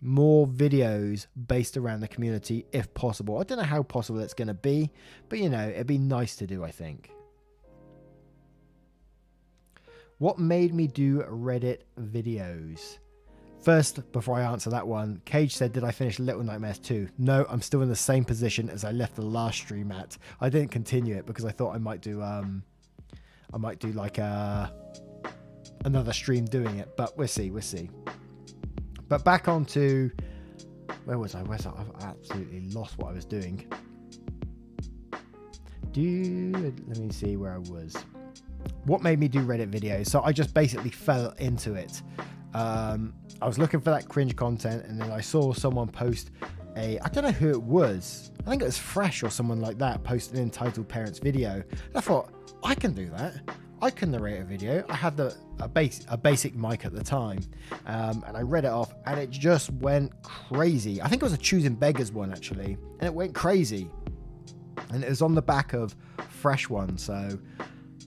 more videos based around the community if possible. I don't know how possible it's going to be, but you know, it'd be nice to do, I think. What made me do Reddit videos? First, before I answer that one, Cage said, did I finish Little Nightmares 2? No, I'm still in the same position as I left the last stream at. I didn't continue it because I thought I might do like another stream doing it, but we'll see. But back onto, where was I? I've absolutely lost what I was doing. Let me see where I was. What made me do Reddit videos? So I just basically fell into it. I was looking for that cringe content, and then I saw someone post I don't know who it was. I think it was Fresh or someone like that, posted an entitled parents video. And I thought, I can do that. I can narrate a video. I had a basic mic at the time, and I read it off, and it just went crazy. I think it was a Choosing Beggars one actually, and it went crazy. And it was on the back of Fresh one, so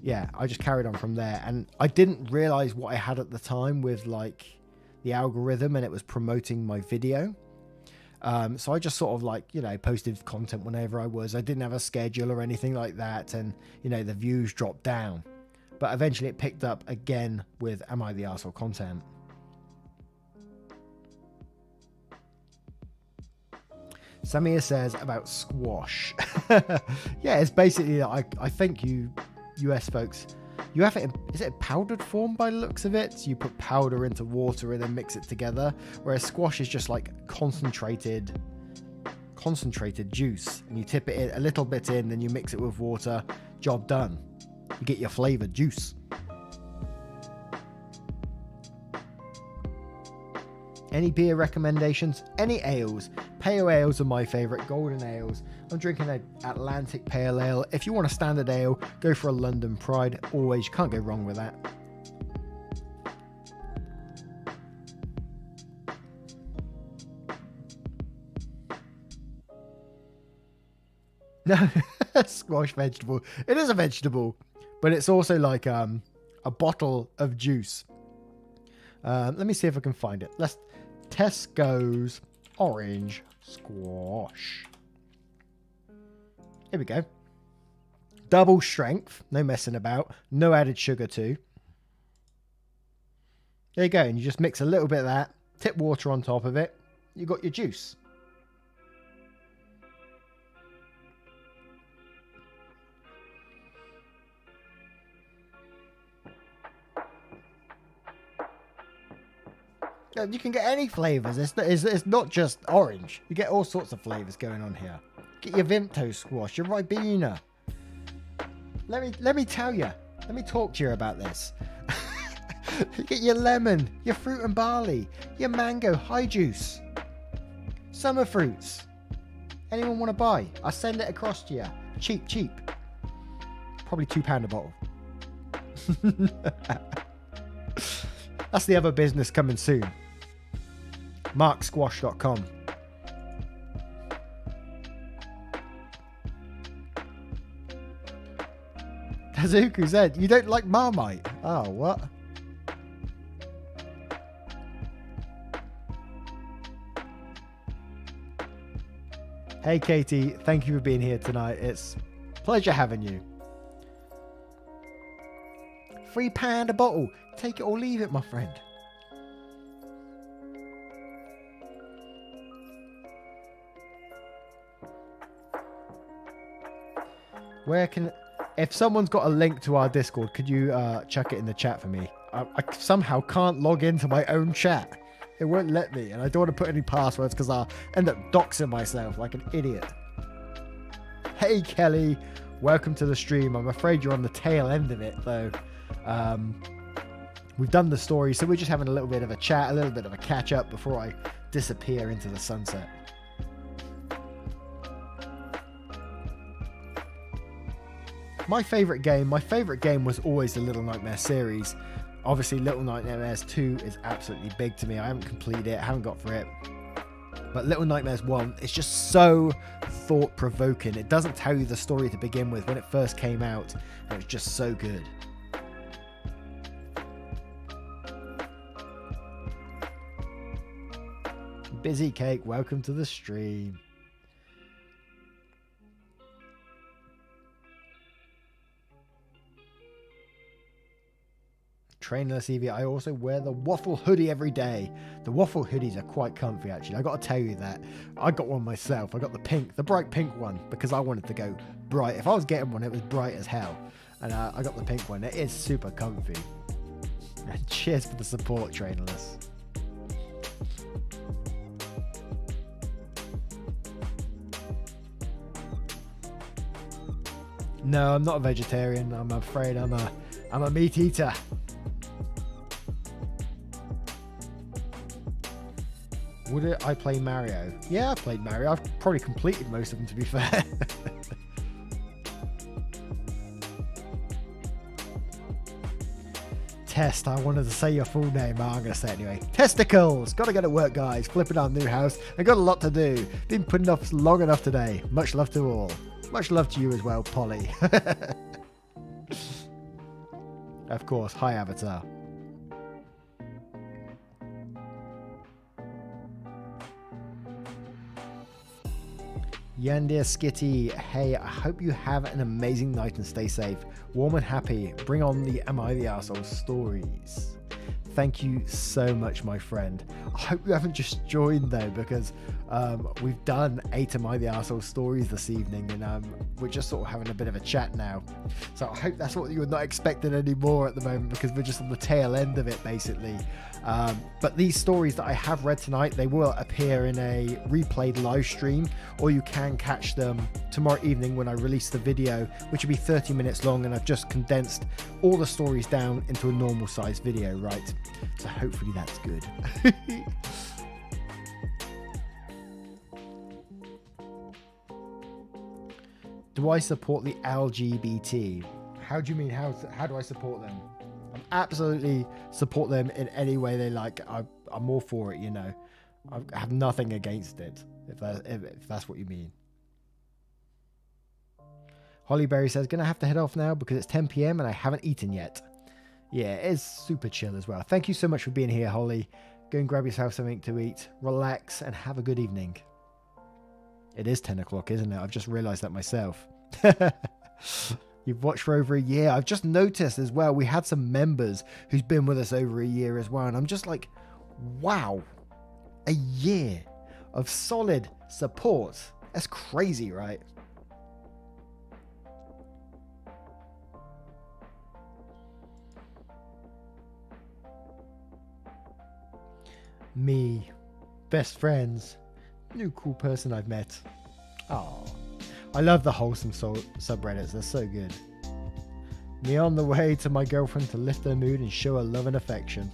yeah, I just carried on from there. And I didn't realize what I had at the time with like the algorithm, and it was promoting my video. So I just sort of like, you know, posted content whenever I was. I didn't have a schedule or anything like that, and you know, the views dropped down. But eventually it picked up again with Am I the Arsehole content. Samir says about squash. Yeah, it's basically, I think you US folks, you have it in, is it powdered form by the looks of it? So you put powder into water and then mix it together. Whereas squash is just like concentrated juice. And you tip it in, a little bit in, then you mix it with water, job done. You get your flavored juice. Any beer recommendations? Any ales? Pale ales are my favourite. Golden ales. I'm drinking an Atlantic Pale Ale. If you want a standard ale, go for a London Pride. Always, can't go wrong with that. No, squash vegetable. It is a vegetable, but it's also like a bottle of juice. Let me see if I can find it. Let's Tesco's orange squash. Here we go. Double strength, no messing about, no added sugar too. There you go, and you just mix a little bit of that, tip water on top of it, you got your juice. You can get any flavours. It's not just orange. You get all sorts of flavours going on here. Get your Vimto squash, your Ribena. Let me tell you. Let me talk to you about this. Get your lemon, your fruit and barley, your mango high juice, summer fruits. Anyone want to buy? I'll send it across to you. Cheap. Probably £2 a bottle. That's the other business coming soon. marksquash.com. Kazuku said, you don't like Marmite? Oh, what? Hey, Katie. Thank you for being here tonight. It's a pleasure having you. £3 a bottle. Take it or leave it, my friend. Where can... If someone's got a link to our Discord, could you chuck it in the chat for me? I somehow can't log into my own chat. It won't let me, and I don't want to put any passwords because I'll end up doxing myself like an idiot. Hey, Kelly. Welcome to the stream. I'm afraid you're on the tail end of it, though. We've done the story, so we're just having a little bit of a chat, a little bit of a catch-up before I disappear into the sunset. My favourite game was always the Little Nightmares series. Obviously, Little Nightmares 2 is absolutely big to me. I haven't completed it, haven't got for it. But Little Nightmares 1 is just so thought-provoking. It doesn't tell you the story to begin with when it first came out, and it's just so good. Busy Cake, welcome to the stream. Trainless Evie, I also wear the waffle hoodie every day. The waffle hoodies are quite comfy, actually. I got to tell you that. I got one myself. I got the bright pink one because I wanted to go bright. If I was getting one, it was bright as hell. And I got the pink one. It is super comfy. And cheers for the support, Trainless. No, I'm not a vegetarian. I'm afraid I'm a meat eater. Would I play Mario? Yeah, I played Mario. I've probably completed most of them, to be fair. Test, I wanted to say your full name, but I'm going to say it anyway. Testicles! Got to get to work, guys. Flipping our new house. I got a lot to do. Been putting off long enough today. Much love to all. Much love to you as well, Polly. Of course. Hi, Avatar. Yandir Skitty, hey, I hope you have an amazing night and stay safe. Warm and happy. Bring on the Am I the Arsehole stories. Thank you so much, my friend. I hope you haven't just joined, though, because we've done 8 Am I the Arsehole stories this evening, and we're just sort of having a bit of a chat now. So I hope that's what you're not expecting anymore at the moment, because we're just on the tail end of it, basically. But these stories that I have read tonight, they will appear in a replayed live stream, or you can catch them tomorrow evening when I release the video, which will be 30 minutes long, and I've just condensed all the stories down into a normal size video, right? So hopefully that's good. Do I support the LGBT? How do you mean? How do I support them? I absolutely support them in any way they like. I'm all for it, you know. I have nothing against it, if that's what you mean. Hollyberry says, gonna have to head off now because it's 10 p.m. and I haven't eaten yet. Yeah, it is super chill as well. Thank you so much for being here, Holly. Go and grab yourself something to eat, relax, and have a good evening. It is 10 o'clock, isn't it? I've just realised that myself. You've watched for over a year. I've just noticed as well, we had some members who's been with us over a year as well. And I'm just like, wow, a year of solid support. That's crazy, right? Me, best friends, new cool person I've met. Oh, I love the wholesome subreddits. They're so good. Me on the way to my girlfriend to lift her mood and show her love and affection.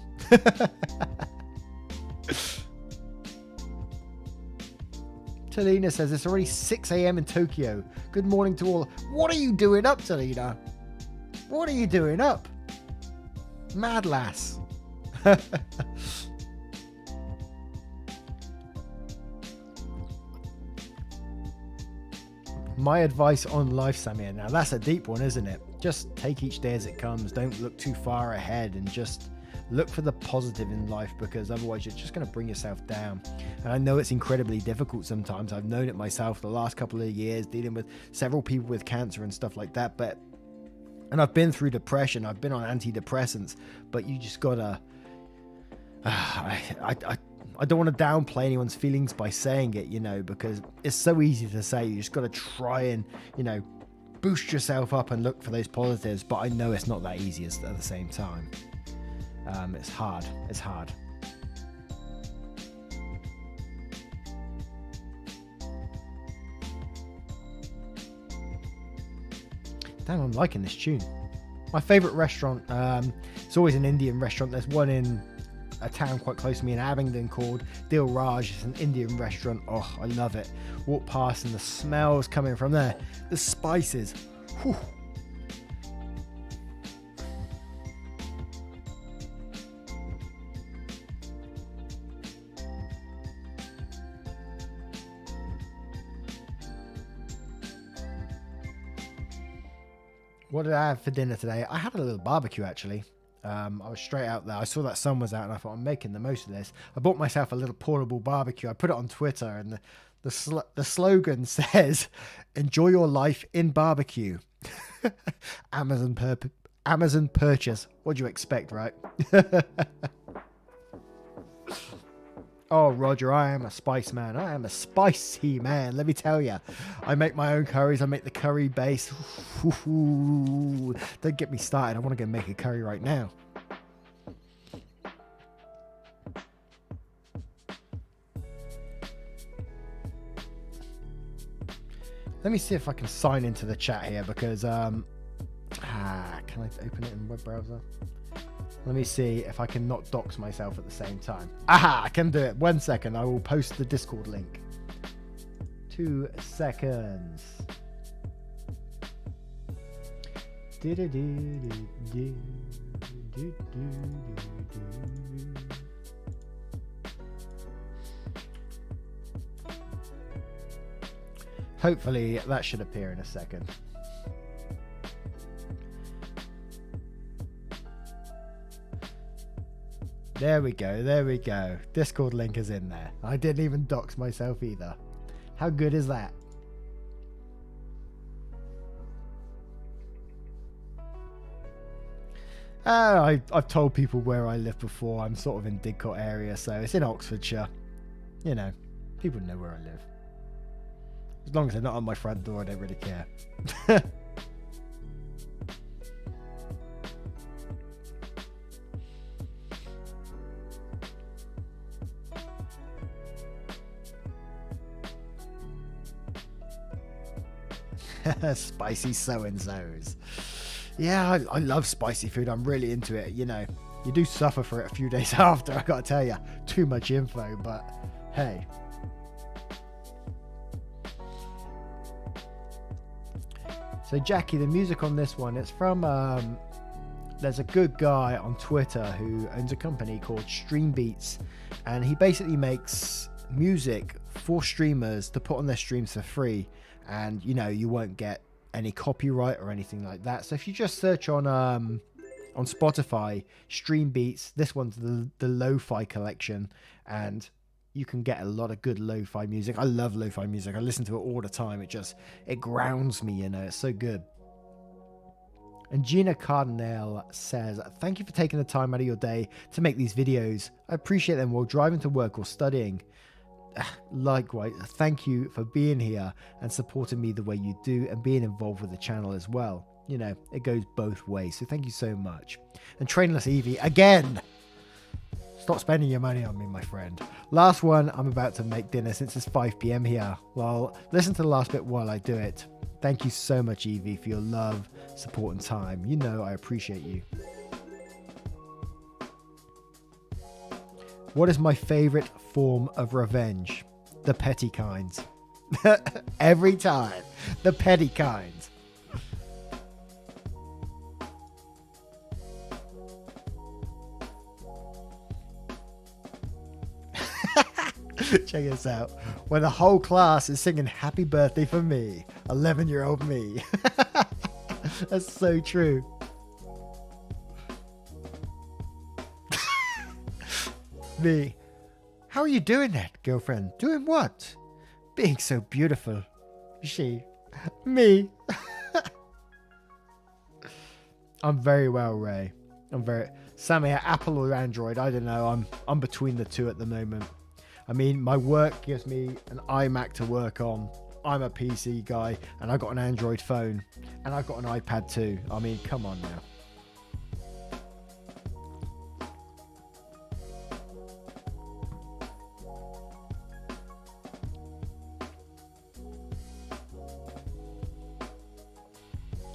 Talina says it's already 6 a.m. in Tokyo. Good morning to all. What are you doing up, Talina? What are you doing up? Mad lass. My advice on life, Samir. Now that's a deep one, isn't it? Just take each day as it comes. Don't look too far ahead and just look for the positive in life, because otherwise you're just going to bring yourself down. And I know it's incredibly difficult sometimes. I've known it myself the last couple of years, dealing with several people with cancer and stuff like that. And I've been through depression. I've been on antidepressants, but you just gotta. I don't want to downplay anyone's feelings by saying it, because it's so easy to say. You just got to try and, boost yourself up and look for those positives. But I know it's not that easy at the same time. It's hard. It's hard. Damn, I'm liking this tune. My favorite restaurant, it's always an Indian restaurant. There's one in a town quite close to me in Abingdon called Deodorant. It's an Indian restaurant. Oh, I love it. Walk past and the smells coming from there. The spices. Whew. What did I have for dinner today? I had a little barbecue, actually. I was straight out there. I saw that sun was out and I thought, I'm making the most of this. I bought myself a little portable barbecue. I put it on Twitter, and the slogan says, enjoy your life in barbecue. Amazon purchase. What do you expect, right? Oh, Roger, I am a spice man. I am a spicy man. Let me tell you. I make my own curries. I make the curry base. Ooh, don't get me started. I want to go make a curry right now. Let me see if I can sign into the chat here, because can I open it in web browser? Let me see if I can not dox myself at the same time. Aha, I can do it. 1 second. I will post the Discord link. 2 seconds. Hopefully that should appear in a second. There we go. There we go. Discord link is in there. I didn't even dox myself either. How good is that? I've told people where I live before. I'm sort of in Didcot area, so it's in Oxfordshire. People know where I live. As long as they're not on my front door, I don't really care. Spicy so-and-sos. Yeah, I love spicy food. I'm really into it. You do suffer for it a few days after, I gotta tell you. Too much info, but hey. So Jackie, the music on this one, it's from there's a good guy on Twitter who owns a company called Stream Beats, and he basically makes music for streamers to put on their streams for free. And you won't get any copyright or anything like that. So if you just search on Spotify, Stream Beats, this one's the lo-fi collection, and you can get a lot of good lo-fi music. I love lo-fi music. I listen to it all the time. It grounds me, it's so good. And Gina Cardinale says, thank you for taking the time out of your day to make these videos. I appreciate them while driving to work or studying. Likewise, thank you for being here and supporting me the way you do and being involved with the channel as well. It goes both ways, so thank you so much. And Trainless Evie, again, stop spending your money on me, my friend. Last one, I'm about to make dinner since it's 5 p.m. here. Well, listen to the last bit while I do it. Thank you so much, Evie, for your love, support and time. I appreciate you. What is my favorite form of revenge? The petty kinds. Every time. The petty kinds. Check this out. When the whole class is singing happy birthday for me, 11-year-old me. That's so true. Me. How are you doing that, girlfriend? Doing what? Being so beautiful. She. Me. I'm very well, Ray. Sammy, Apple or Android, I don't know. I'm between the two at the moment. I mean, my work gives me an iMac to work on. I'm a PC guy, and I got an Android phone, and I've got an iPad too. I mean, come on now.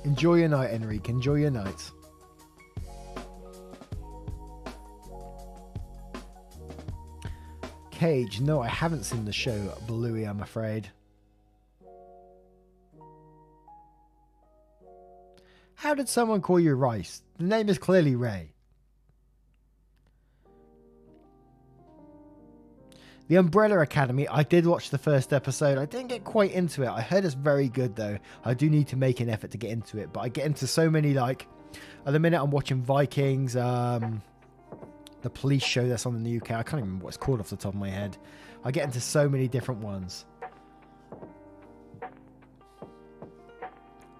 Enjoy your night, Enrique. Enjoy your night. Cage, no, I haven't seen the show Bluey, I'm afraid. How did someone call you Rice? The name is clearly Ray. The Umbrella Academy, I did watch the first episode. I didn't get quite into it. I heard it's very good though. I do need to make an effort to get into it, but I get into so many, like, at the minute I'm watching Vikings, the police show that's on in the UK. I can't even remember what it's called off the top of my head. I get into so many different ones.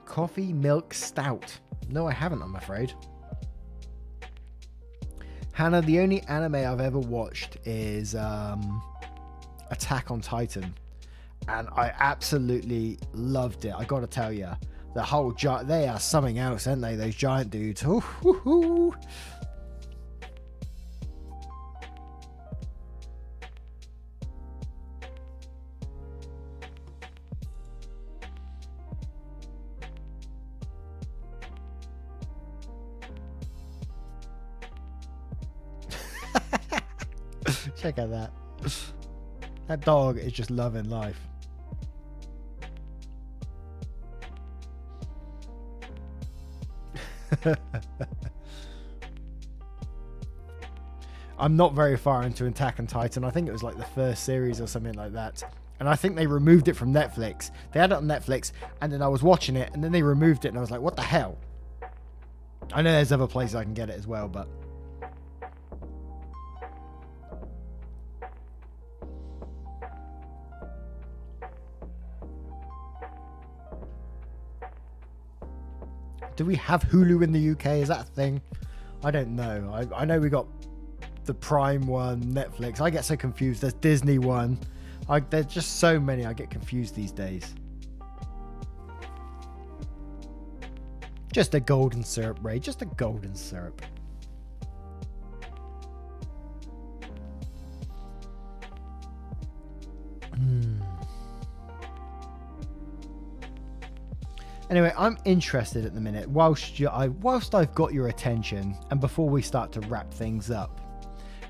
Coffee Milk Stout. No, I haven't, I'm afraid. Hannah, the only anime I've ever watched is Attack on Titan, and I absolutely loved it. I gotta tell you, the whole they are something else, aren't they? Those giant dudes. Ooh, hoo, hoo. Check out that. That dog is just loving life. I'm not very far into Attack on Titan. I think it was like the first series or something like that. And I think they removed it from Netflix. They had it on Netflix, and then I was watching it, and then they removed it, and I was like, what the hell? I know there's other places I can get it as well, but... Do we have Hulu in the UK? Is that a thing? I don't know. I know we got the Prime one, Netflix. I get so confused. There's Disney one. There's just so many. I get confused these days. Just a golden syrup, Ray. Just a golden syrup. Anyway, I'm interested at the minute, whilst I've got your attention, and before we start to wrap things up,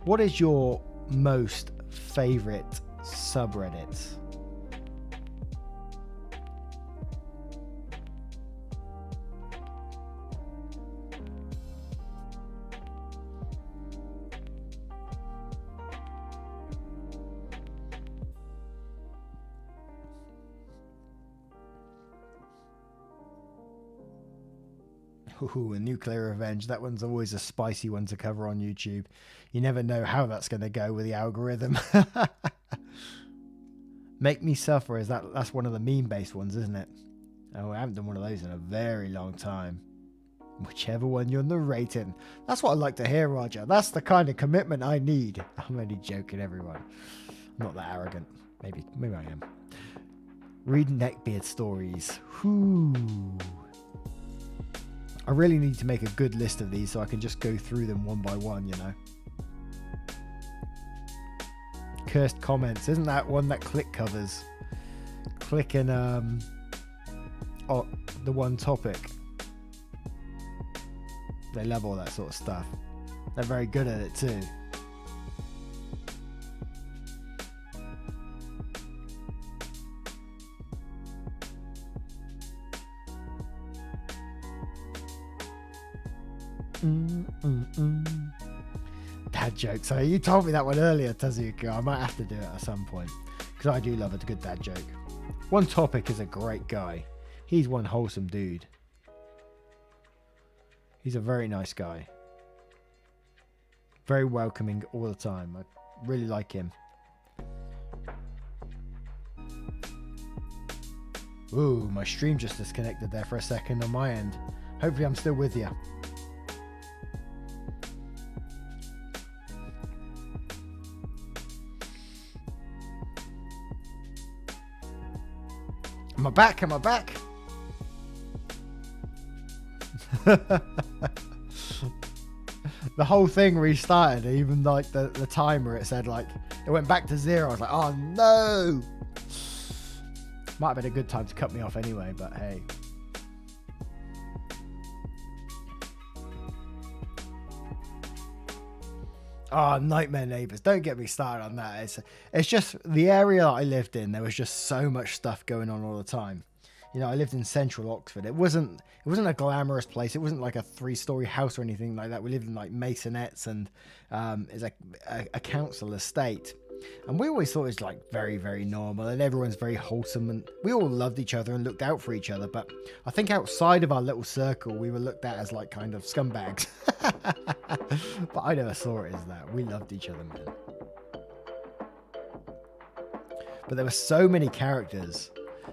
what is your most favourite subreddit? Ooh, a nuclear revenge. That one's always a spicy one to cover on YouTube. You never know how that's going to go with the algorithm. Make Me Suffer, that's one of the meme-based ones, isn't it? Oh, I haven't done one of those in a very long time. Whichever one you're narrating. That's what I like to hear, Roger. That's the kind of commitment I need. I'm only joking, everyone. I'm not that arrogant. Maybe I am. Read neckbeard stories. Whoo. I really need to make a good list of these so I can just go through them one by one, you know. Cursed comments. Isn't that one that Click covers? Click and the one topic. They love all that sort of stuff. They're very good at it too. dad joke. So you told me that one earlier, Tazuka. I might have to do it at some point because I do love a good dad joke. One Topic is a great guy. He's one wholesome dude. He's a very nice guy. Very welcoming all the time. I really like him. Ooh, my stream just disconnected there for a second on my end. Hopefully I'm still with you. Am I back? Am I back? The whole thing restarted. Even like the timer, it said like it went back to 0. I was like, oh no. Might have been a good time to cut me off anyway, but hey. Oh, Nightmare Neighbours. Don't get me started on that. It's just the area that I lived in. There was just so much stuff going on all the time. You know, I lived in central Oxford. It wasn't a glamorous place. It wasn't like a 3-story house or anything like that. We lived in like maisonettes and it's a council estate. And we always thought it was like very, very normal and everyone's very wholesome and we all loved each other and looked out for each other. But I think outside of our little circle, we were looked at as like kind of scumbags. But I never saw it as that. We loved each other, man. But there were so many characters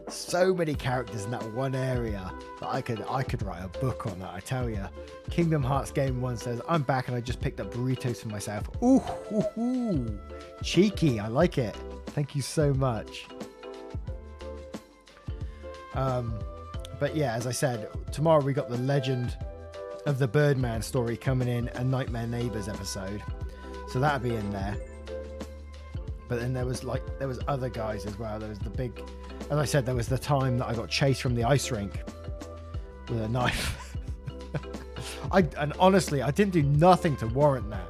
in that one area that I could write a book on that, I tell you. Kingdom Hearts Game 1 says, I'm back and I just picked up burritos for myself. Ooh, ooh, ooh. Cheeky, I like it. Thank you so much. But yeah, as I said, tomorrow we got the Legend of the Birdman story coming in, a Nightmare Neighbours episode. So that'll be in there. But then there was other guys as well. There was the big, as I said, there was the time that I got chased from the ice rink with a knife. And honestly, I didn't do nothing to warrant that.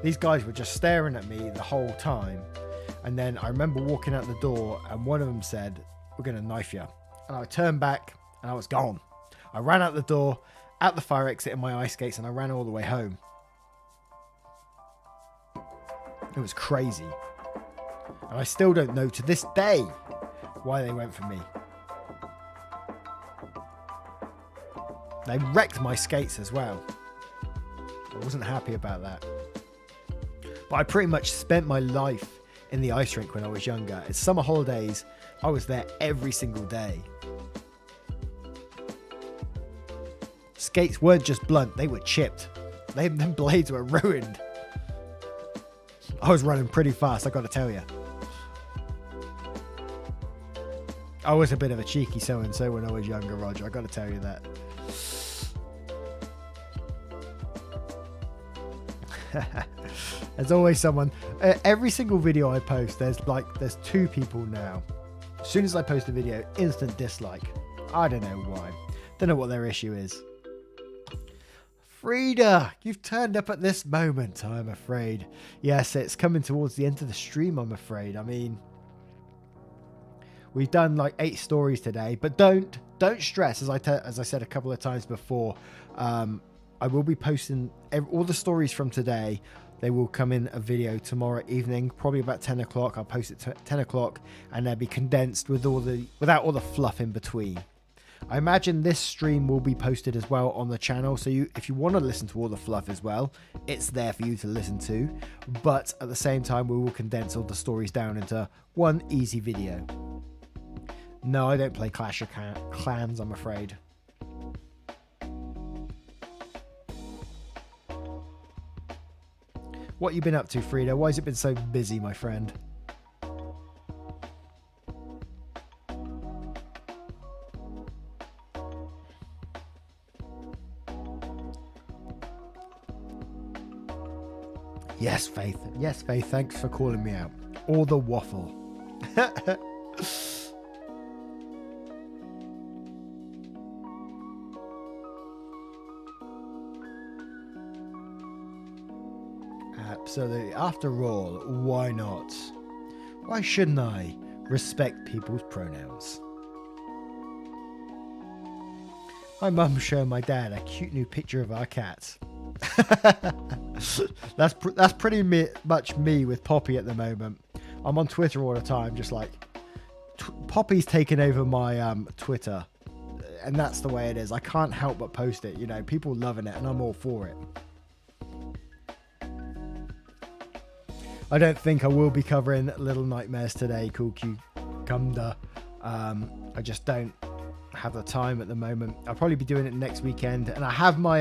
These guys were just staring at me the whole time. And then I remember walking out the door and one of them said, we're going to knife you. And I turned back and I was gone. I ran out the door, out the fire exit in my ice skates, and I ran all the way home. It was crazy. And I still don't know to this day why they went for me. They wrecked my skates as well. I wasn't happy about that. But I pretty much spent my life in the ice rink when I was younger. It's summer holidays. I was there every single day. Skates weren't just blunt, they were chipped. Them blades were ruined. I was running pretty fast, I gotta tell you. I was a bit of a cheeky so-and-so when I was younger, Roger. I gotta tell you that. There's always someone. Every single video I post, there's 2 people now. As soon as I post a video, instant dislike. I don't know why. Don't know what their issue is. Frida, you've turned up at this moment, I'm afraid. Yes, it's coming towards the end of the stream, I'm afraid. I mean, we've done like 8 stories today, but don't stress. As I said a couple of times before, I will be posting all the stories from today. They will come in a video tomorrow evening, probably about 10 o'clock. I'll post it at 10 o'clock and they'll be condensed without all the fluff in between. I imagine this stream will be posted as well on the channel. So if you want to listen to all the fluff as well, it's there for you to listen to. But at the same time, we will condense all the stories down into one easy video. No, I don't play Clash of Clans, I'm afraid. What you been up to, Frida? Why has it been so busy, my friend? Yes, Faith. Yes, Faith. Thanks for calling me out. Or the waffle. Absolutely. After all, why not? Why shouldn't I respect people's pronouns? My mum showed my dad a cute new picture of our cat. That's pretty much me with Poppy at the moment. I'm on Twitter all the time, just like Poppy's taken over my Twitter, and that's the way it is. I can't help but post it. You know, people loving it, and I'm all for it. I don't think I will be covering Little Nightmares today, Cool Cucumber. I just don't have the time at the moment. I'll probably be doing it next weekend, and I have my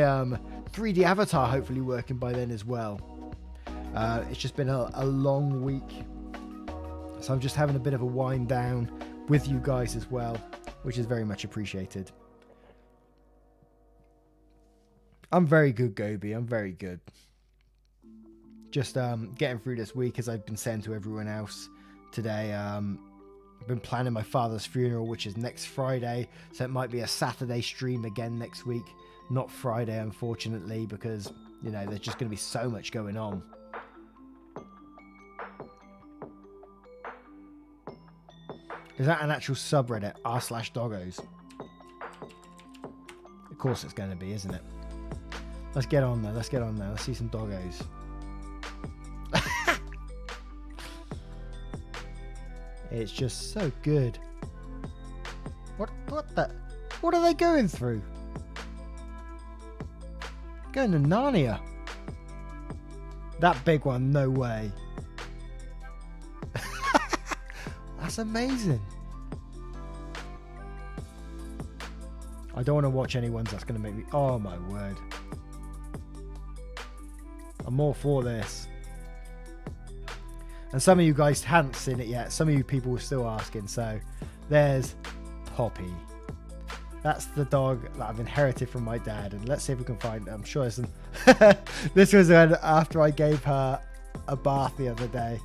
3D avatar hopefully working by then as well. It's just been a long week, so I'm just having a bit of a wind down with you guys as well, which is very much appreciated. I'm very good, Gobi. I'm very good. Just getting through this week, as I've been saying to everyone else today. I've been planning my father's funeral, which is next Friday, so it might be a Saturday stream again next week, not Friday, unfortunately, because, you know, there's just going to be so much going on. Is that an actual subreddit, r/doggos? Of course it's going to be, isn't it? Let's get on there. Let's get on there. Let's see some doggos. It's just so good. What are they going through? Going to Narnia. That big one, no way. That's amazing. I don't want to watch any ones that's going to make me... Oh my word. I'm all for this. And some of you guys hadn't seen it yet. Some of you people were still asking. So there's Poppy. That's the dog that I've inherited from my dad. And let's see if we can find it. I'm sure there's some... This was after I gave her a bath the other day.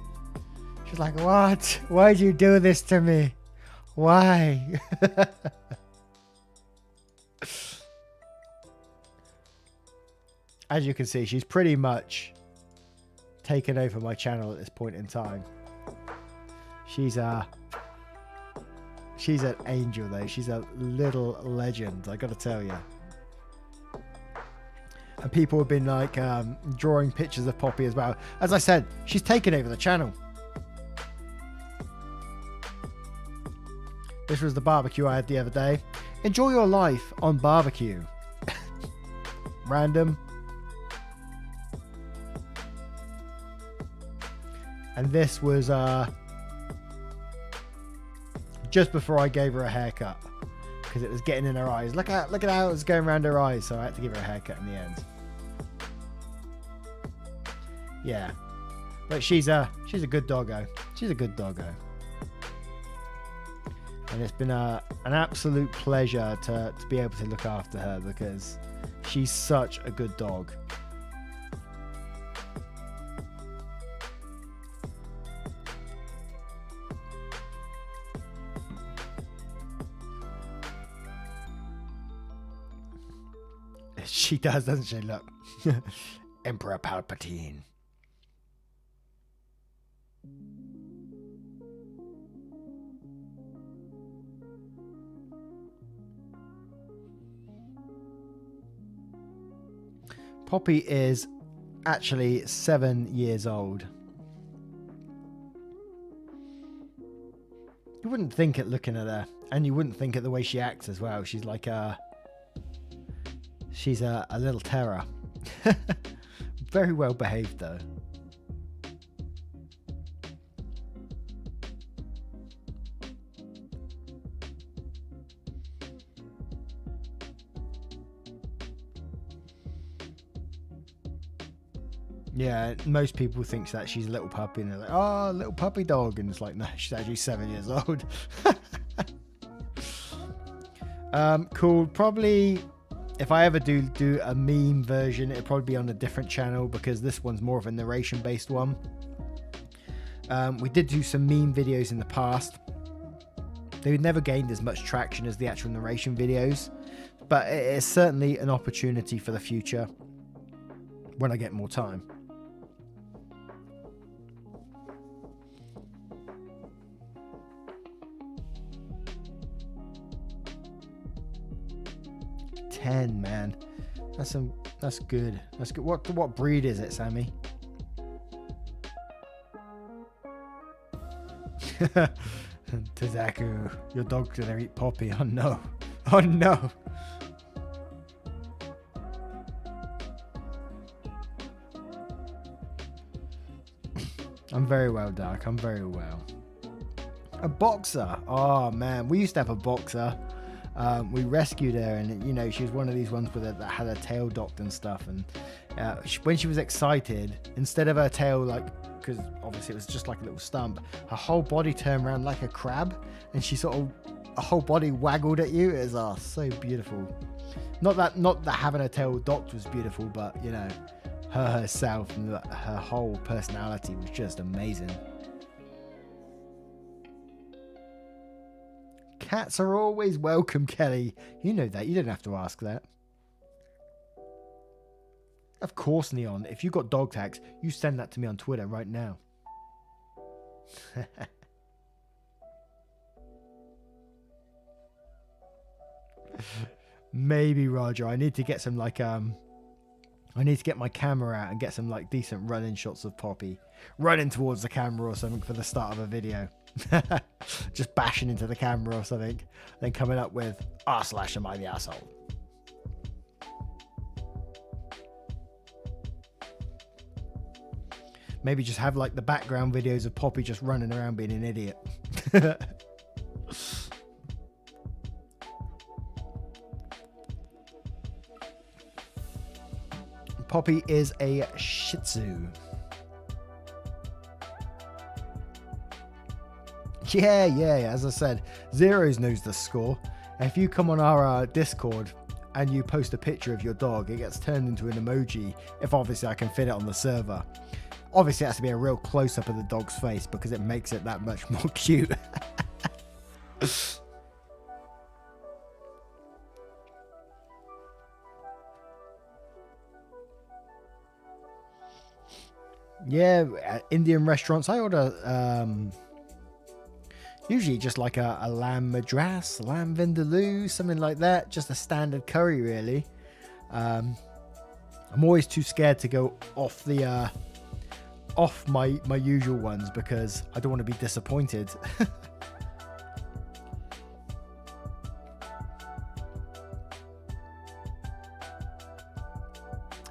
She's like, what? Why'd you do this to me? Why? As you can see, she's pretty much taken over my channel at this point in time. She's an angel though. She's a little legend, I gotta tell you. And people have been like drawing pictures of Poppy as well. As I said, she's taken over the channel. This was the barbecue I had the other day. Enjoy your life on barbecue. Random. And this was just before I gave her a haircut, because it was getting in her eyes. Look at how it was going around her eyes, so I had to give her a haircut in the end. Yeah, but she's a good doggo. She's a good doggo. And it's been an absolute pleasure to be able to look after her, because she's such a good dog. She does, doesn't she? Look. Emperor Palpatine. Poppy is actually 7 years old. You wouldn't think it looking at her, and you wouldn't think it the way she acts as well. She's like she's a little terror. Very well behaved though. Yeah, most people think that she's a little puppy, and they're like, oh, little puppy dog. And it's like, no, she's actually 7 years old. Cool. Probably, if I ever do a meme version, it'll probably be on a different channel, because this one's more of a narration-based one. We did do some meme videos in the past. They never gained as much traction as the actual narration videos, but it is certainly an opportunity for the future when I get more time. Man, That's good. That's good. What breed is it, Sammy? Tazaku, your dog's gonna eat Poppy. Oh no. Oh no. I'm very well, Dark. I'm very well. A boxer. Oh man, we used to have a boxer. We rescued her, and you know, she was one of these ones that had her tail docked and stuff. And when she was excited, instead of her tail, like, because obviously it was just like a little stump, her whole body turned around like a crab, and she sort of, her whole body waggled at you. It was so beautiful. Not that having her tail docked was beautiful, but you know, her herself and her whole personality was just amazing. Cats are always welcome, Kelly. You know that. You don't have to ask that. Of course, Neon. If you got dog tags, you send that to me on Twitter right now. Maybe, Roger. I need to get some I need to get my camera out and get some decent running shots of Poppy running towards the camera or something for the start of a video. Just bashing into the camera or something, then coming up with /am I the asshole. Maybe just have the background videos of Poppy just running around being an idiot. Poppy is a Shih Tzu. Yeah, as I said, Zeros knows the score. If you come on our Discord and you post a picture of your dog, it gets turned into an emoji, if obviously I can fit it on the server. Obviously it has to be a real close-up of the dog's face because it makes it that much more cute. Yeah, at Indian restaurants, I order usually just like a lamb madras, lamb vindaloo, something like that. Just a standard curry, really. I'm always too scared to go off the off my usual ones because I don't want to be disappointed.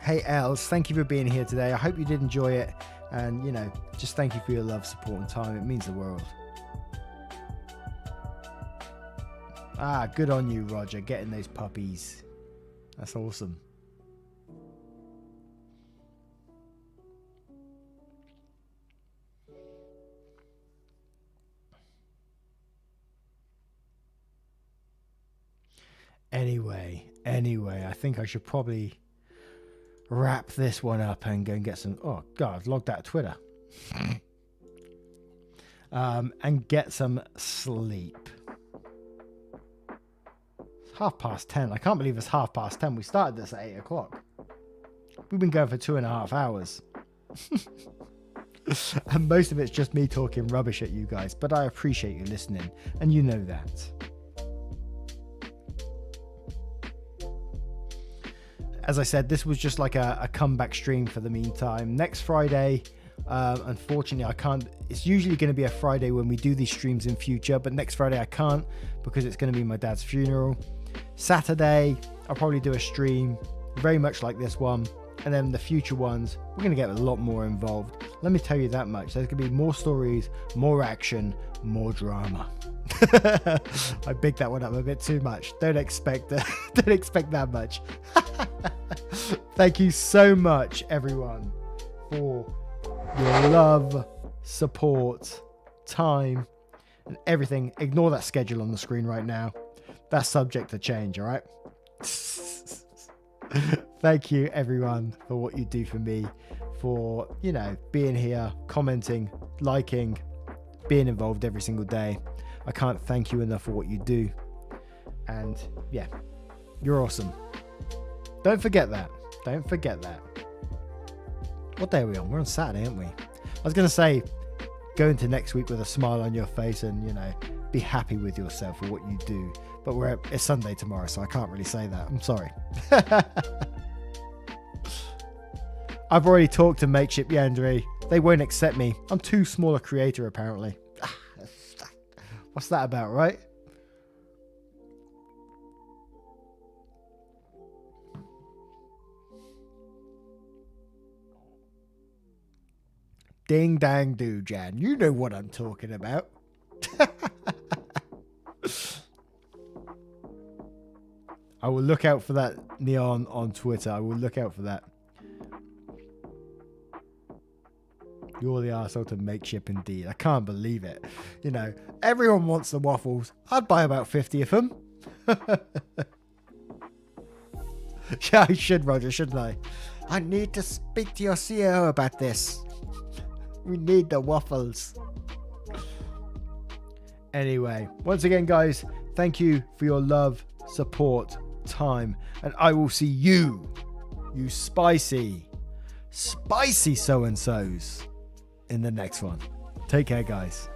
Hey Els, thank you for being here today. I hope you did enjoy it, and you know, just thank you for your love, support and time. It means the world. Good on you, Roger, getting those puppies. That's awesome. Anyway, I think I should probably wrap this one up and go and get some... Oh, God, I've logged out of Twitter. And get some sleep. It's 10:30. I can't believe it's 10:30. We started this at 8 o'clock. We've been going for 2.5 hours. And most of it's just me talking rubbish at you guys, but I appreciate you listening, and you know that. As I said, this was just like a comeback stream for the meantime. Next Friday, unfortunately, I can't. It's usually going to be a Friday when we do these streams in future, but next Friday I can't because it's going to be my dad's funeral. Saturday, I'll probably do a stream very much like this one. And then the future ones, we're going to get a lot more involved. Let me tell you that much. There's going to be more stories, more action, more drama. I bigged that one up a bit too much. Don't expect that much. Thank you so much, everyone, for your love, support, time, and everything. Ignore that schedule on the screen right now. That's subject to change, all right? Thank you, everyone, for what you do for me, for, you know, being here, commenting, liking, being involved every single day. I can't thank you enough for what you do. And yeah, you're awesome. Don't forget that. Don't forget that. What day are we on? We're on Saturday, aren't we? I was going to say, go into next week with a smile on your face and, you know, be happy with yourself for what you do. But it's Sunday tomorrow, so I can't really say that. I'm sorry. I've already talked to Mateship Yandere. They won't accept me. I'm too small a creator, apparently. What's that about, right? Ding dang do, Jan. You know what I'm talking about. I will look out for that, Neon, on Twitter. I will look out for that. You're the arsehole to Mateship indeed. I can't believe it. You know, everyone wants the waffles. I'd buy about 50 of them. Yeah, I should, Roger, shouldn't I? I need to speak to your CEO about this. We need the waffles. Anyway, once again, guys, thank you for your love, support, time, and I will see you spicy so-and-sos in the next one. Take care, guys.